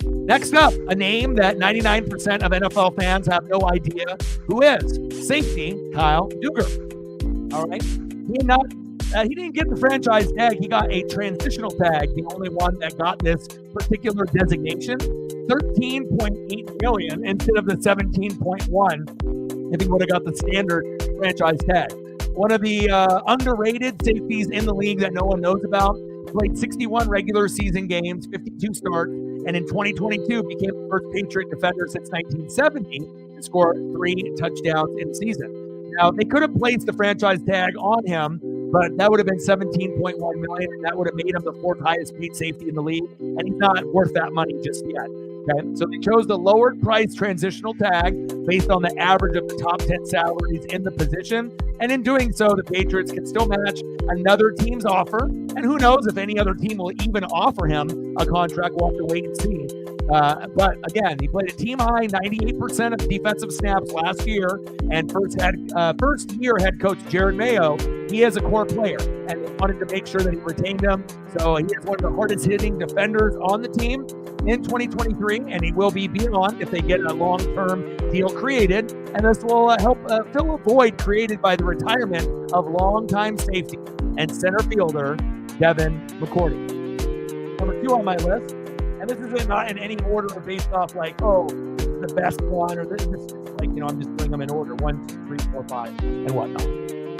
Next up, a name that 99% of NFL fans have no idea who is. Safety, Kyle Dugger. All right. He didn't get the franchise tag. He got a transitional tag, the only one that got this particular designation. $13.8 million instead of the $17.1 if he would have got the standard franchise tag. One of the underrated safeties in the league that no one knows about. Played 61 regular season games, 52 starts, and in 2022 became the first Patriot defender since 1970 to score 3 touchdowns in a season. Now, they could have placed the franchise tag on him, but that would have been $17.1 million, and that would have made him the 4th highest paid safety in the league, and he's not worth that money just yet. Okay, so they chose the lowered price transitional tag based on the average of the top 10 salaries in the position, and in doing so, the Patriots can still match another team's offer, and who knows if any other team will even offer him a contract. We'll have to wait and see. But again, he played a team high 98% of defensive snaps last year, and first year head coach Jared Mayo, he is a core player, and they wanted to make sure that he retained him. So he is one of the hardest hitting defenders on the team in 2023, and he will be beyond if they get a long-term deal created. And this will help fill a void created by the retirement of longtime safety and center fielder Devin McCourty. Number 2 on my list, and this is not in any order based off like, oh, this is the best one, or this is like, I'm just doing them in order, 1, 2, 3, 4, 5, and whatnot.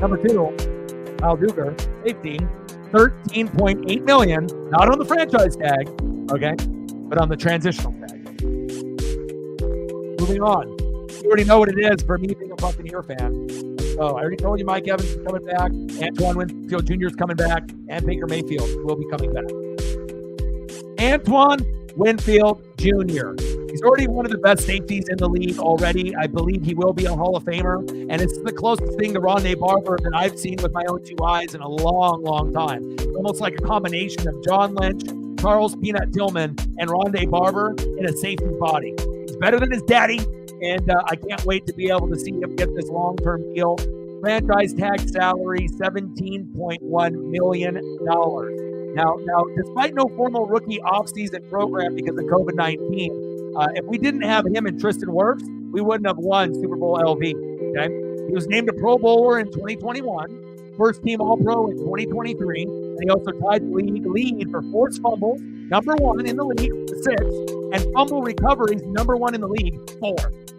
Number 2, Kyle Duggar, safety, $13.8 million, not on the franchise tag, okay, but on the transitional tag. Moving on. You already know what it is for me being a Buccaneer fan. So I already told you Mike Evans is coming back, Antoine Winfield Jr. is coming back, and Baker Mayfield will be coming back. Antoine Winfield Jr. He's already one of the best safeties in the league already. I believe he will be a Hall of Famer, and it's the closest thing to Rondé Barber that I've seen with my own 2 eyes in a long, long time. It's almost like a combination of John Lynch, Charles Peanut Tillman, and Rondé Barber in a safety body. He's better than his daddy, and I can't wait to be able to see him get this long-term deal. Franchise tag salary, $17.1 million. Now, despite no formal rookie offseason program because of COVID-19, if we didn't have him and Tristan Wirfs, we wouldn't have won Super Bowl LV. Okay, he was named a Pro Bowler in 2021, first team All-Pro in 2023, and he also tied the lead for forced fumbles, number 1 in the league, 6, and fumble recoveries, number 1 in the league, 4.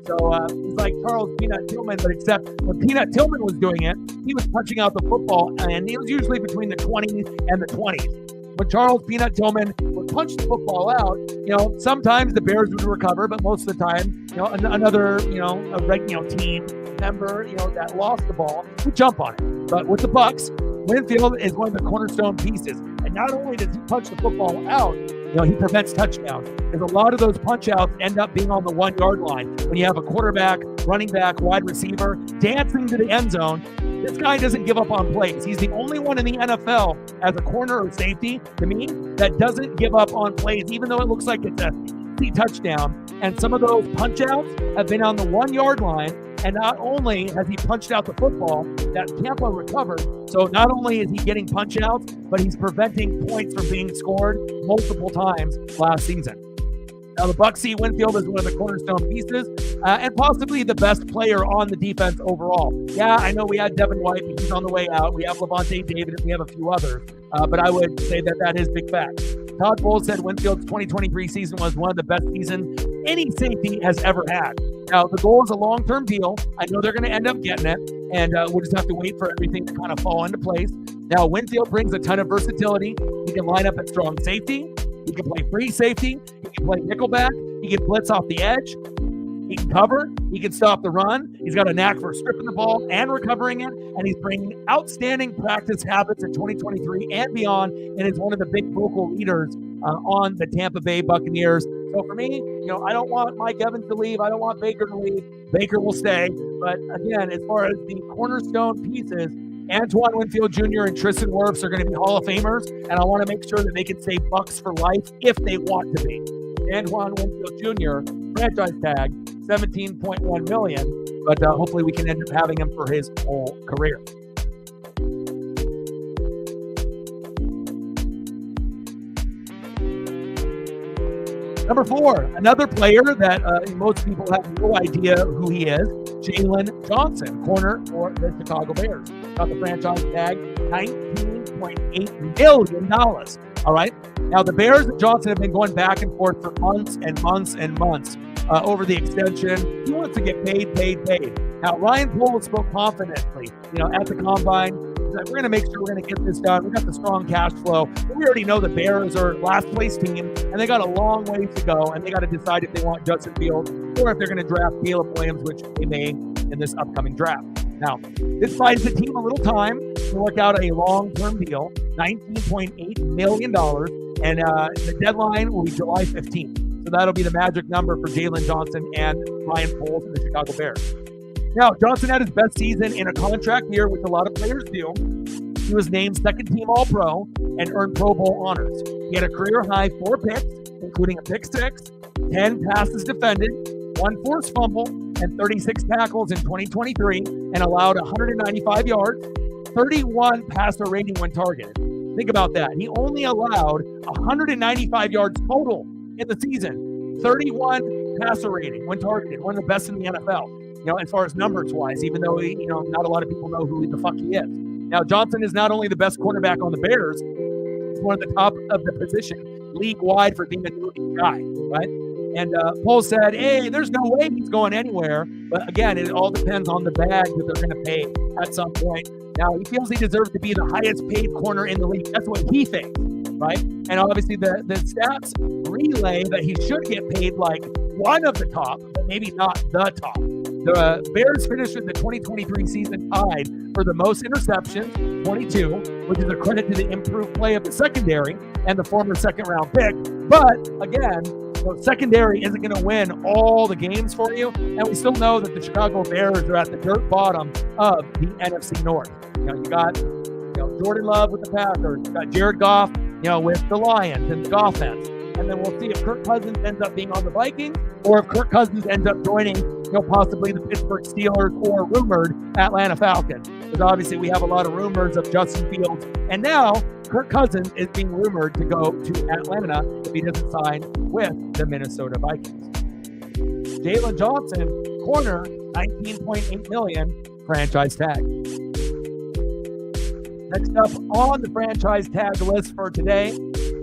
So he's like Charles Peanut Tillman, but except when Peanut Tillman was doing it, he was punching out the football, and it was usually between the 20s and the 20s. When Charles Peanut Tillman would punch the football out, sometimes the Bears would recover, but most of the time, another, team member, that lost the ball would jump on it. But with the Bucs, Winfield is one of the cornerstone pieces. And not only does he punch the football out, he prevents touchdowns. Because a lot of those punch outs end up being on the 1-yard line. When you have a quarterback, running back, wide receiver dancing to the end zone, this guy doesn't give up on plays. He's the only one in the NFL as a corner or safety, to me, that doesn't give up on plays, even though it looks like it's a easy touchdown. And some of those punch outs have been on the 1-yard line. And not only has he punched out the football, that Tampa recovered. So not only is he getting punch outs, but he's preventing points from being scored multiple times last season. Now, the Bucs see Winfield as one of the cornerstone pieces and possibly the best player on the defense overall. Yeah, I know we had Devin White, but he's on the way out. We have Levante David, and we have a few others. But I would say that is big fact. Todd Bowles said Winfield's 2023 season was one of the best seasons any safety has ever had. Now, the goal is a long-term deal. I know they're going to end up getting it, and we'll just have to wait for everything to kind of fall into place. Now, Winfield brings a ton of versatility. He can line up at strong safety. He can play free safety. He can play nickelback. He can blitz off the edge. He can cover. He can stop the run. He's got a knack for stripping the ball and recovering it, and he's bringing outstanding practice habits in 2023 and beyond, and is one of the big vocal leaders on the Tampa Bay Buccaneers. So for me, I don't want Mike Evans to leave. I don't want Baker to leave. Baker will stay. But again, as far as the cornerstone pieces, Antoine Winfield Jr. and Tristan Wirfs are going to be Hall of Famers, and I want to make sure that they can stay Bucs for life if they want to be. Antoine Winfield Jr., franchise tag, $17.1 million, but hopefully we can end up having him for his whole career. Number 4, another player that most people have no idea who he is, Jaylon Johnson, corner for the Chicago Bears. Got the franchise tag, $19.8 million. All right. Now, the Bears and Johnson have been going back and forth for months and months and months over the extension. He wants to get paid. Now, Ryan Poles spoke confidently, at the combine. He's like, we're going to make sure we're going to get this done. We got the strong cash flow. But we already know the Bears are last place team, and they got a long ways to go, and they got to decide if they want Justin Fields or if they're going to draft Caleb Williams, which they may in this upcoming draft. Now, this buys the team a little time to work out a long-term deal, $19.8 million, and the deadline will be July 15th. So that'll be the magic number for Jaylon Johnson and Ryan Poles and the Chicago Bears. Now, Johnson had his best season in a contract year, which a lot of players do. He was named second-team All-Pro and earned Pro Bowl honors. He had a career-high 4 picks, including a pick 6, 10 passes defended, 1 forced fumble, and 36 tackles in 2023, and allowed 195 yards, 31 passer rating when targeted. Think about that. He only allowed 195 yards total in the season, 31 passer rating when targeted, one of the best in the NFL. As far as numbers-wise, even though, not a lot of people know who the fuck he is. Now, Johnson is not only the best cornerback on the Bears, He's one of the top of the position league-wide for being a new guy, right? And Poles said, hey, there's no way he's going anywhere. But again, it all depends on the bag that they're going to pay at some point. Now, he feels he deserves to be the highest paid corner in the league. That's what he thinks, right? And obviously the stats relay that he should get paid like one of the top, but maybe not the top. The Bears finished the 2023 season tied for the most interceptions, 22, which is a credit to the improved play of the secondary and the former second-round pick. But again, the secondary isn't going to win all the games for you, and we still know that the Chicago Bears are at the dirt bottom of the NFC North. You got Jordan Love with the Packers, you got Jared Goff, with the Lions and the offense. And then we'll see if Kirk Cousins ends up being on the Vikings or if Kirk Cousins ends up joining, possibly the Pittsburgh Steelers or rumored Atlanta Falcons. Because obviously we have a lot of rumors of Justin Fields. And now Kirk Cousins is being rumored to go to Atlanta if he doesn't sign with the Minnesota Vikings. Jalen Johnson, corner, $19.8 million, franchise tag. Next up on the franchise tag list for today,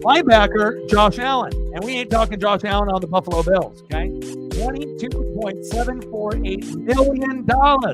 linebacker Josh Allen. And we ain't talking Josh Allen on the Buffalo Bills, okay? $22.748 million. Now,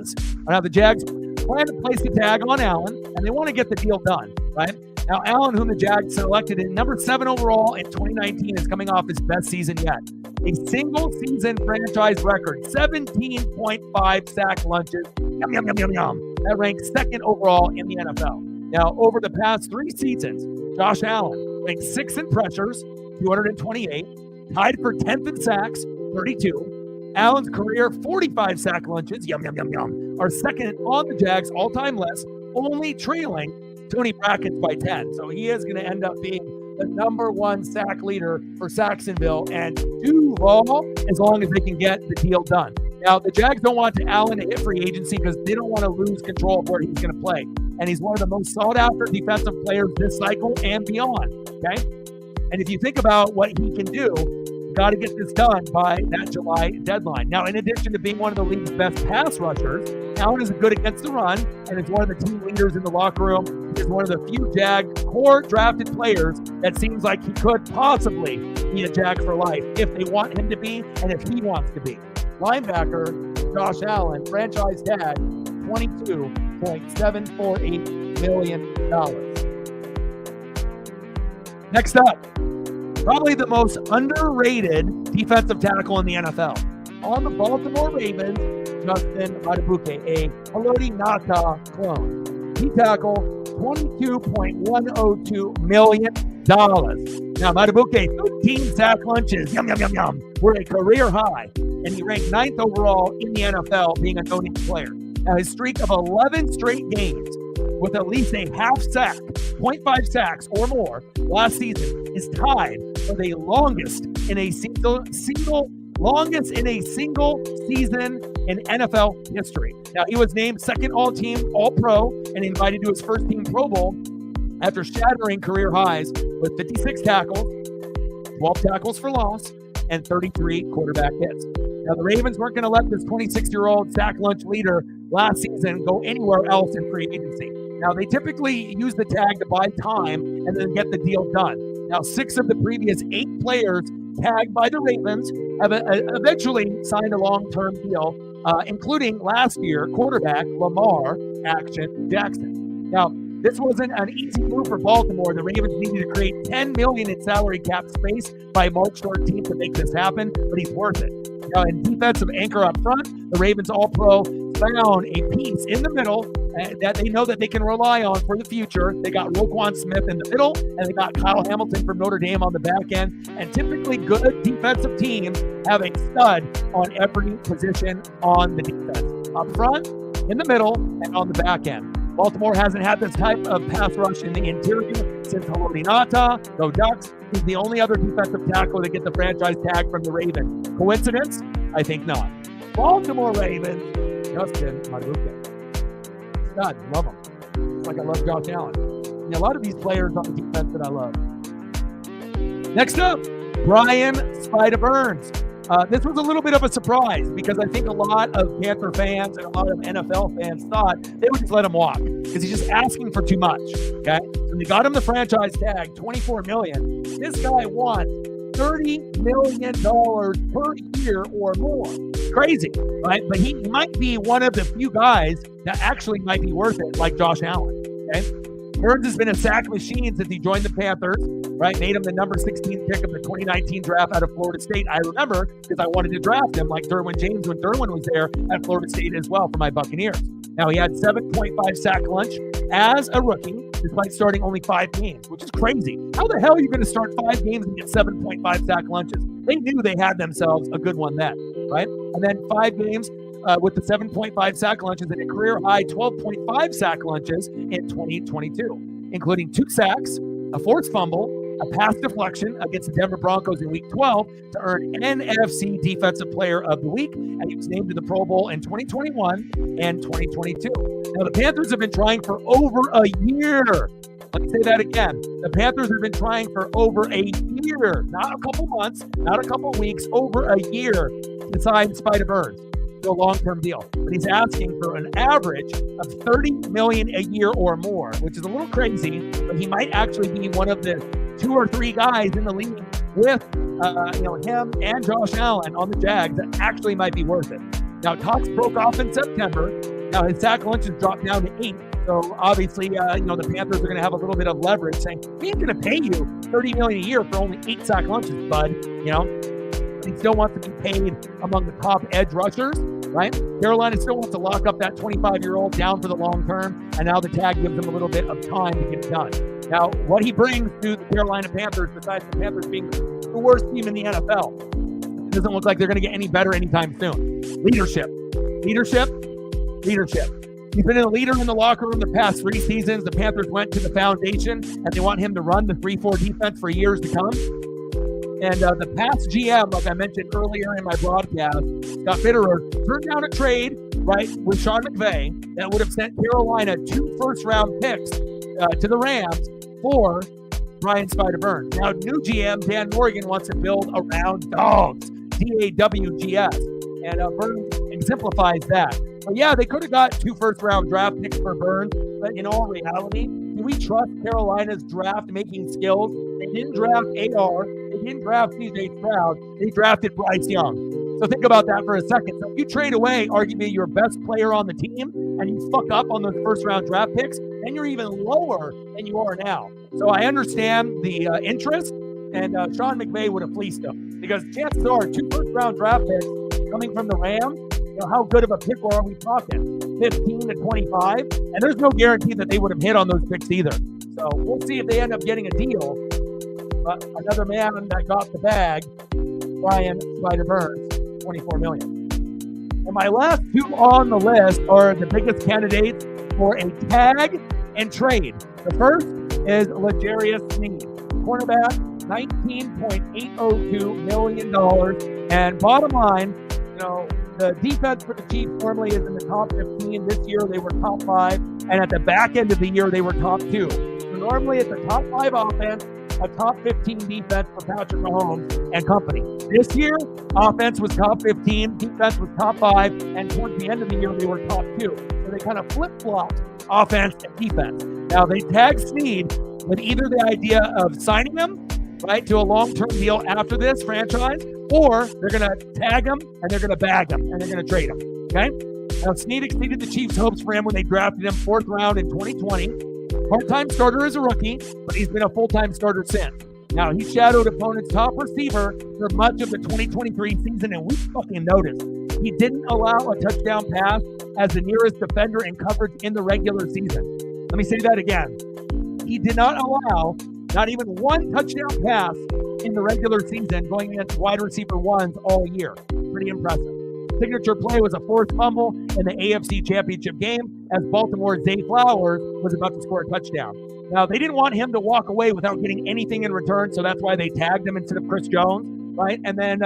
the Jags plan to place the tag on Allen, and they want to get the deal done, right? Now, Allen, whom the Jags selected in number 7 overall in 2019, is coming off his best season yet. A single-season franchise record, 17.5 sack lunches. Yum, yum, yum, yum, yum. That ranks 2nd overall in the NFL. Now, over the past 3 seasons, Josh Allen ranked 6th in pressures, 228, tied for 10th in sacks, 32. Allen's career 45 sack lunches, yum, yum, yum, yum, are 2nd on the Jags' all-time list, only trailing Tony Brackett's by 10. So he is going to end up being the number 1 sack leader for Saxonville and Duval as long as they can get the deal done. Now, the Jags don't want Allen to hit free agency because they don't want to lose control of where he's going to play. And he's one of the most sought-after defensive players this cycle and beyond, okay? And if you think about what he can do, you got to get this done by that July deadline. Now, in addition to being one of the league's best pass rushers, Allen is good against the run and is one of the team leaders in the locker room. He is one of the few Jag core drafted players that seems like he could possibly be a Jag for life if they want him to be and if he wants to be. Linebacker Josh Allen, franchise tag, $22.748 million. Next up, probably the most underrated defensive tackle in the NFL. On the Baltimore Ravens, Justin Madubuike, a Haloti Ngata clone. He tackled $22.102 million. Now, Madubuike, 13 sack lunches, yum, yum, yum, yum, were a career high, and he ranked 9th overall in the NFL, being a no-name player. Now, his streak of 11 straight games with at least a half sack, 0.5 sacks or more last season is tied for the longest in a single season in NFL history. Now, he was named 2nd all-team All-Pro and invited to his first team Pro Bowl after shattering career highs with 56 tackles, 12 tackles for loss, and 33 quarterback hits. Now, the Ravens weren't going to let this 26-year-old sack lunch leader last season go anywhere else in free agency. Now, they typically use the tag to buy time and then get the deal done. Now, 6 of the previous 8 players tagged by the Ravens have eventually signed a long-term deal, including last year quarterback Lamar Action Jackson. Now, this wasn't an easy move for Baltimore. The Ravens needed to create $10 million in salary cap space by March 13th to make this happen, but he's worth it. Now, in defensive anchor up front, the Ravens All-Pro found a piece in the middle that they know that they can rely on for the future. They got Roquan Smith in the middle, and they got Kyle Hamilton from Notre Dame on the back end. And typically good defensive teams have a stud on every position on the defense. Up front, in the middle, and on the back end. Baltimore hasn't had this type of pass rush in the interior since Haloti Ngata. Go Ducks. He's the only other defensive tackle to get the franchise tag from the Ravens. Coincidence? I think not. Baltimore Ravens, Justin Madubuike. Stud, love him. Just like I love Josh Allen. And a lot of these players on the defense that I love. Next up, Brian Spider Burns. This was a little bit of a surprise because I think a lot of Panther fans and a lot of NFL fans thought they would just let him walk because he's just asking for too much. Okay, so they got him the franchise tag, $24 million. This guy wants $30 million per year or more. Crazy, right? But he might be one of the few guys that actually might be worth it, like Josh Allen. Okay, Burns has been a sack machine since he joined the Panthers. Right, made him the number 16 pick of the 2019 draft out of Florida State. I remember because I wanted to draft him like Derwin James when Derwin was there at Florida State as well for my Buccaneers. Now, he had 7.5 sack lunch as a rookie, despite starting only 5 games, which is crazy. How the hell are you going to start 5 games and get 7.5 sack lunches? They knew they had themselves a good one then, right? And then 5 games with the 7.5 sack lunches and a career high 12.5 sack lunches in 2022, including 2 sacks, a forced fumble, a pass deflection against the Denver Broncos in Week 12 to earn NFC Defensive Player of the Week, and he was named to the Pro Bowl in 2021 and 2022. Now, the Panthers have been trying for over a year. Let me say that again. The Panthers have been trying for over a year, not a couple months, not a couple weeks, over a year to sign Spider Burns to a long-term deal. But he's asking for an average of $30 million a year or more, which is a little crazy, but he might actually be one of the 2 or 3 guys in the league with him and Josh Allen on the Jags that actually might be worth it. Now, talks broke off in September. Now, his sack lunch has dropped down to 8. So, obviously, the Panthers are going to have a little bit of leverage saying, we ain't going to pay you $30 million a year for only 8 sack lunches, bud. He still wants to be paid among the top edge rushers, right? Carolina still wants to lock up that 25-year-old down for the long term, and now the tag gives him a little bit of time to get it done. Now, what he brings to the Carolina Panthers, besides the Panthers being the worst team in the NFL, it doesn't look like they're going to get any better anytime soon. Leadership. He's been a leader in the locker room the past 3 seasons. The Panthers went to the foundation, and they want him to run the 3-4 defense for years to come. And the past GM, like I mentioned earlier in my broadcast, Scott Fitterer, turned down a trade, right, with Sean McVay that would have sent Carolina 2 first-round picks to the Rams for Brian Spider Burns. Now, new GM, Dan Morgan, wants to build around dogs, DAWGS, and Burns exemplifies that. But yeah, they could have got 2 first-round draft picks for Burns, but in all reality, do we trust Carolina's draft-making skills? They didn't draft AR. They didn't draft C.J. Stroud. They drafted Bryce Young. So think about that for a second. So if you trade away arguably your best player on the team and you fuck up on those first-round draft picks, then you're even lower than you are now. So I understand the interest, and Sean McVay would have fleeced them because chances are 2 first-round draft picks coming from the Rams, how good of a pick are we talking? 15 to 25? And there's no guarantee that they would have hit on those picks either. So we'll see if they end up getting a deal. But another man that got the bag, Brian Spider Burns, $24 million. And my last 2 on the list are the biggest candidates for a tag and trade. The first is L'Jarius Sneed, cornerback, $19.802 million. And bottom line, the defense for the Chiefs normally is in the top 15. This year, they were top 5. And at the back end of the year, they were top 2. So normally, it's a top 5 offense, a top 15 defense for Patrick Mahomes and company. This year, offense was top 15, defense was top 5, and towards the end of the year, they were top 2. So they kind of flip-flopped offense and defense. Now, they tagged Sneed with either the idea of signing him, right, to a long-term deal after this franchise, or they're going to tag him and they're going to bag him and they're going to trade him, okay? Now, Sneed exceeded the Chiefs' hopes for him when they drafted him 4th round in 2020. Part-time starter as a rookie, but he's been a full-time starter since. Now, he shadowed opponents' top receiver for much of the 2023 season, and we fucking noticed. He didn't allow a touchdown pass as the nearest defender in coverage in the regular season. Let me say that again. He did not allow not even 1 touchdown pass in the regular season going against wide receiver ones all year. Pretty impressive. Signature play was a forced fumble in the AFC Championship game as Baltimore's Zay Flowers was about to score a touchdown. Now, they didn't want him to walk away without getting anything in return, so that's why they tagged him instead of Chris Jones, right? And then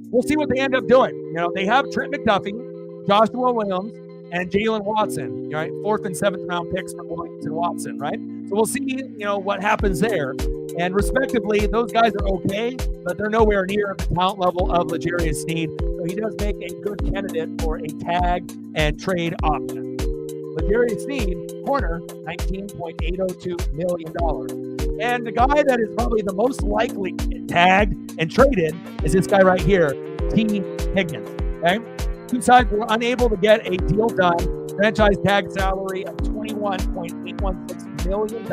we'll see what they end up doing. They have Trent McDuffie, Joshua Williams, and Jalen Watson, right? 4th and 7th round picks for Williams and Watson, right? So we'll see, what happens there. And respectively, those guys are okay, but they're nowhere near the talent level of L'Jarius Sneed. So he does make a good candidate for a tag and trade option. L'Jarius Sneed, corner, $19.802 million. And the guy that is probably the most likely to get tagged and traded is this guy right here, T. Higgins. Okay? Two sides were unable to get a deal done. Franchise tag salary of $21.816 million.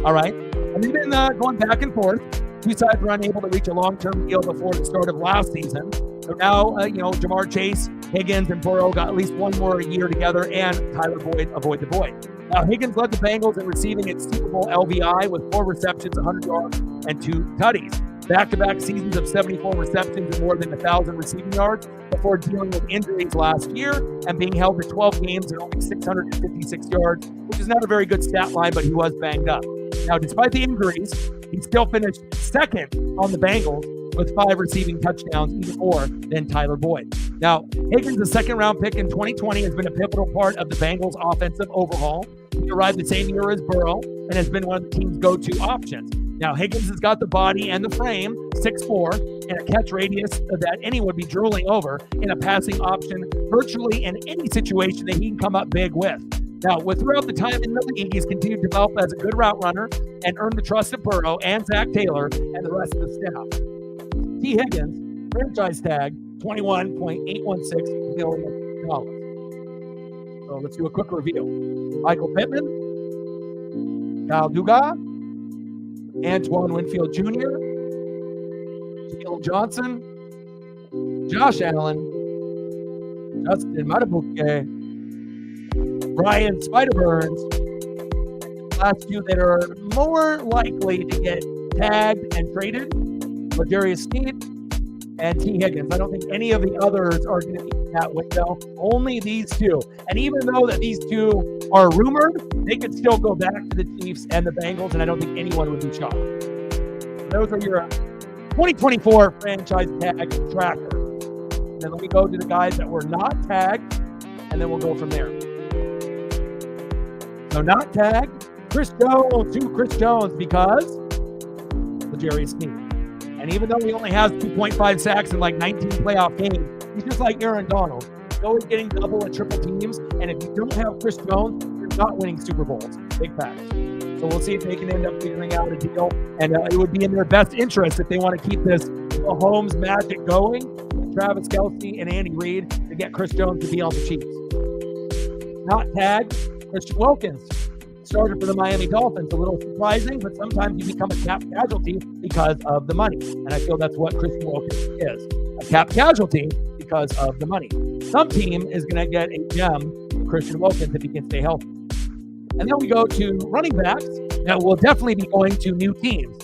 All right. And they've been going back and forth. Two sides were unable to reach a long-term deal before the start of last season. So now, Jamar Chase, Higgins, and Burrow got at least one more year together, and Tyler Boyd avoid the Boyd. Now, Higgins led the Bengals in receiving its Super Bowl LVI with 4 receptions, 100 yards, and 2 tutties. Back-to-back seasons of 74 receptions and more than 1,000 receiving yards before dealing with injuries last year and being held to 12 games and only 656 yards, which is not a very good stat line, but he was banged up. Now, despite the injuries, he still finished second on the Bengals with 5 receiving touchdowns, even more than Tyler Boyd. Now, Higgins, a second-round pick in 2020, has been a pivotal part of the Bengals' offensive overhaul. He arrived the same year as Burrow and has been one of the team's go-to options. Now, Higgins has got the body and the frame, 6'4", and a catch radius that anyone would be drooling over in a passing option virtually in any situation that he can come up big with. Now, throughout the time in the league, he's continued to develop as a good route runner and earned the trust of Burrow and Zach Taylor and the rest of the staff. T. Higgins, franchise tag, $21.816 million. So let's do a quick review. Michael Pittman, Kyle Dugas, Antoine Winfield Jr., Jalen Johnson, Josh Allen, Justin Matabuke, Brian Spider-Burns, the last few that are more likely to get tagged and traded, L'Jarius Sneed and T. Higgins. I don't think any of the others are going to be in that window. Only these two. And even though that these two are rumored, they could still go back to the Chiefs and the Bengals, and I don't think anyone would be shocked. Those are your 2024 franchise tag tracker. And then let me go to the guys that were not tagged, and then we'll go from there. So not tagged, Chris Jones because L'Jarius Sneed. And even though he only has 2.5 sacks in like 19 playoff games, he's just like Aaron Donald. He's always getting double and triple teams. And if you don't have Chris Jones, you're not winning Super Bowls. Big facts. So we'll see if they can end up figuring out a deal. And it would be in their best interest if they want to keep this Mahomes magic going, Travis Kelce and Andy Reid, to get Chris Jones to be on the Chiefs. Not tagged, Christian Wilkins. Started for the Miami Dolphins. A little surprising, but sometimes you become a cap casualty because of the money. And I feel that's what Christian Wilkins is. A cap casualty because of the money. Some team is going to get a gem, Christian Wilkins, if he can stay healthy. And then we go to running backs that will definitely be going to new teams.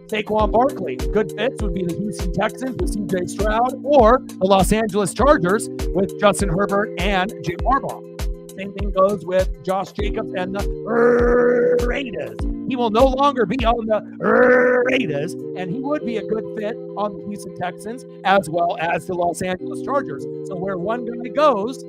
Saquon Barkley. Good fits would be the Houston Texans with C.J. Stroud or the Los Angeles Chargers with Justin Herbert and Jim Harbaugh. Same thing goes with Josh Jacobs and the Raiders. He will no longer be on the Raiders, and he would be a good fit on the Houston Texans as well as the Los Angeles Chargers. So where one guy goes,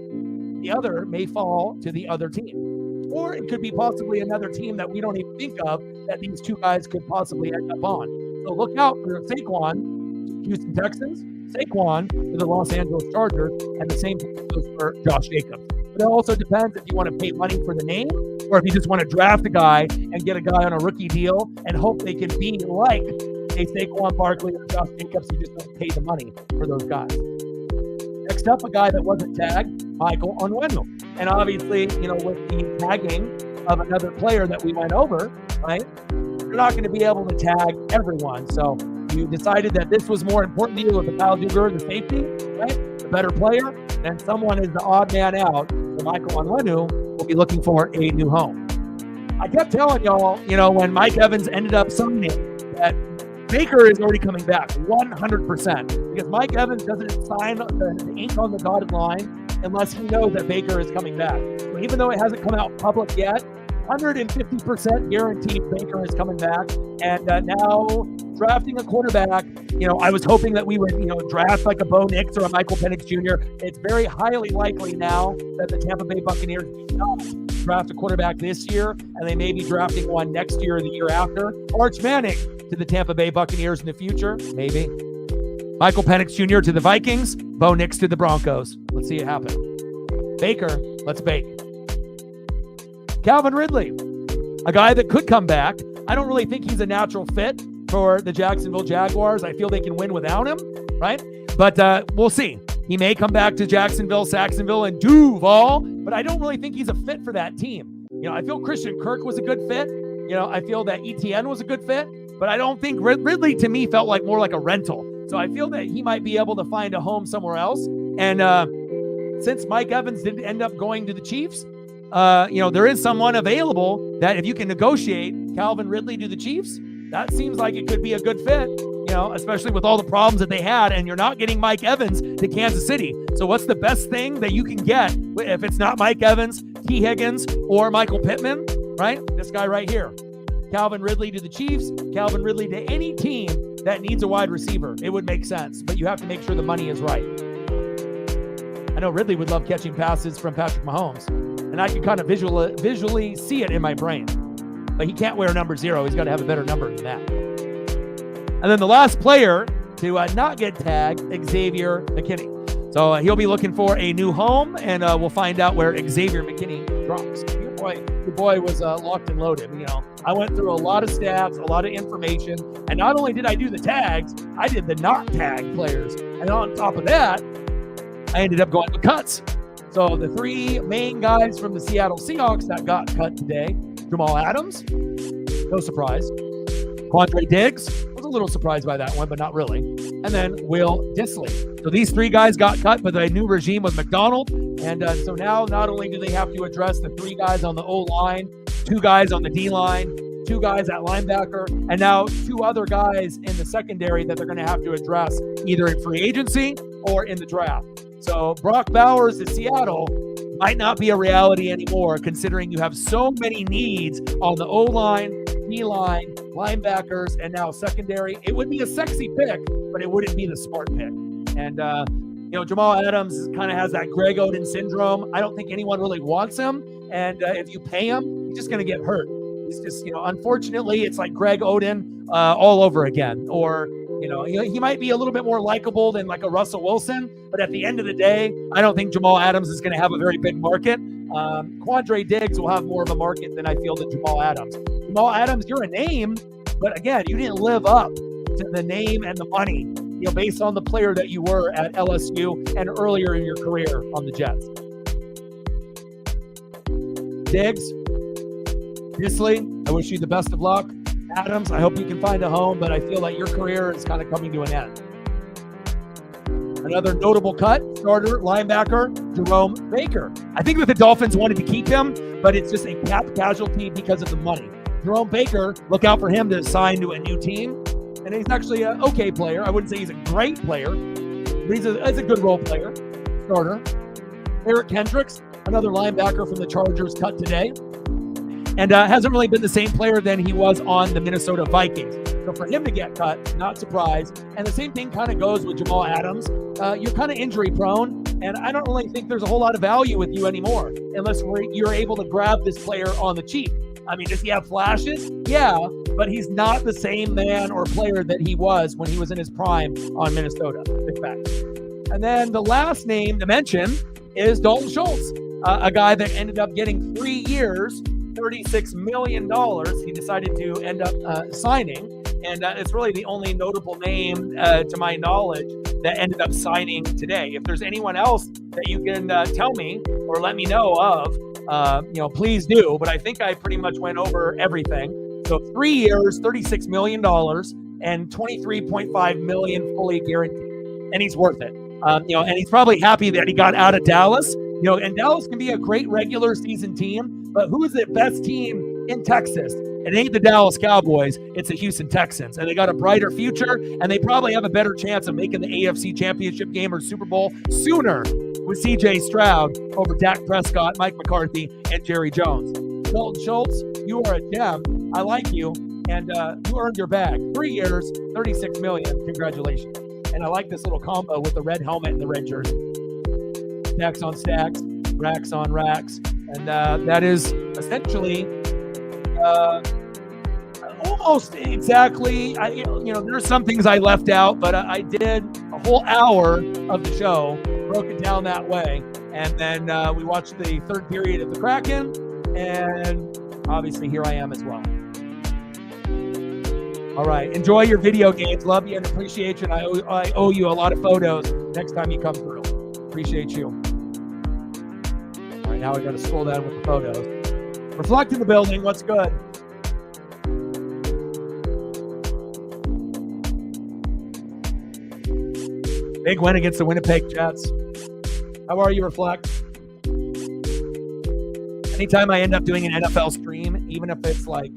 the other may fall to the other team. Or it could be possibly another team that we don't even think of that these two guys could possibly end up on. So look out for Saquon, Houston Texans, Saquon to the Los Angeles Chargers, and the same thing goes for Josh Jacobs. But it also depends if you want to pay money for the name or if you just want to draft a guy and get a guy on a rookie deal and hope they can be like a Saquon Barkley or Josh Jacobs who just don't pay the money for those guys. Next up, a guy that wasn't tagged, Michael Onwenu. And obviously, with the tagging of another player that we went over, right, you're not going to be able to tag everyone. So you decided that this was more important to you with the Kyle Duggar, the safety, right, the better player, then someone is the odd man out. So Michael Onwenu will be looking for a new home. I kept telling y'all, when Mike Evans ended up signing, that Baker is already coming back 100% because Mike Evans doesn't sign the ink on the dotted line unless he knows that Baker is coming back. So even though it hasn't come out public yet, 150% guaranteed Baker is coming back. And now drafting a quarterback, I was hoping that we would, draft like a Bo Nix or a Michael Penix Jr. It's very highly likely now that the Tampa Bay Buccaneers do not draft a quarterback this year, and they may be drafting one next year or the year after. Arch Manning, to the Tampa Bay Buccaneers in the future? Maybe. Michael Penix Jr. to the Vikings. Bo Nix to the Broncos. Let's see it happen. Baker, let's bake. Calvin Ridley, a guy that could come back. I don't really think he's a natural fit for the Jacksonville Jaguars. I feel they can win without him, right? But we'll see. He may come back to Jacksonville, Saxonville, and Duval, but I don't really think he's a fit for that team. I feel Christian Kirk was a good fit. I feel that ETN was a good fit, but I don't think Ridley to me felt like more like a rental. So I feel that he might be able to find a home somewhere else. And since Mike Evans didn't end up going to the Chiefs, there is someone available that if you can negotiate Calvin Ridley to the Chiefs, that seems like it could be a good fit, especially with all the problems that they had, and you're not getting Mike Evans to Kansas City. So what's the best thing that you can get if it's not Mike Evans, T. Higgins, or Michael Pittman, right? This guy right here. Calvin Ridley to the Chiefs, Calvin Ridley to any team that needs a wide receiver. It would make sense, but you have to make sure the money is right. I know Ridley would love catching passes from Patrick Mahomes, and I can kind of visually see it in my brain. But he can't wear number 0. He's got to have a better number than that. And then the last player to not get tagged, Xavier McKinney. So he'll be looking for a new home, and we'll find out where Xavier McKinney drops. Your boy was locked and loaded. I went through a lot of stats, a lot of information, and not only did I do the tags, I did the not tag players. And on top of that, I ended up going with cuts. So the 3 main guys from the Seattle Seahawks that got cut today: Jamal Adams, no surprise. Quandre Diggs, was a little surprised by that one, but not really. And then Will Dissly. So these 3 guys got cut, but the new regime was McDonald. And so now not only do they have to address the 3 guys on the O-line, 2 guys on the D-line, 2 guys at linebacker, and now 2 other guys in the secondary that they're going to have to address either in free agency or in the draft. So Brock Bowers to Seattle might not be a reality anymore, considering you have so many needs on the O-line, D-line, linebackers, and now secondary. It would be a sexy pick, but it wouldn't be the smart pick. And, Jamal Adams kind of has that Greg Oden syndrome. I don't think anyone really wants him. And if you pay him, he's just going to get hurt. He's just, unfortunately, it's like Greg Oden all over again. Or, he might be a little bit more likable than like a Russell Wilson. But at the end of the day, I don't think Jamal Adams is going to have a very big market. Quandre Diggs will have more of a market than I feel than Jamal Adams. Jamal Adams, you're a name, but again, you didn't live up to the name and the money, based on the player that you were at LSU and earlier in your career on the Jets. Diggs, Dissly, I wish you the best of luck. Adams, I hope you can find a home, but I feel like your career is kind of coming to an end. Another notable cut, starter, linebacker, Jerome Baker. I think that the Dolphins wanted to keep him, but it's just a cap casualty because of the money. Jerome Baker, look out for him to sign to a new team. And he's actually an okay player. I wouldn't say he's a great player, but he's a good role player, starter. Eric Kendricks, another linebacker from the Chargers, cut today. And hasn't really been the same player than he was on the Minnesota Vikings. So for him to get cut, not surprised. And the same thing kind of goes with Jamal Adams. You're kind of injury prone, and I don't really think there's a whole lot of value with you anymore unless you're able to grab this player on the cheap. I mean, does he have flashes? Yeah, but he's not the same man or player that he was when he was in his prime on Minnesota. Big fact. And then the last name to mention is Dalton Schultz, a guy that ended up getting 3 years, $36 million. He decided to end up signing. And it's really the only notable name, to my knowledge, that ended up signing today. If there's anyone else that you can tell me or let me know of, please do. But I think I pretty much went over everything. So 3 years, $36 million, and $23.5 million fully guaranteed. And he's worth it. And he's probably happy that he got out of Dallas. And Dallas can be a great regular season team, but who is the best team in Texas? It ain't the Dallas Cowboys, it's the Houston Texans. And they got a brighter future, and they probably have a better chance of making the AFC Championship game or Super Bowl sooner with C.J. Stroud over Dak Prescott, Mike McCarthy, and Jerry Jones. Dalton Schultz, you are a gem. I like you, and you earned your bag. 3 years, $36 million. Congratulations. And I like this little combo with the red helmet and the red jersey. Stacks on stacks, racks on racks. And that is essentially Almost exactly. There's some things I left out, but I did a whole hour of the show, broke it down that way. And then we watched the third period of the Kraken, and obviously here I am as well. All right. Enjoy your video games. Love you and appreciate you. And I owe you a lot of photos next time you come through. Appreciate you. All right. Now we got to scroll down with the photos. Reflect in the building. What's good? Big win against the Winnipeg Jets. How are you, Reflect? Anytime I end up doing an NFL stream, even if it's like,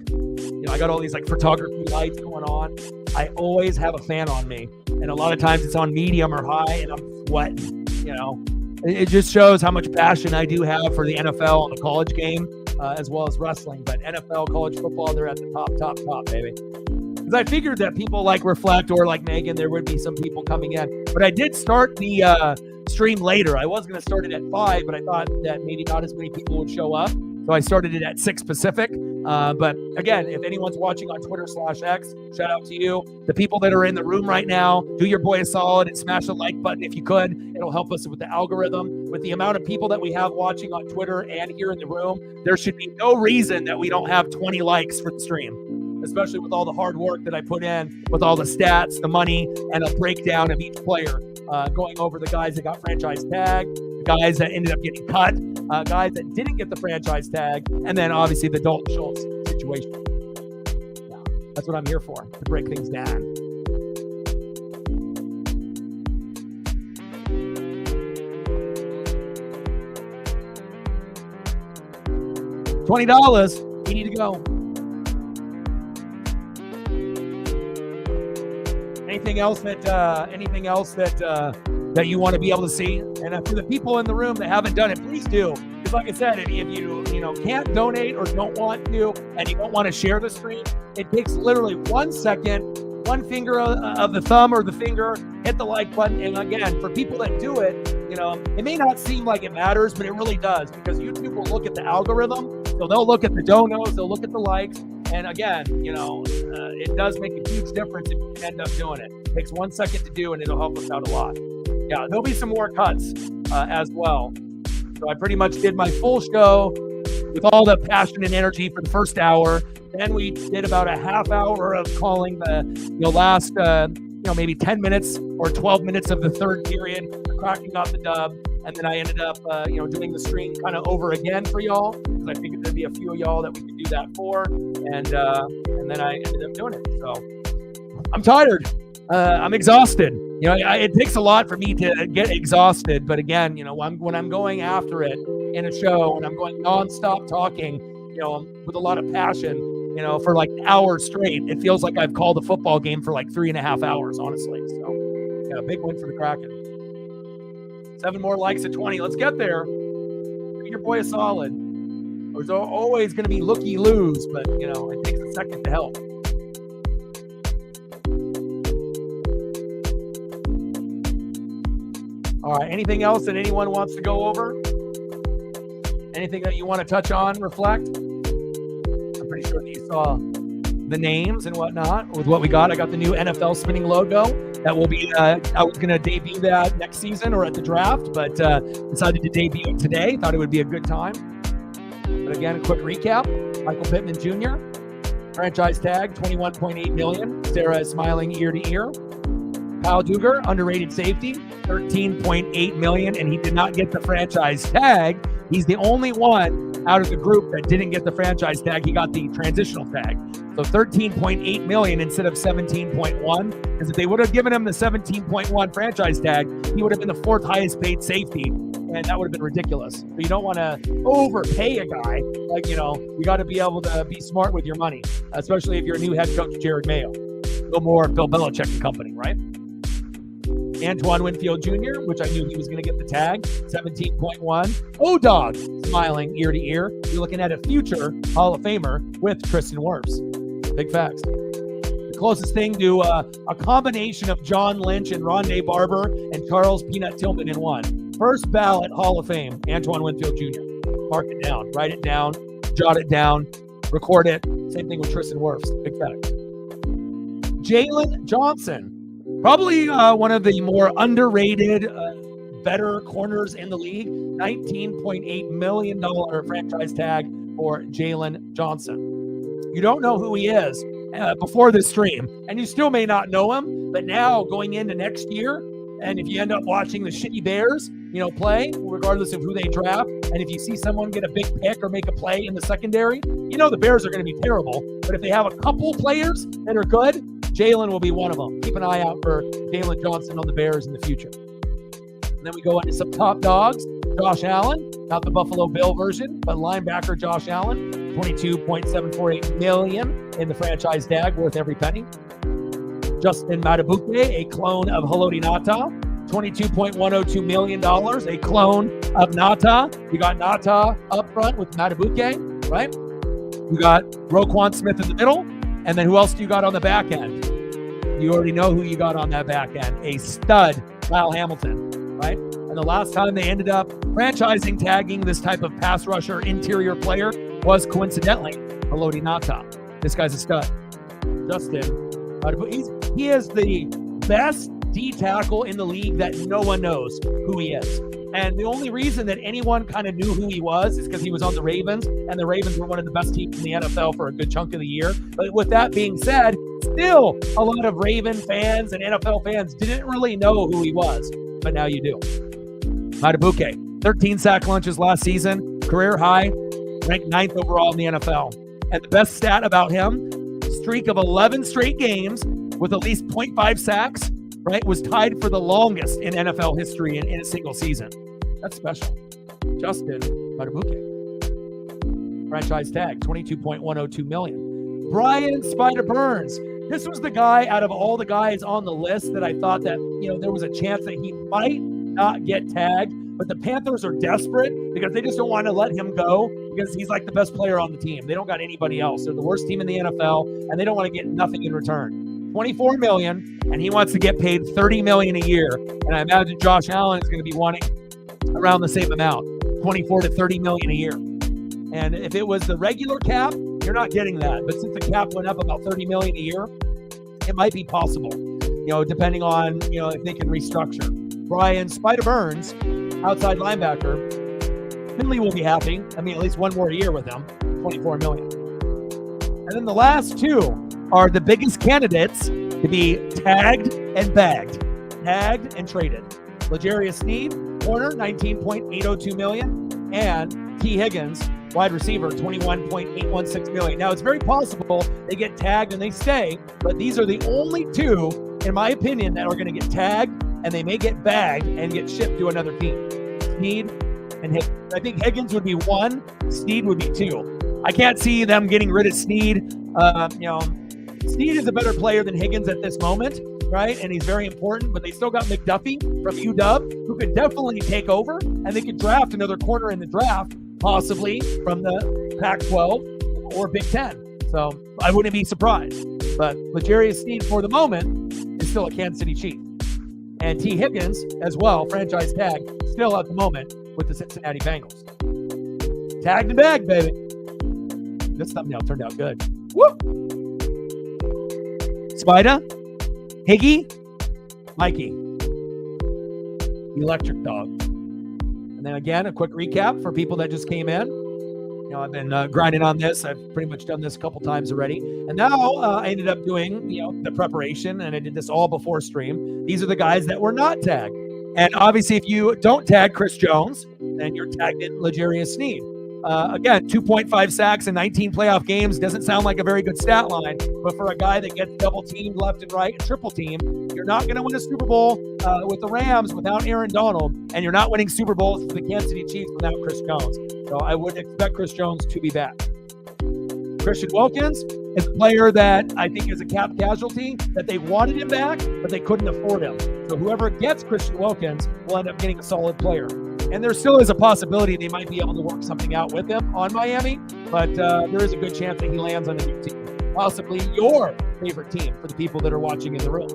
I got all these like photography lights going on, I always have a fan on me. And a lot of times it's on medium or high and I'm sweating, It just shows how much passion I do have for the NFL and the college game, as well as wrestling. But NFL, college football, they're at the top, baby. Because I figured that people like Reflect or like Megan, there would be some people coming in. But I did start the stream later. I was going to start it at 5, but I thought that maybe not as many people would show up. So I started it at 6 Pacific. But again, if anyone's watching on Twitter/X, shout out to you. The people that are in the room right now, do your boy a solid and smash the like button if you could. It'll help us with the algorithm. With the amount of people that we have watching on Twitter and here in the room, there should be no reason that we don't have 20 likes for the stream, especially with all the hard work that I put in, with all the stats, the money, and a breakdown of each player, going over the guys that got franchise tagged, the guys that ended up getting cut, guys that didn't get the franchise tag, and then obviously the Dalton Schultz situation. Yeah, that's what I'm here for, to break things down. $20. We need to go. Anything else that you want to be able to see? And for the people in the room that haven't done it, please do. Because like I said, if you can't donate or don't want to, and you don't want to share the stream, it takes literally 1 second, one finger of the thumb or the finger, hit the like button. And again, for people that do it, it may not seem like it matters, but it really does, because YouTube will look at the algorithm. So they'll look at the donos, they'll look at the likes. And again, it does make a huge difference if you end up doing it. It takes 1 second to do, and it'll help us out a lot. Yeah, there'll be some more cuts as well. So I pretty much did my full show with all the passion and energy for the first hour. Then we did about a half hour of calling the last maybe 10 minutes or 12 minutes of the third period, cracking off the dub. And then I ended up, doing the stream kind of over again for y'all, because I figured there'd be a few of y'all that we could do that for. And then I ended up doing it. So I'm tired. I'm exhausted. It takes a lot for me to get exhausted. But again, when I'm going after it in a show and I'm going nonstop talking, with a lot of passion, for like an hour straight, it feels like I've called a football game for like 3.5 hours, honestly. So yeah, big win for the Kraken. 7 more likes at 20. Let's get there. Give your boy a solid. There's always going to be looky-loos, but, it takes a second to help. All right. Anything else that anyone wants to go over? Anything that you want to touch on, Reflect? I'm pretty sure that you saw the names and whatnot with what we got. I got the new NFL spinning logo. That will be, I was going to debut that next season or at the draft, but decided to debut it today. Thought it would be a good time. But again, a quick recap. Michael Pittman Jr., franchise tag, $21.8 million. Sarah is smiling ear to ear. Kyle Duggar, underrated safety, $13.8 million, and he did not get the franchise tag. He's the only one out of the group that didn't get the franchise tag. He got the transitional tag. So $13.8 million instead of $17.1, because if they would have given him the $17.1 franchise tag, he would have been the 4th highest paid safety, and that would have been ridiculous. So you don't want to overpay a guy. Like, you got to be able to be smart with your money, especially if you're a new head coach, Jared Mayo. No more Bill Belichick and company, right? Antoine Winfield Jr., which I knew he was going to get the tag, $17.1. O-Dog, smiling ear to ear. You're looking at a future Hall of Famer with Tristan Wirfs. Big facts. The closest thing to a combination of John Lynch and Rondé Barber and Charles Peanut Tillman in one. First ballot Hall of Fame, Antoine Winfield Jr. Mark it down, write it down, jot it down. record it. Same thing with Tristan Wirfs. Big fact. Jalen Johnson, probably one of the more underrated, better corners in the league. $19.8 million franchise tag for Jalen Johnson. You don't know who he is before this stream, and you still may not know him, but now going into next year, and if you end up watching the shitty Bears, play, regardless of who they draft, and if you see someone get a big pick or make a play in the secondary, the Bears are going to be terrible. But if they have a couple players that are good, Jalen will be one of them. Keep an eye out for Jalen Johnson on the Bears in the future. And then we go into some top dogs. Josh Allen, not the Buffalo Bill version, but linebacker Josh Allen, $22.748 million in the franchise tag, worth every penny. Justin Madubuike, a clone of Haloti Ngata, $22.102 million, a clone of Ngata. You got Ngata up front with Madubuike, right? You got Roquan Smith in the middle, and then who else do you got on the back end? You already know who you got on that back end. A stud, Kyle Hamilton, right? And the last time they ended up franchising tagging this type of pass rusher interior player was coincidentally Haloti Ngata. This guy's a stud. Justin, he is the best D tackle in the league that no one knows who he is. And the only reason that anyone kind of knew who he was is because he was on the Ravens, and the Ravens were one of the best teams in the NFL for a good chunk of the year. But with that being said, still a lot of Raven fans and NFL fans didn't really know who he was, but now you do. Madubuike, 13 sack lunches last season, career high, ranked 9th overall in the NFL. And the best stat about him, streak of 11 straight games with at least 0.5 sacks, right, was tied for the longest in NFL history in a single season. That's special. Justin Madubuike. Franchise tag, $22.102 million. Brian Spider Burns. This was the guy out of all the guys on the list that I thought that, there was a chance that he might not get tagged, but the Panthers are desperate because they just don't want to let him go because he's like the best player on the team. They don't got anybody else. They're the worst team in the NFL, and they don't want to get nothing in return. $24 million, and he wants to get paid $30 million a year. And I imagine Josh Allen is going to be wanting around the same amount, $24 to $30 million a year. And if it was the regular cap, you're not getting that. But since the cap went up about $30 million a year, it might be possible, depending on, if they can restructure. Brian Spider Burns, outside linebacker, Finley will be happy. At least one more year with them, $24 million. And then the last two are the biggest candidates to be tagged and bagged, tagged and traded. L'Jarius Sneed, corner, $19.802 million, and T. Higgins, wide receiver, $21.816 million. Now, it's very possible they get tagged and they stay, but these are the only two, in my opinion, that are going to get tagged, and they may get bagged and get shipped to another team. Sneed and Higgins. I think Higgins would be one, Sneed would be two. I can't see them getting rid of Sneed. Sneed is a better player than Higgins at this moment, right? And he's very important, but they still got McDuffie from UW, who could definitely take over, and they could draft another corner in the draft, possibly from the Pac-12 or Big Ten. So I wouldn't be surprised. But L'Jarius Sneed, for the moment, is still a Kansas City Chief. And T. Higgins, as well, franchise tag, still at the moment with the Cincinnati Bengals. Tagged and bagged, baby. This thumbnail turned out good. Woo! Spider, Higgy, Mikey, Electric Dog. And then again, a quick recap for people that just came in. I've been grinding on this. I've pretty much done this a couple times already. And now I ended up doing, the preparation, and I did this all before stream. These are the guys that were not tagged. And obviously, if you don't tag Chris Jones, then you're tagged in L'Jarius Sneed. Again, 2.5 sacks in 19 playoff games doesn't sound like a very good stat line, but for a guy that gets double teamed left and right and triple teamed, you're not going to win a Super Bowl with the Rams without Aaron Donald, and you're not winning Super Bowls for the Kansas City Chiefs without Chris Jones. So I would expect Chris Jones to be back. Christian Wilkins is a player that I think is a cap casualty, that they wanted him back, but they couldn't afford him. So whoever gets Christian Wilkins will end up getting a solid player. And there still is a possibility they might be able to work something out with him on Miami, but there is a good chance that he lands on a new team, possibly your favorite team for the people that are watching in the room.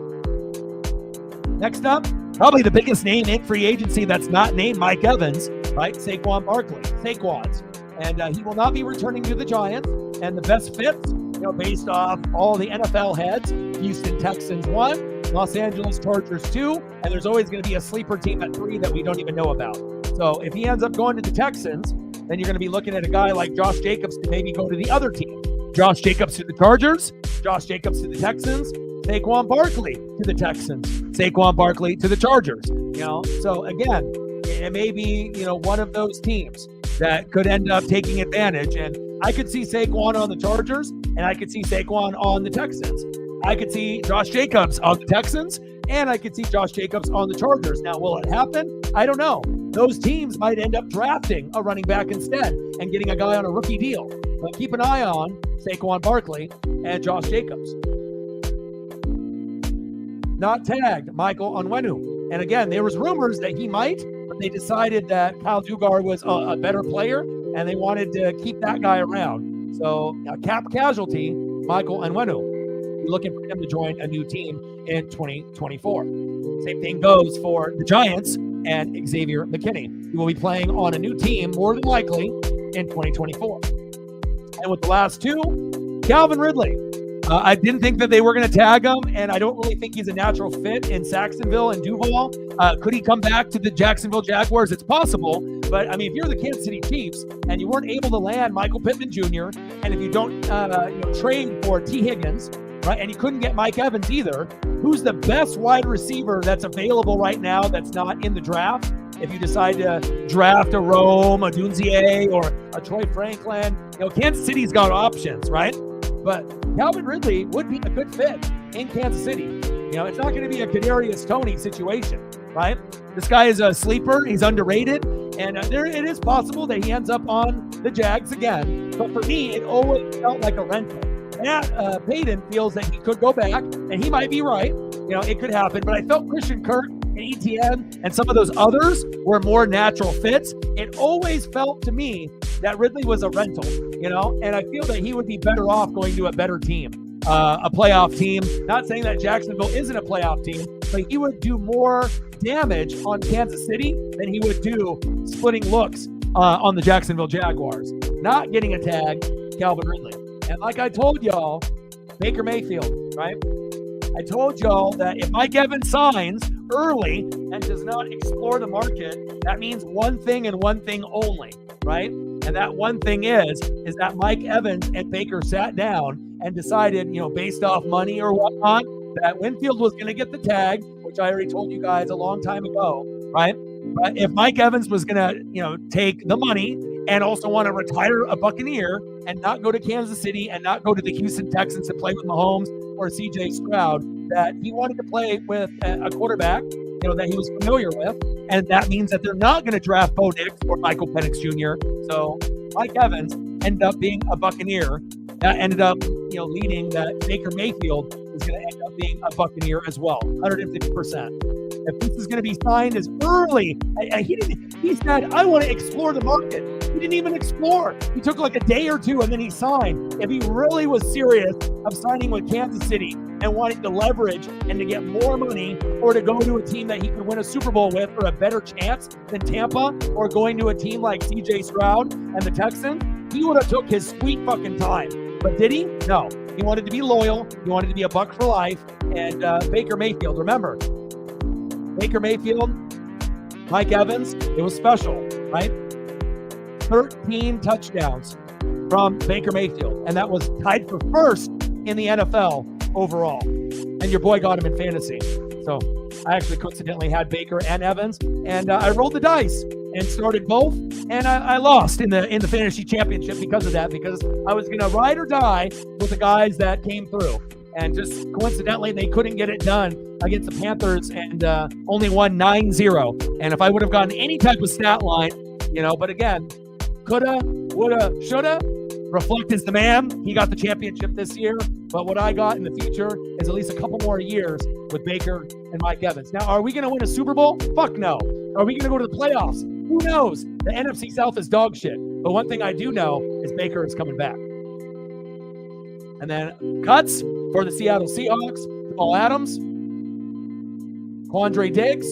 Next up, probably the biggest name in free agency that's not named Mike Evans, right? Saquon Barkley. Saquon's. and he will not be returning to the Giants. And the best fits, based off all the NFL heads, Houston Texans 1, Los Angeles Chargers 2, and there's always going to be a sleeper team at 3 that we don't even know about. So if he ends up going to the Texans, then you're going to be looking at a guy like Josh Jacobs to maybe go to the other team. Josh Jacobs to the Chargers, Josh Jacobs to the Texans, Saquon Barkley to the Texans, Saquon Barkley to the Chargers. So again, it may be, one of those teams that could end up taking advantage. And I could see Saquon on the Chargers, and I could see Saquon on the Texans. I could see Josh Jacobs on the Texans, and I could see Josh Jacobs on the Chargers. Now, will it happen? I don't know. Those teams might end up drafting a running back instead and getting a guy on a rookie deal. But keep an eye on Saquon Barkley and Josh Jacobs. Not tagged, Michael Onwenu. And again, there was rumors that he might, but they decided that Kyle Duggar was a better player, and they wanted to keep that guy around. So cap casualty, Michael Onwenu. You're looking for him to join a new team in 2024. Same thing goes for the Giants and Xavier McKinney. He will be playing on a new team, more than likely, in 2024. And with the last two, Calvin Ridley. I didn't think that they were going to tag him, and I don't really think he's a natural fit in Saxonville and Duval. Could he come back to the Jacksonville Jaguars? It's possible. But, I mean, if you're the Kansas City Chiefs and you weren't able to land Michael Pittman Jr., and if you don't trade for T. Higgins, right, and you couldn't get Mike Evans either, who's the best wide receiver that's available right now that's not in the draft? If you decide to draft a Rome, a Dunzier, or a Troy Franklin, Kansas City's got options, right? But Calvin Ridley would be a good fit in Kansas City. It's not going to be a Kadarius Toney situation, right? This guy is a sleeper. He's underrated. And it is possible that he ends up on the Jags again. But for me, it always felt like a rental. Matt Payton feels that he could go back, and he might be right. It could happen. But I felt Christian Kirk and ETN and some of those others were more natural fits. It always felt to me that Ridley was a rental, and I feel that he would be better off going to a better team, a playoff team. Not saying that Jacksonville isn't a playoff team, but he would do more damage on Kansas City than he would do splitting looks on the Jacksonville Jaguars. Not getting a tag, Calvin Ridley. And like I told y'all, Baker Mayfield, right? I told y'all that if Mike Evans signs early and does not explore the market, that means one thing and one thing only, right? And that one thing is that Mike Evans and Baker sat down and decided, based off money or whatnot, that Winfield was going to get the tag, which I already told you guys a long time ago, right? But if Mike Evans was going to, take the money and also want to retire a Buccaneer and not go to Kansas City and not go to the Houston Texans to play with Mahomes or CJ Stroud, that he wanted to play with a quarterback, that he was familiar with. And that means that they're not going to draft Bo Nix or Michael Penix Jr. So Mike Evans ended up being a Buccaneer. That ended up, leading that Baker Mayfield is going to end up being a Buccaneer as well, 150%. If this is going to be signed as early, he said, I want to explore the market. He didn't even explore. He took like a day or two and then he signed. If he really was serious of signing with Kansas City and wanting to leverage and to get more money or to go to a team that he could win a Super Bowl with for a better chance than Tampa, or going to a team like CJ Stroud and the Texans, he would have took his sweet fucking time. But did he? No. He wanted to be loyal. He wanted to be a Buck for life. And Baker Mayfield, remember, Baker Mayfield, Mike Evans, it was special, right? 13 touchdowns from Baker Mayfield. And that was tied for first in the NFL overall. And your boy got him in fantasy. So I actually coincidentally had Baker and Evans. And I rolled the dice and started both. And I lost in the fantasy championship because of that, because I was going to ride or die with the guys that came through. And just coincidentally, they couldn't get it done against the Panthers and only won 9-0. And if I would have gotten any type of stat line, but again, coulda, woulda, shoulda, Reflect is the man. He got the championship this year. But what I got in the future is at least a couple more years with Baker and Mike Evans. Now, are we going to win a Super Bowl? Fuck no. Are we going to go to the playoffs? Who knows? The NFC South is dog shit. But one thing I do know is Baker is coming back. And then cuts for the Seattle Seahawks, Jamal Adams, Quandre Diggs,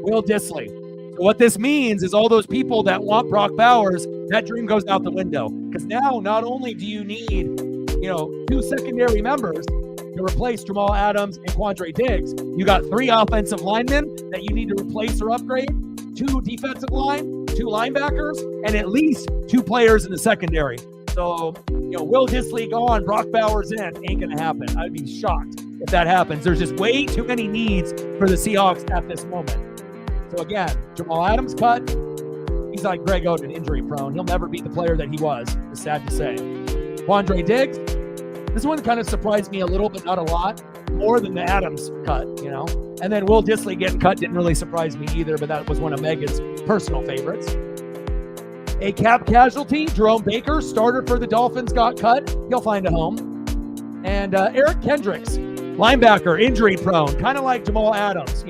Will Dissly. So what this means is all those people that want Brock Bowers that dream goes out the window. Because now, not only do you need, 2 secondary members to replace Jamal Adams and Quandre Diggs, you got 3 offensive linemen that you need to replace or upgrade, 2 defensive line, 2 linebackers, and at least 2 players in the secondary. So, Will Dissly gone, Brock Bowers in, ain't going to happen. I'd be shocked if that happens. There's just way too many needs for the Seahawks at this moment. So again, Jamal Adams cut. He's like Greg Oden, injury prone. He'll never be the player that he was. It's sad to say. Quandre Diggs, this one kind of surprised me a little, but not a lot. More than the Adams cut, And then Will Dissly getting cut didn't really surprise me either, but that was one of Megan's personal favorites. A cap casualty, Jerome Baker, starter for the Dolphins, got cut. He'll find a home. And Eric Kendricks, linebacker, injury prone, kind of like Jamal Adams.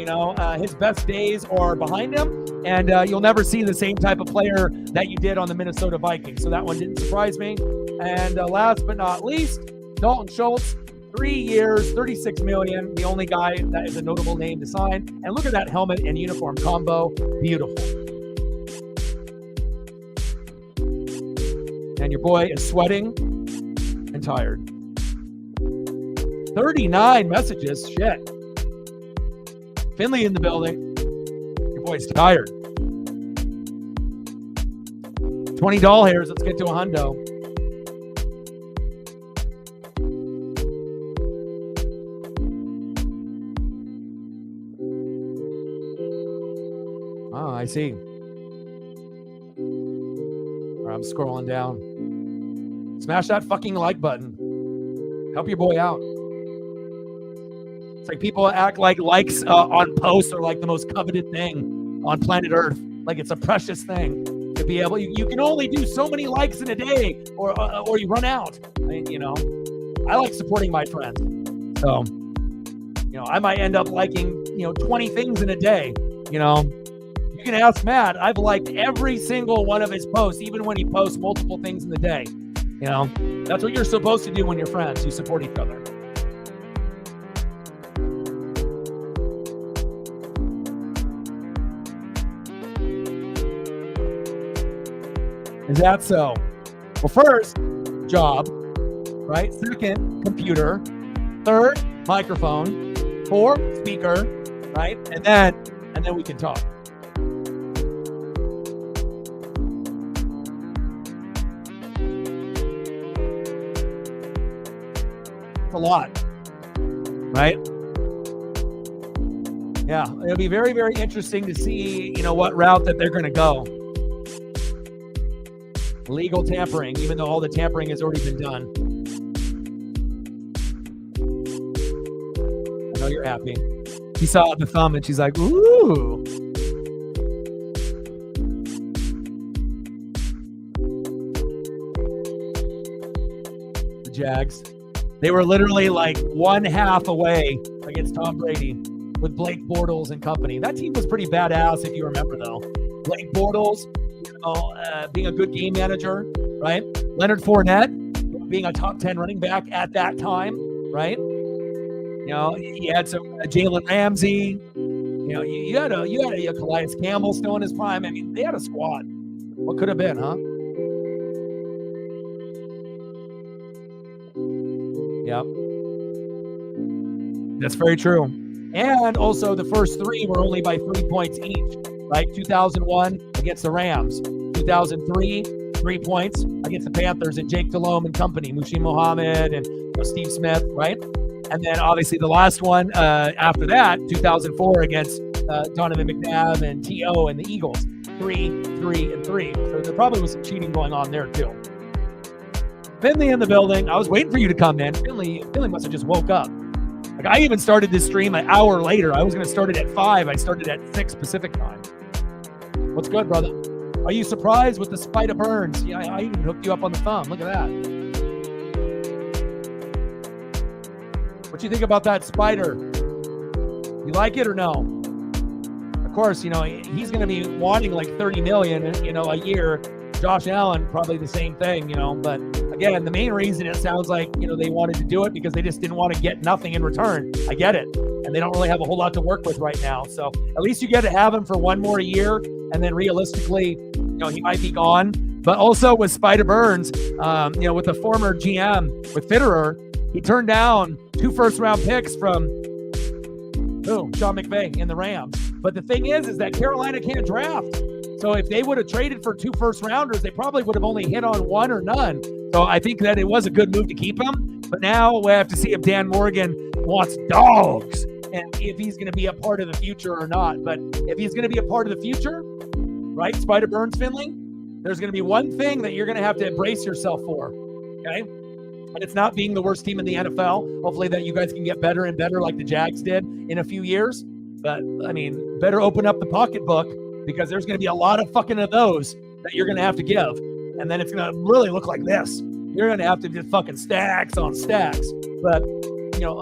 His best days are behind him, and you'll never see the same type of player that you did on the Minnesota Vikings. So that one didn't surprise me. And last but not least, Dalton Schultz, 3 years, $36 million, the only guy that is a notable name to sign. And look at that helmet and uniform combo. Beautiful. And your boy is sweating and tired. 39 messages. Shit. Finley in the building. Your boy's tired. 20 doll hairs. Let's get to a hundo. Oh, I see. I'm scrolling down. Smash that fucking like button. Help your boy out. It's like people act like likes on posts are like the most coveted thing on planet Earth. Like it's a precious thing to be able. You can only do so many likes in a day, or you run out. I like supporting my friends. So, I might end up liking 20 things in a day. You can ask Matt. I've liked every single one of his posts, even when he posts multiple things in the day. That's what you're supposed to do when you're friends. You support each other. Is that so? Well, first, job, right? Second, computer. Third, microphone. 4, speaker, right? And then we can talk. A lot, right? Yeah, it'll be very, very interesting to see, what route that they're going to go. Legal tampering, even though all the tampering has already been done. I know you're happy. She saw the thumb and she's like, ooh. The Jags. They were literally like 1/2 away against Tom Brady with Blake Bortles and company. That team was pretty badass, if you remember, though. Blake Bortles, being a good game manager, right? Leonard Fournette being a top 10 running back at that time, right? You had some Jalen Ramsey. You had a Calais Campbell still in his prime. I mean, they had a squad. What could have been, huh? Yep. That's very true. And also the first 3 were only by 3 points each, right? 2001 against the Rams. 2003, 3 points against the Panthers and Jake Delhomme and company, Muhsin Muhammad and Steve Smith, right? And then obviously the last one after that, 2004 against Donovan McNabb and T.O. and the Eagles. 3, 3, and 3. So there probably was some cheating going on there too. Finley in the building. I was waiting for you to come in. Finley must have just woke up. Like I even started this stream an hour later. I was going to start it at 5. I started at 6 Pacific time. What's good, brother? Are you surprised with the spider burns? Yeah, I even hooked you up on the thumb. Look at that. What you think about that spider? You like it or no? Of course, he's going to be wanting like 30 million, a year. Josh Allen, probably the same thing, but again, the main reason it sounds like, they wanted to do it because they just didn't want to get nothing in return. I get it. And they don't really have a whole lot to work with right now. So at least you get to have him for 1 more year. And then realistically, he might be gone But also with Spider Burns, with the former GM with Fitterer, he turned down 2 first-round picks from Sean McVay in the Rams. But the thing is that Carolina can't draft. So if they would have traded for 2 first-rounders, they probably would have only hit on 1 or none. So I think that it was a good move to keep him. But now we have to see if Dan Morgan wants dogs and if he's going to be a part of the future or not. But if he's going to be a part of the future, right, Spider Burns, Finley, there's going to be one thing that you're going to have to embrace yourself for, okay? And it's not being the worst team in the NFL. Hopefully that you guys can get better and better like the Jags did in a few years. But, I mean, better open up the pocketbook because there's going to be a lot of fucking of those that you're going to have to give. And then it's going to really look like this. You're going to have to do fucking stacks on stacks. But,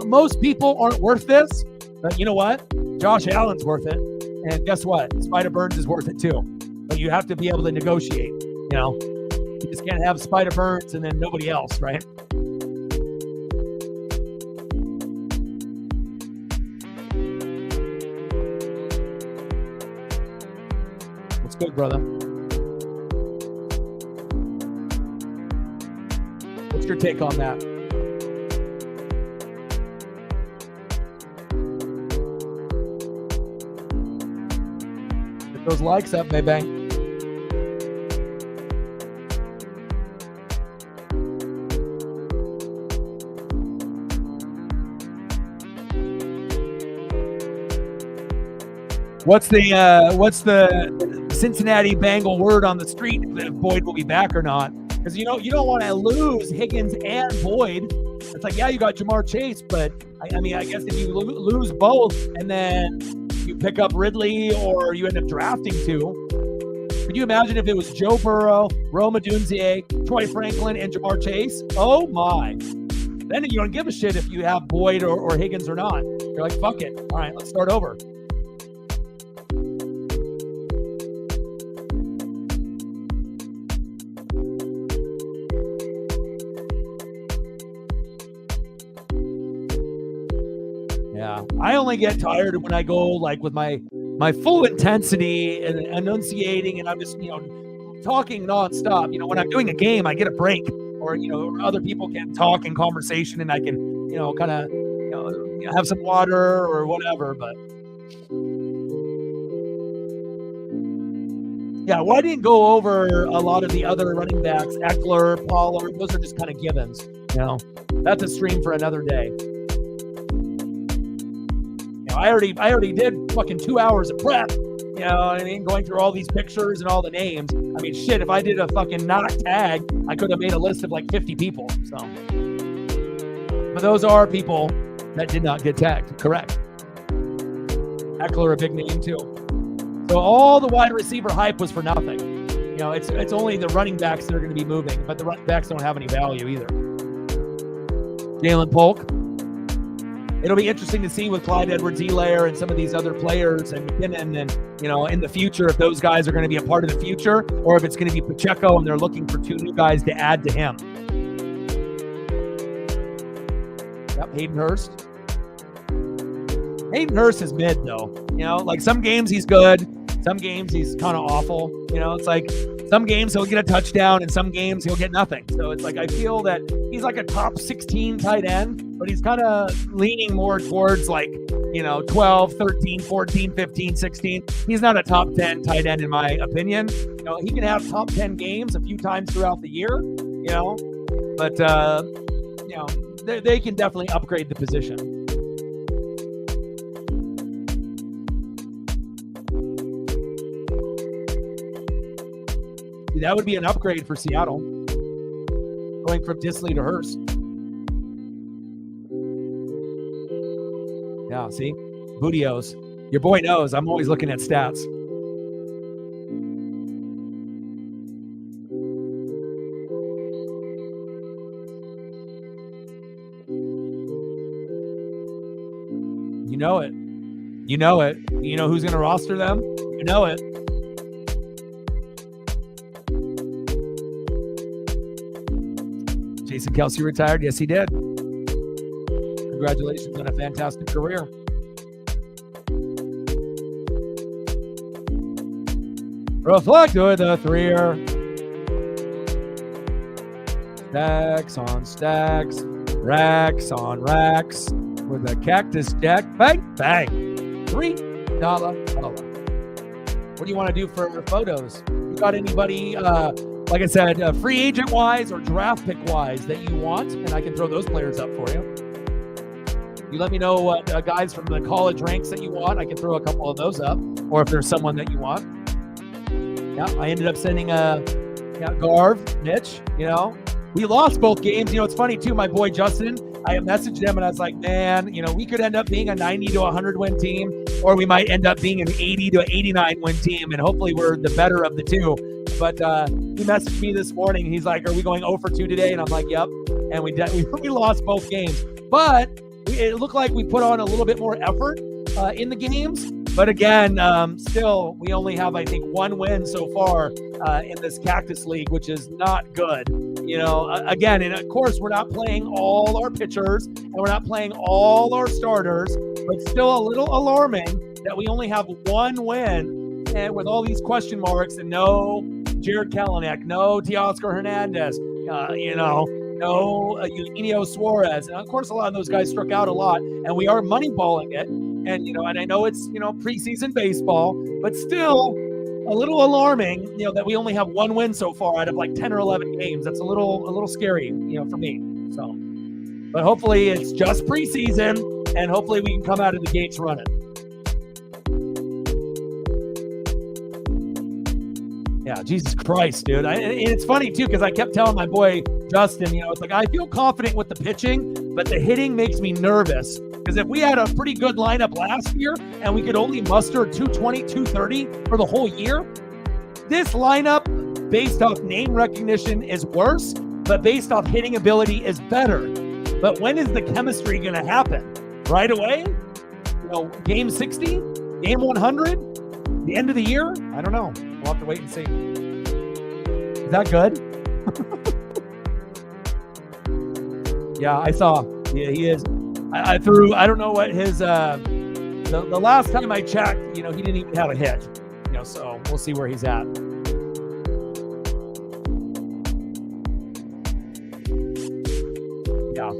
most people aren't worth this. But you know what? Josh Allen's worth it. And guess what? Spider Burns is worth it too. But you have to be able to negotiate, You just can't have Spider Burns and then nobody else, right? What's good, brother? What's your take on that? Get those likes up, baby. What's the Cincinnati Bengal word on the street if Boyd will be back or not? Because you don't want to lose Higgins and Boyd. It's like, yeah, you got Jamar Chase, but I guess if you lose both and then you pick up Ridley or you end up drafting 2, could you imagine if it was Joe Burrow, Rome Odunze, Troy Franklin, and Jamar Chase? Oh my! Then you don't give a shit if you have Boyd or Higgins or not. You're like, fuck it. All right, let's start over. I only get tired when I go like with my full intensity and enunciating, and I'm just talking nonstop. When I'm doing a game, I get a break, or other people can talk in conversation, and I can kind of have some water or whatever. But yeah, well, I didn't go over a lot of the other running backs, Eckler, Pollard. Those are just kind of givens. That's a stream for another day. I already did fucking 2 hours of prep, going through all these pictures and all the names. I mean, shit, if I did a fucking not tag, I could have made a list of like 50 people. So, but those are people that did not get tagged. Correct. Eckler, a big name too. So all the wide receiver hype was for nothing. It's only the running backs that are going to be moving, but the running backs don't have any value either. Jalen Polk. It'll be interesting to see with Clyde Edwards-Helaire and some of these other players and McKinnon and, in the future, if those guys are going to be a part of the future or if it's going to be Pacheco and they're looking for 2 new guys to add to him. Yep, Hayden Hurst. Hayden Hurst is mid, though. Like some games he's good. Some games he's kind of awful. It's like some games he'll get a touchdown and some games he'll get nothing. So it's like I feel that he's like a top 16 tight end, but he's kind of leaning more towards like, 12, 13, 14, 15, 16. He's not a top 10 tight end in my opinion. He can have top 10 games a few times throughout the year, but, they can definitely upgrade the position. That would be an upgrade for Seattle, going from Disley to Hurst. Yeah, see? Bootios. Your boy knows I'm always looking at stats. You know it. You know it. You know who's going to roster them? You know it. Jason Kelce retired. Yes, he did. Congratulations on a fantastic career. Reflect with a 3-er. Stacks on stacks, racks on racks, with a Cactus Jack. Bang, bang. $3 color. What do you want to do for photos? You got anybody, like I said, free agent wise or draft pick wise that you want? And I can throw those players up for you. You let me know what guys from the college ranks that you want. I can throw a couple of those up. Or if there's someone that you want. Yeah, I ended up sending Garv, Mitch, We lost both games. It's funny too, my boy Justin, I messaged him and I was like, man, we could end up being a 90 to 100 win team, or we might end up being an 80 to 89 win team, and hopefully we're the better of the two. But he messaged me this morning. He's like, are we going 0 for 2 today? And I'm like, yep. And we lost both games. But it looked like we put on a little bit more effort in the games. But again, still, we only have, I think, 1 win so far in this Cactus League, which is not good. Again, and of course, we're not playing all our pitchers and we're not playing all our starters, but still a little alarming that we only have 1 win, and with all these question marks and no Jared Kelenic, no Teoscar Hernandez, no Eugenio Suarez. And of course, a lot of those guys struck out a lot, and we are moneyballing it. And, and I know it's, preseason baseball, but still a little alarming, that we only have 1 win so far out of like 10 or 11 games. That's a little scary, for me. So, but hopefully it's just preseason, and hopefully we can come out of the gates running. Yeah, Jesus Christ, dude. And it's funny too, because I kept telling my boy Justin, it's like, I feel confident with the pitching, but the hitting makes me nervous. Because if we had a pretty good lineup last year and we could only muster 220, 230 for the whole year, this lineup, based off name recognition, is worse, but based off hitting ability is better. But when is the chemistry going to happen? Right away? Game 60? Game 100? The end of the year? I don't know. We'll have to wait and see. Is that good? Yeah, I saw. Yeah, he is. I don't know what his, the last time I checked, he didn't even have a hit, so we'll see where he's at. Yeah.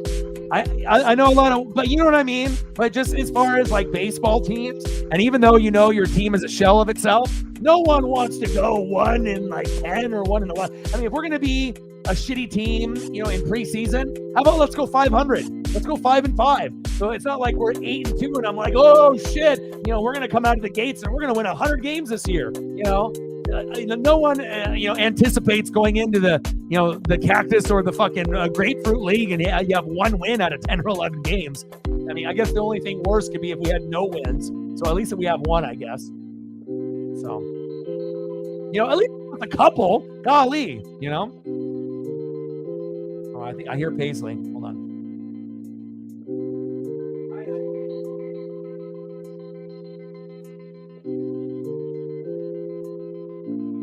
I know a lot of, but you know what I mean? But just as far as like baseball teams, and even though your team is a shell of itself, no one wants to go 1-10 or 1-11. I mean, if we're going to be a shitty team, in preseason, how about let's go 500? Let's go 5-5. So it's not like we're 8-2 and I'm like, oh shit, we're going to come out of the gates and we're going to win 100 games this year. No one, anticipates going into the Cactus or the fucking Grapefruit League and you have 1 win out of 10 or 11 games. I mean, I guess the only thing worse could be if we had no wins. So at least if we have 1, I guess. So, at least with a couple, golly, Oh, I think I hear Paisley. Hold on.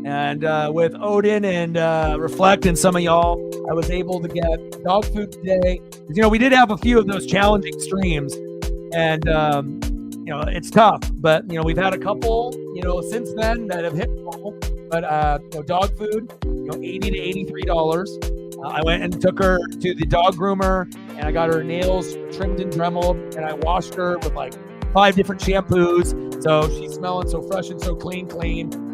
And with Odin and Reflect and some of y'all, I was able to get dog food today. We did have a few of those challenging streams, and it's tough. But we've had a couple, since then that have hit normal. But dog food, $80 to $83. I went and took her to the dog groomer, and I got her nails trimmed and dremeled, and I washed her with like 5 different shampoos. So she's smelling so fresh and so clean.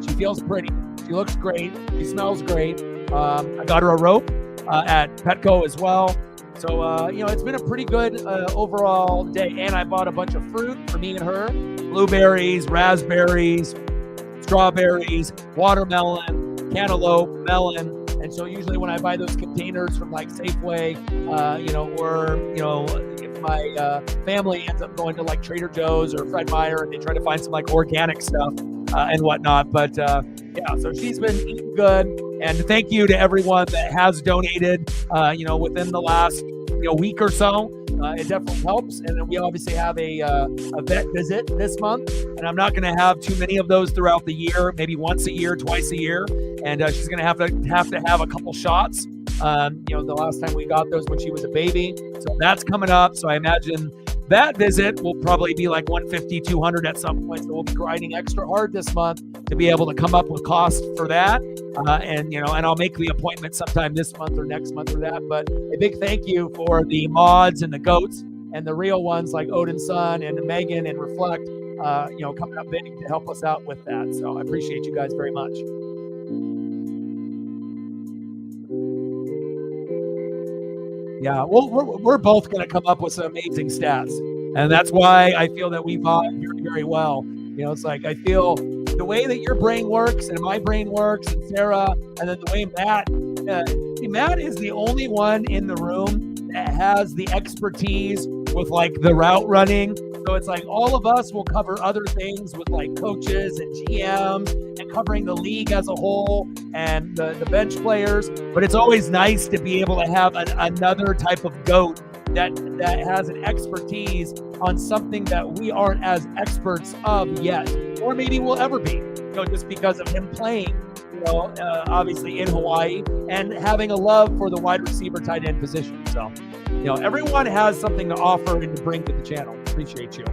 She feels pretty. She looks great. She smells great. I got her a rope at Petco as well. So, it's been a pretty good overall day. And I bought a bunch of fruit for me and her. Blueberries, raspberries, strawberries, watermelon, cantaloupe, melon. And so usually when I buy those containers from like Safeway, if my family ends up going to like Trader Joe's or Fred Meyer and they try to find some like organic stuff and whatnot. But so she's been eating good. And thank you to everyone that has donated, within the last week or so. It definitely helps. And then we obviously have a vet visit this month. And I'm not going to have too many of those throughout the year, maybe once a year, twice a year. And she's going to have a couple shots. The last time we got those when she was a baby. So that's coming up. So I imagine that visit will probably be like 150, 200 at some point. So we'll be grinding extra hard this month to be able to come up with costs for that. And I'll make the appointment sometime this month or next month for that. But a big thank you for the mods and the goats and the real ones like Odin Sun and Megan and Reflect, coming up big to help us out with that. So I appreciate you guys very much. Yeah, well, we're both going to come up with some amazing stats. And that's why I feel that we vibe very, very well. It's like I feel the way that your brain works and my brain works and Sarah, and then the way Matt is the only one in the room that has the expertise with like the route running. So it's like all of us will cover other things with like coaches and GMs and covering the league as a whole and the bench players. But it's always nice to be able to have another type of GOAT that has an expertise on something that we aren't as experts of yet, or maybe will ever be, just because of him playing, obviously in Hawaii and having a love for the wide receiver tight end position. So, everyone has something to offer and to bring to the channel. Appreciate you.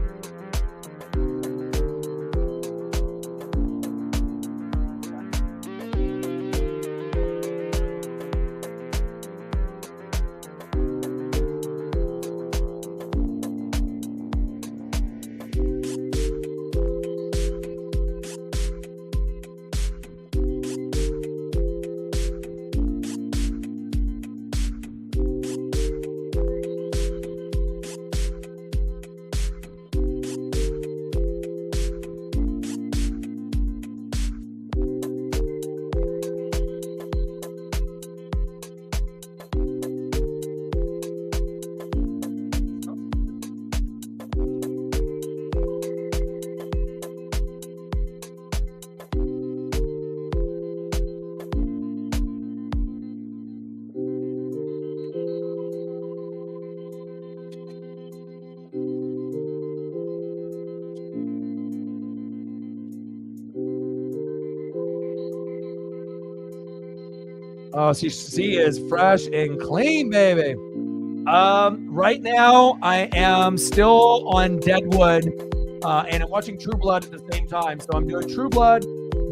Oh, she is fresh and clean, baby. Right now, I am still on Deadwood, and I'm watching True Blood at the same time. So I'm doing True Blood,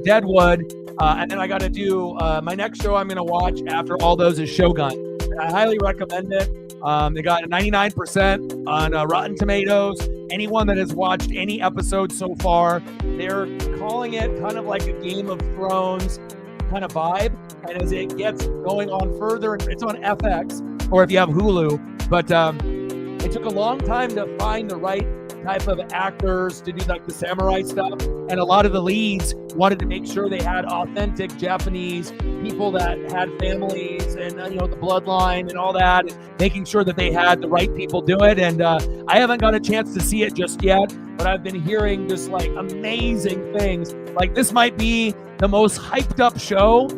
Deadwood, and then I got to do my next show I'm going to watch after all those is Shogun. I highly recommend it. They got a 99% on Rotten Tomatoes. Anyone that has watched any episode so far, they're calling it kind of like a Game of Thrones kind of vibe. And as it gets going on further, it's on FX, or if you have Hulu, but it took a long time to find the right type of actors to do like the samurai stuff. And a lot of the leads wanted to make sure they had authentic Japanese people that had families and, the bloodline and all that, and making sure that they had the right people do it. And I haven't got a chance to see it just yet, but I've been hearing just like amazing things. Like this might be the most hyped up show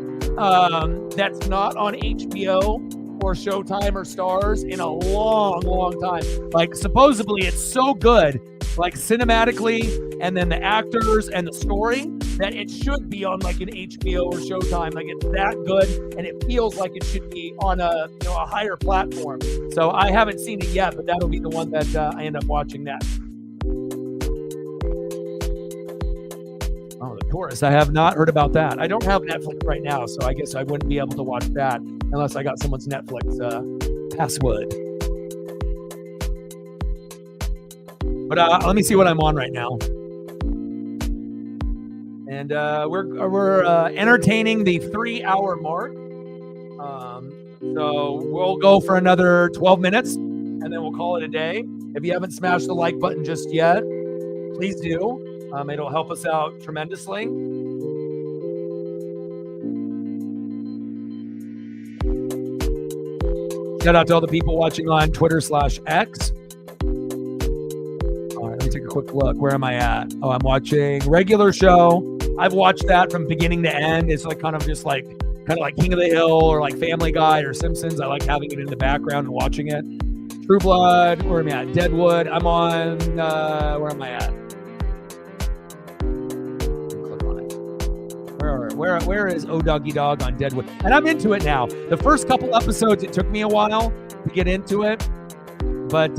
that's not on HBO or Showtime or Stars in a long, long time. Like supposedly it's so good, like cinematically, and then the actors and the story, that it should be on like an HBO or Showtime. Like it's that good, and it feels like it should be on a higher platform. So I haven't seen it yet, but that'll be the one that I end up watching next. Oh, The Tourist. I have not heard about that. I don't have Netflix right now, so I guess I wouldn't be able to watch that unless I got someone's Netflix password. But let me see what I'm on right now. And we're entertaining the 3-hour mark. So we'll go for another 12 minutes, and then we'll call it a day. If you haven't smashed the like button just yet, please do. It'll help us out tremendously. Shout out to all the people watching on Twitter/X. All right, let me take a quick look. Where am I at? Oh, I'm watching regular show. I've watched that from beginning to end. It's like kind of like King of the Hill or like Family Guy or Simpsons. I like having it in the background and watching it. True Blood. Where am I at? Deadwood. I'm on. Where am I at? Where is Oh Doggy Dog on Deadwood? And I'm into it now. The first couple episodes, it took me a while to get into it, but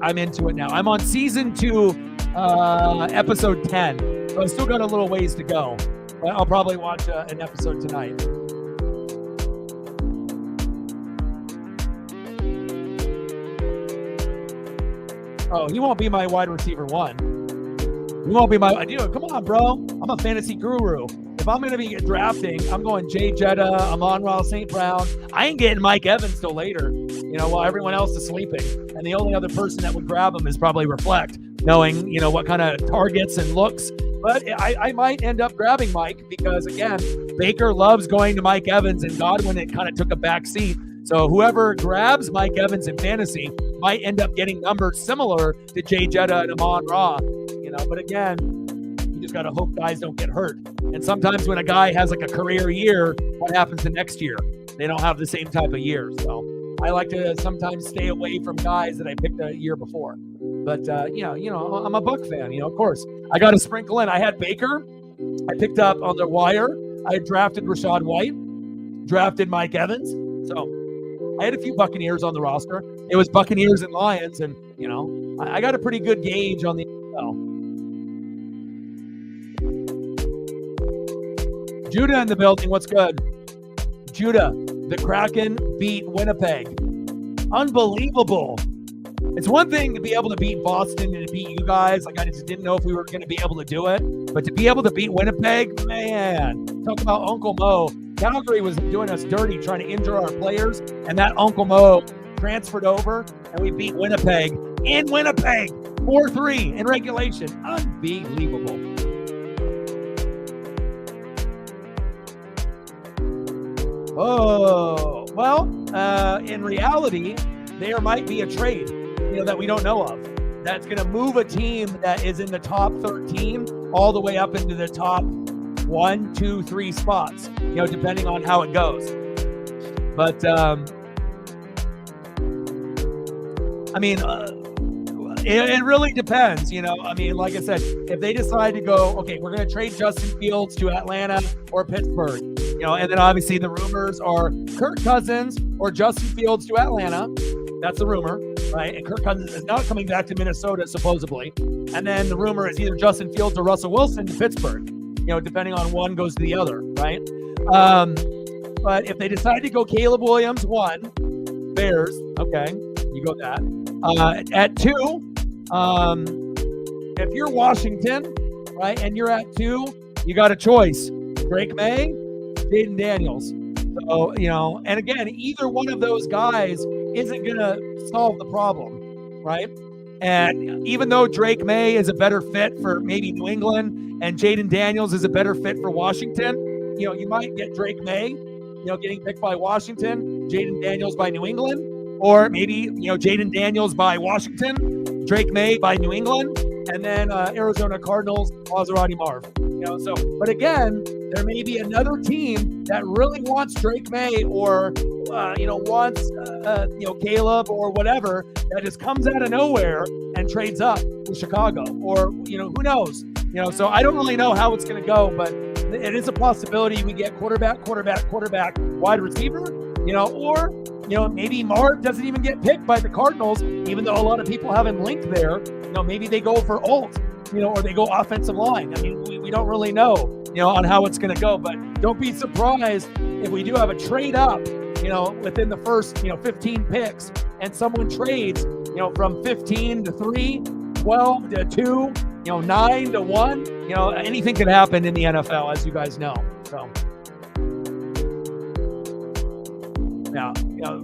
I'm into it now. I'm on season 2, episode 10. So I still got a little ways to go. But I'll probably watch an episode tonight. Oh, he won't be my wide receiver 1. He won't be my... Dude, come on, bro. I'm a fantasy guru. If I'm going to be drafting, I'm going Jay Jetta, Amon-Ra St. Brown. I ain't getting Mike Evans till later, while everyone else is sleeping. And the only other person that would grab him is probably Reflect, knowing, what kind of targets and looks. But I might end up grabbing Mike because, again, Baker loves going to Mike Evans, and Godwin, it kind of took a back seat. So whoever grabs Mike Evans in fantasy might end up getting numbers similar to Jay Jetta and Amon-Ra. But again, you just got to hope guys don't get hurt. And sometimes when a guy has like a career year, what happens the next year? They don't have the same type of year. So I like to sometimes stay away from guys that I picked a year before. But, I'm a Buck fan, of course. I got to sprinkle in. I had Baker. I picked up on the wire. I drafted Rachaad White, drafted Mike Evans. So I had a few Buccaneers on the roster. It was Buccaneers and Lions. And, I got a pretty good gauge on the NFL. Judah in the building. What's good? Judah, the Kraken beat Winnipeg. Unbelievable. It's one thing to be able to beat Boston and to beat you guys. Like, I just didn't know if we were going to be able to do it. But to be able to beat Winnipeg, man, talk about Uncle Mo. Calgary was doing us dirty trying to injure our players. And that Uncle Mo transferred over, and we beat Winnipeg in Winnipeg 4-3 in regulation. Unbelievable. Oh, well, in reality, there might be a trade, that we don't know of. That's going to move a team that is in the top 13 all the way up into the top 1, 2, 3 spots, depending on how it goes. But, it really depends, like I said, if they decide to go, okay, we're going to trade Justin Fields to Atlanta or Pittsburgh, and then obviously the rumors are Kirk Cousins or Justin Fields to Atlanta. That's the rumor, right? And Kirk Cousins is not coming back to Minnesota, supposedly. And then the rumor is either Justin Fields or Russell Wilson to Pittsburgh, depending on one goes to the other, right? But if they decide to go Caleb Williams, 1, Bears, okay, you go that. At 2, if you're Washington, right, and you're at 2, you got a choice. Drake May, Jaden Daniels. So, and again, either one of those guys isn't going to solve the problem, right? And even though Drake May is a better fit for maybe New England and Jaden Daniels is a better fit for Washington, you might get Drake May, getting picked by Washington, Jaden Daniels by New England, or maybe, Jaden Daniels by Washington, Drake May by New England, and then Arizona Cardinals, Maserati Marv. But again, there may be another team that really wants Drake May or, wants, Caleb or whatever that just comes out of nowhere and trades up to Chicago or, who knows? So I don't really know how it's going to go, but it is a possibility we get quarterback, wide receiver, or, maybe Marv doesn't even get picked by the Cardinals, even though a lot of people have him linked there. Maybe they go for Alt, or they go offensive line. We don't really know, on how it's going to go, but don't be surprised if we do have a trade up, within the first, 15 picks and someone trades, from 15 to 3, 12 to 2, 9 to 1, anything can happen in the NFL, as you guys know. So, now,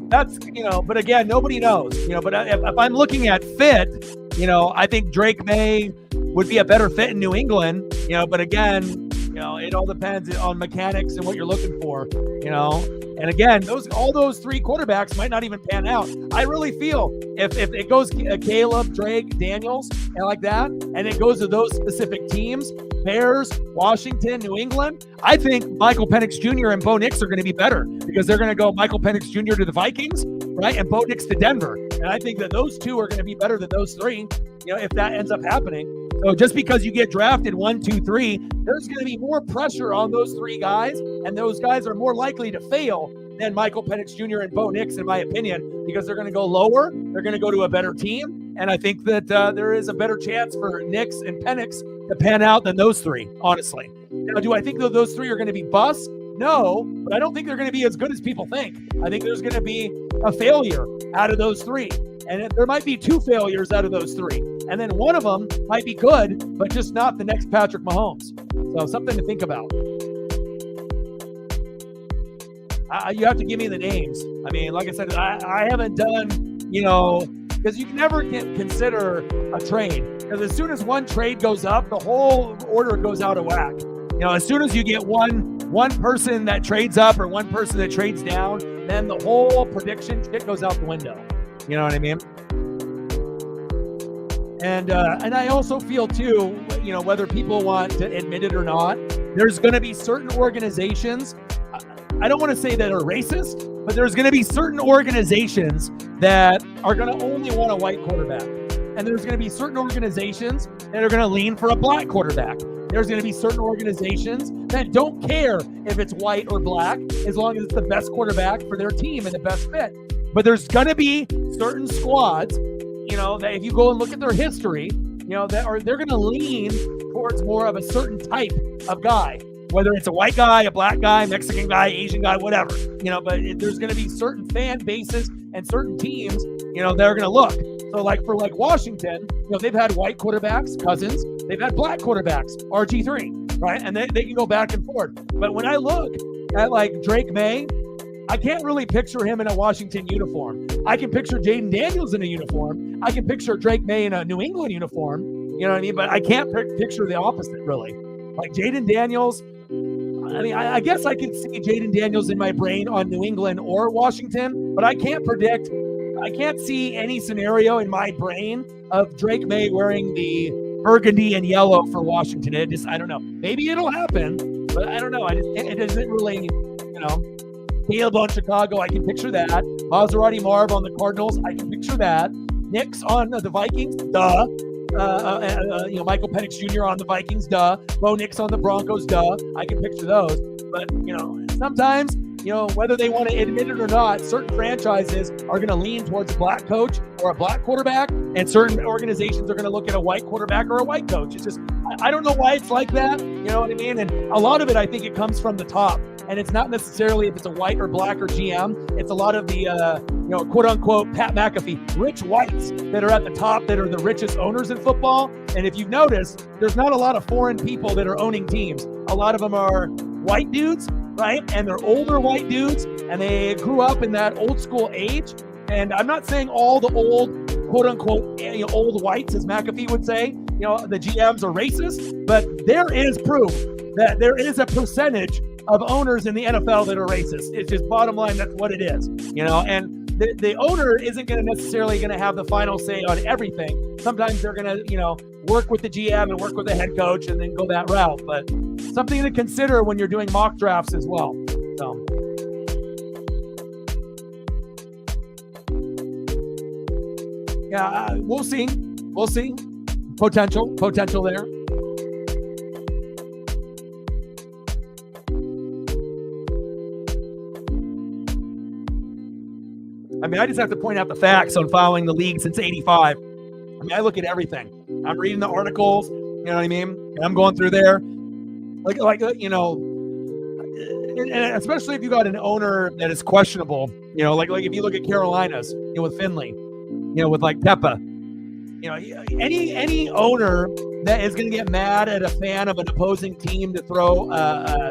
that's, but again, nobody knows, but if I'm looking at fit, I think Drake May would be a better fit in New England, but again, it all depends on mechanics and what you're looking for, and again, all those 3 quarterbacks might not even pan out. I really feel if it goes Caleb, Drake, Daniels, and like that, and it goes to those specific teams, Bears, Washington, New England, I think Michael Penix Jr. and Bo Nix are going to be better because they're going to go Michael Penix Jr. to the Vikings, right, and Bo Nix to Denver. And I think that those 2 are going to be better than those 3, if that ends up happening. So just because you get drafted 1, 2, 3, there's going to be more pressure on those 3 guys, and those guys are more likely to fail than Michael Penix Jr. and Bo Nix, in my opinion, because they're going to go lower, they're going to go to a better team, And I think that there is a better chance for Nix and Penix to pan out than those three, honestly. Now, do I think that those three are going to be busts? No, but I don't think they're going to be as good as people think. I think there's going to be a failure out of those three. And there might be 2 failures out of those 3. And then one of them might be good, but just not the next Patrick Mahomes. So something to think about. You have to give me the names. I mean, like I said, I haven't done, because you can never consider a trade. Because as soon as one trade goes up, the whole order goes out of whack. As soon as you get one person that trades up or one person that trades down, then the whole prediction shit goes out the window. You know what I mean? And I also feel too, whether people want to admit it or not, there's going to be certain organizations. I don't want to say that are racist, but there's going to be certain organizations that are going to only want a white quarterback. And there's going to be certain organizations that are going to lean for a black quarterback. There's going to be certain organizations that don't care if it's white or black, as long as it's the best quarterback for their team and the best fit. But there's going to be certain squads, that if you go and look at their history, they're going to lean towards more of a certain type of guy, whether it's a white guy, a black guy, Mexican guy, Asian guy, whatever, but there's going to be certain fan bases and certain teams, that are going to look. So like for Washington, they've had white quarterbacks, Cousins, they've had black quarterbacks, RG3, right? And they can go back and forth. But when I look at like Drake May, I can't really picture him in a Washington uniform. I can picture Jaden Daniels in a uniform. I can picture Drake May in a New England uniform. You know what I mean? But I can't picture the opposite, really. Like Jaden Daniels, I guess I can see Jaden Daniels in my brain on New England or Washington, but I can't see any scenario in my brain of Drake May wearing the burgundy and yellow for Washington. I don't know. Maybe it'll happen, but I don't know. It doesn't really, Caleb on Chicago, I can picture that. Maserati Marv on the Cardinals, I can picture that. Nix on the Vikings, duh. Michael Penix Jr. on the Vikings, duh. Bo Nix on the Broncos, duh. I can picture those. But, sometimes, whether they want to admit it or not, certain franchises are going to lean towards a black coach or a black quarterback, and certain organizations are going to look at a white quarterback or a white coach. It's just, I don't know why it's like that. You know what I mean? And a lot of it, I think it comes from the top. And it's not necessarily if it's a white or black or GM. It's a lot of the, quote unquote, Pat McAfee, rich whites that are at the top, that are the richest owners in football. And if you've noticed, there's not a lot of foreign people that are owning teams. A lot of them are white dudes, right? And they're older white dudes, and they grew up in that old school age. And I'm not saying all the old, quote unquote, old whites, as McAfee would say, the GMs are racist, but there is proof that there is a percentage of owners in the NFL that are racist. It's just bottom line, that's what it is, and the owner isn't going to necessarily going to have the final say on everything. Sometimes they're going to, work with the GM and work with the head coach and then go that route. But something to consider when you're doing mock drafts as well. So. Yeah, we'll see. We'll see. Potential there. I just have to point out the facts on following the league since '85. I look at everything. I'm reading the articles, you know what I mean? And I'm going through there. And especially if you got an owner that is questionable, like if you look at Carolinas, with Finley, with like Tepa, any owner that is going to get mad at a fan of an opposing team to throw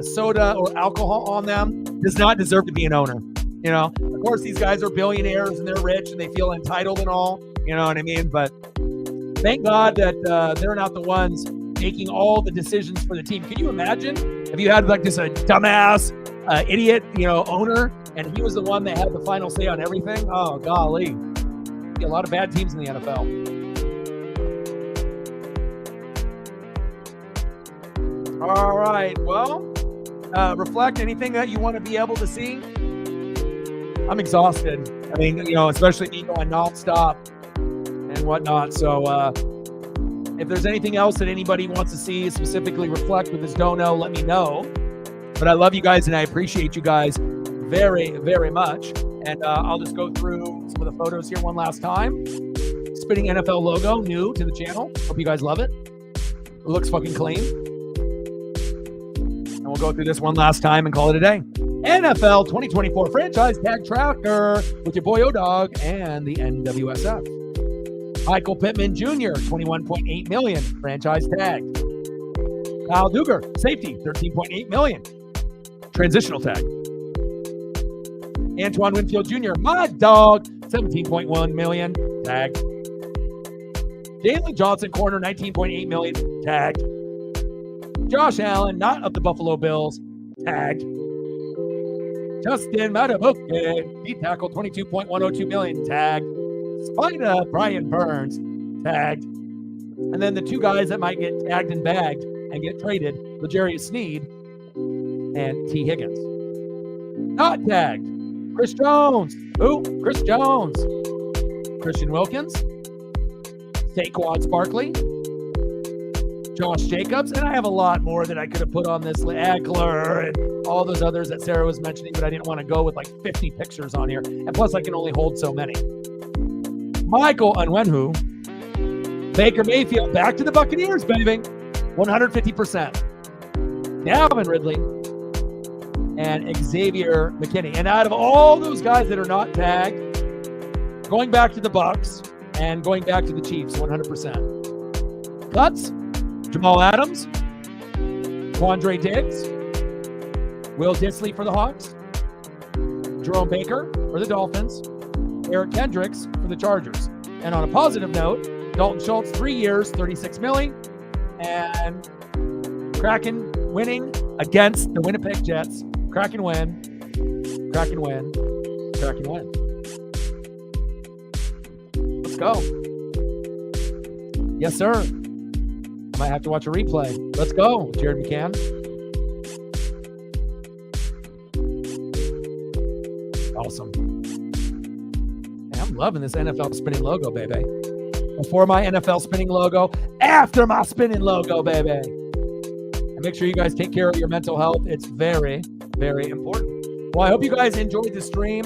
soda or alcohol on them does not deserve to be an owner. Of course, these guys are billionaires and they're rich and they feel entitled and all, you know what I mean? But thank God that they're not the ones making all the decisions for the team. Can you imagine if you had like this a dumbass, idiot, owner, and he was the one that had the final say on everything? Oh, golly. A lot of bad teams in the NFL. All right. Well, reflect anything that you want to be able to see. I'm exhausted. Especially me going nonstop and whatnot. So if there's anything else that anybody wants to see, specifically reflect with this dono, let me know. But I love you guys and I appreciate you guys very, very much. And I'll just go through some of the photos here one last time. spinning NFL logo, new to the channel. Hope you guys love it. It looks fucking clean. And we'll go through this one last time and call it a day. NFL 2024 franchise tag tracker with your boy O-Dog and the NWSF. Michael Pittman Jr., $21.8 million, franchise tag. Kyle Duggar, safety, $13.8 million, transitional tag. Antoine Winfield Jr., my dog, $17.1 million, tag. Jalen Johnson, corner, $19.8 million, tag. Josh Allen, not of the Buffalo Bills, tag. Justin Matabuke, D tackle, $22.102 million, tag. Spider Brian Burns, tagged. And then the two guys that might get tagged and bagged and get traded, L'Jarius Sneed and T. Higgins. Not tagged. Chris Jones. Who? Chris Jones. Christian Wilkins. Saquon Barkley. Josh Jacobs. And I have a lot more that I could have put on this. Eckler and all those others that Sarah was mentioning, but I didn't want to go with like 50 pictures on here. And plus, I can only hold so many. Michael Onwenu, Baker Mayfield, back to the Buccaneers, baby. 150%. Dalvin Ridley and Xavier McKinney. And out of all those guys that are not tagged, going back to the Bucs and going back to the Chiefs, 100%. Cuts, Jamal Adams, Quandre Diggs, Will Dissly for the Hawks, Jerome Baker for the Dolphins, Eric Kendricks for the Chargers. And on a positive note, Dalton Schultz, 3 years, $36 million, and Kraken winning against the Winnipeg Jets. Kraken win. Kraken win. Kraken win. Let's go. Yes, sir. I might have to watch a replay. Let's go, Jared McCann. Awesome. I'm loving this NFL spinning logo, baby. Before my NFL spinning logo, after my spinning logo, baby. And make sure you guys take care of your mental health. It's very, very important. Well, I hope you guys enjoyed the stream.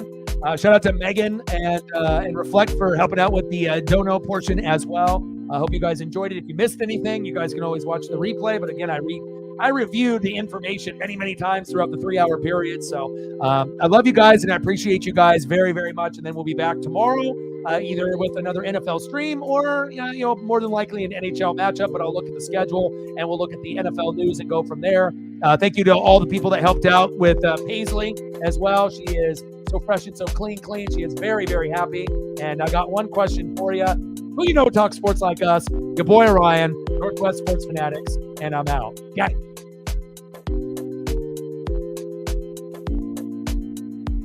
Shout out to Megan and Reflect for helping out with the dono portion as well. I hope you guys enjoyed it. If you missed anything, you guys can always watch the replay. But again, I reviewed the information many, many times throughout the 3-hour period. So I love you guys and I appreciate you guys very, very much. And then we'll be back tomorrow, either with another NFL stream or, more than likely an NHL matchup. But I'll look at the schedule and we'll look at the NFL news and go from there. Thank you to all the people that helped out with Paisley as well. She is so fresh and so clean. She is very, very happy. And I got one question for you. Who talks sports like us? Your boy Ryan, Northwest Sports Fanatics, and I'm out. Got it.